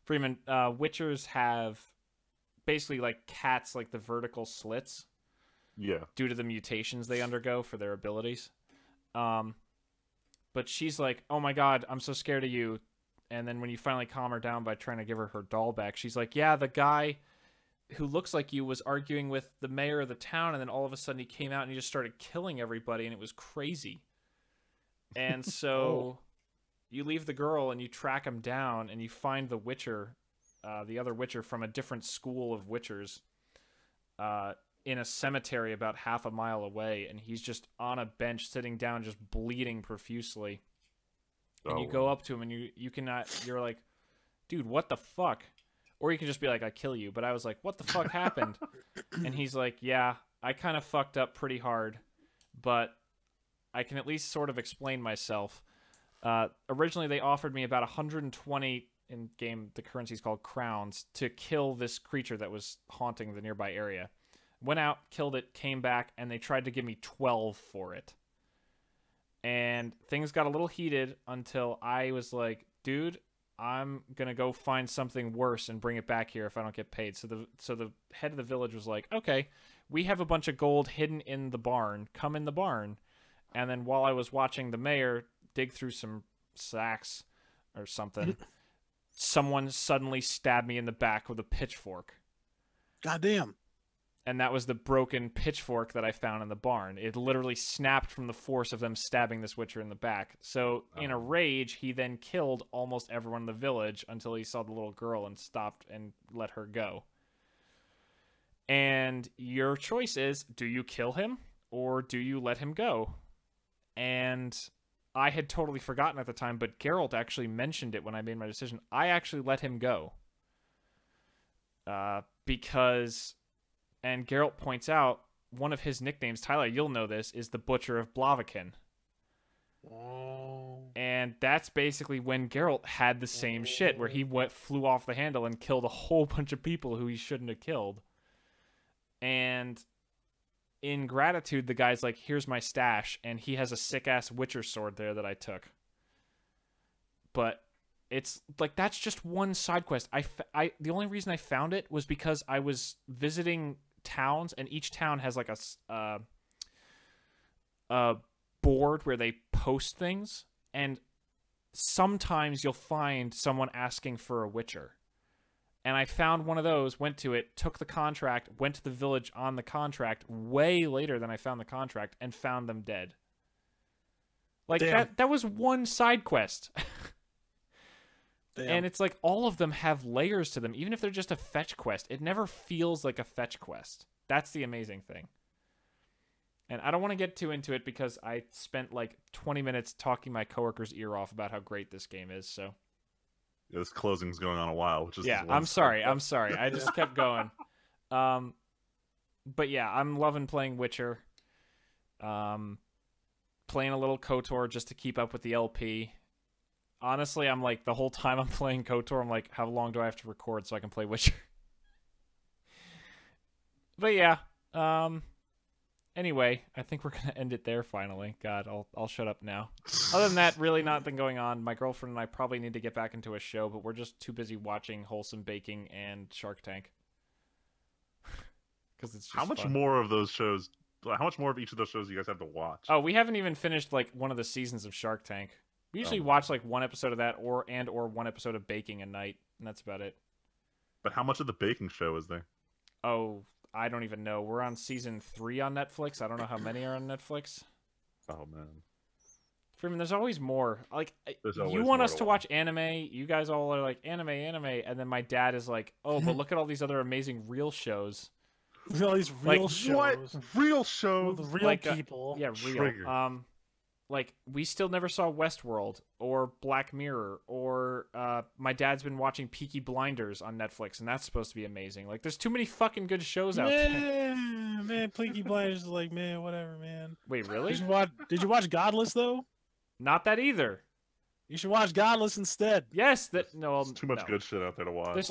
Freeman, Witchers have basically like cats, like the vertical slits, Yeah. due to the mutations they undergo for their abilities. But she's like, oh my god, I'm so scared of you. And then when you finally calm her down by trying to give her doll back, she's like, yeah, the guy who looks like you was arguing with the mayor of the town, and then all of a sudden he came out and he just started killing everybody, and it was crazy. And so you leave the girl and you track him down, and you find the Witcher, the other Witcher from a different school of Witchers, in a cemetery about half a mile away, and he's just on a bench sitting down just bleeding profusely. And you go up to him and you're like, dude, what the fuck? Or you can just be like, I kill you. But I was like, what the fuck happened? And he's like, yeah, I kind of fucked up pretty hard, but I can at least sort of explain myself. Originally, they offered me about 120 in game, the currency's called crowns, to kill this creature that was haunting the nearby area. Went out, killed it, came back, and they tried to give me 12 for it. And things got a little heated until I was like, dude, I'm gonna go find something worse and bring it back here if I don't get paid. So the head of the village was like, okay, we have a bunch of gold hidden in the barn. Come in the barn. And then while I was watching the mayor dig through some sacks or something, someone suddenly stabbed me in the back with a pitchfork. Goddamn. and that was the broken pitchfork that I found in the barn. It literally snapped from the force of them stabbing this witcher in the back. So in a rage, he then killed almost everyone in the village until he saw the little girl and stopped and let her go. And your choice is, do you kill him or do you let him go? And I had totally forgotten at the time, but Geralt actually mentioned it when I made my decision. I actually let him go. Because, and Geralt points out, one of his nicknames, Tyler, you'll know this, is the Butcher of Blaviken. Oh. And that's basically when Geralt had the same shit, where he flew off the handle and killed a whole bunch of people who he shouldn't have killed. And in gratitude, the guy's like, here's my stash, and he has a sick-ass Witcher sword there that I took. But it's like, that's just one side quest. The only reason I found it was because I was visiting towns, and each town has like a board where they post things, and sometimes you'll find someone asking for a Witcher. And I found one of those, went to it, took the contract, went to the village on the contract way later than I found the contract, and found them dead. Like, that was one side quest. And it's like, all of them have layers to them. Even if they're just a fetch quest, it never feels like a fetch quest. That's the amazing thing. And I don't want to get too into it because I spent like 20 minutes talking my coworker's ear off about how great this game is, so... Yeah, this closing's going on a while, which is I'm sorry. I just kept going. But yeah, I'm loving playing Witcher. Playing a little KOTOR just to keep up with the LP. Honestly, I'm like, the whole time I'm playing KOTOR, I'm like, how long do I have to record so I can play Witcher? But yeah, anyway, I think we're gonna end it there finally. God, I'll shut up now. Other than that, really nothing going on. My girlfriend and I probably need to get back into a show, but we're just too busy watching Wholesome Baking and Shark Tank. Because it's just how much fun. more of those shows? How much more of each of those shows do you guys have to watch? Oh, we haven't even finished like one of the seasons of Shark Tank. We usually watch like one episode of that, or one episode of Baking a night, and that's about it. But how much of the baking show is there? Oh, I don't even know. We're on season 3 on Netflix. I don't know how many are on Netflix. Oh man, Freeman, there's always more. Like, you want more us to watch anime. You guys all are like, anime, and then my dad is like, oh, but look at all these other amazing real shows. All these real shows. What? Real shows? With real like, people. Yeah, real. Trigger. Like, we still never saw Westworld or Black Mirror, or my dad's been watching Peaky Blinders on Netflix, and that's supposed to be amazing. Like, there's too many fucking good shows out there. Man, Peaky Blinders is like, man, whatever, man. Wait, really? Did you watch Godless, though? Not that either. You should watch Godless instead. Yes, that no. There's too much good shit out there to watch. There's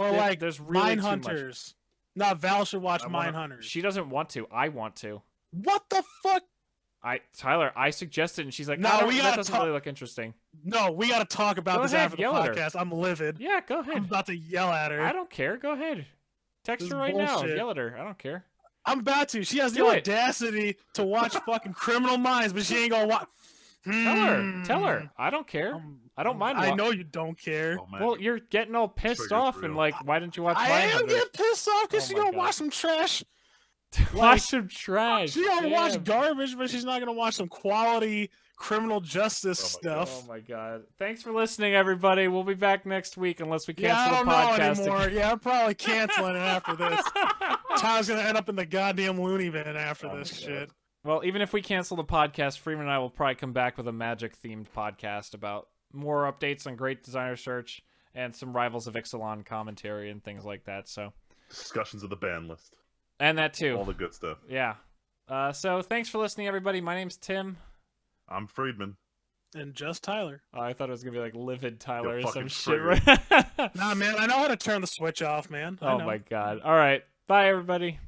really too much. Mindhunters. No, Val should watch Mindhunters. She doesn't want to. I want to. What the fuck? Tyler, I suggested, and she's like, no, that doesn't really look interesting. No, we gotta talk about this after the podcast. I'm livid. Yeah, go ahead. I'm about to yell at her. I don't care. Go ahead. Text her right now. Yell at her. I don't care. I'm about to. She has the audacity to watch fucking Criminal Minds, but she ain't gonna watch. Tell her. I don't care. I don't mind. I know you don't care. Oh, well, you're getting all pissed off and like, why didn't you watch? I am getting pissed off because she's gonna watch some trash. Watch some trash. She's gonna watch garbage, but she's not gonna watch some quality criminal justice stuff. Oh my god! Thanks for listening, everybody. We'll be back next week unless we cancel the podcast. I don't know anymore. Yeah, I'm probably canceling it after this. Tyler's gonna end up in the goddamn loony bin after this shit. Well, even if we cancel the podcast, Freeman and I will probably come back with a Magic-themed podcast about more updates on Great Designer Search and some Rivals of Ixalan commentary and things like that. So discussions of the ban list. And that too. All the good stuff. Yeah. So thanks for listening, everybody. My name's Tim. I'm Friedman. And just Tyler. Oh, I thought it was going to be like Livid Tyler or some shit. Nah, man, I know how to turn the switch off, man. Oh my god. All right. Bye, everybody.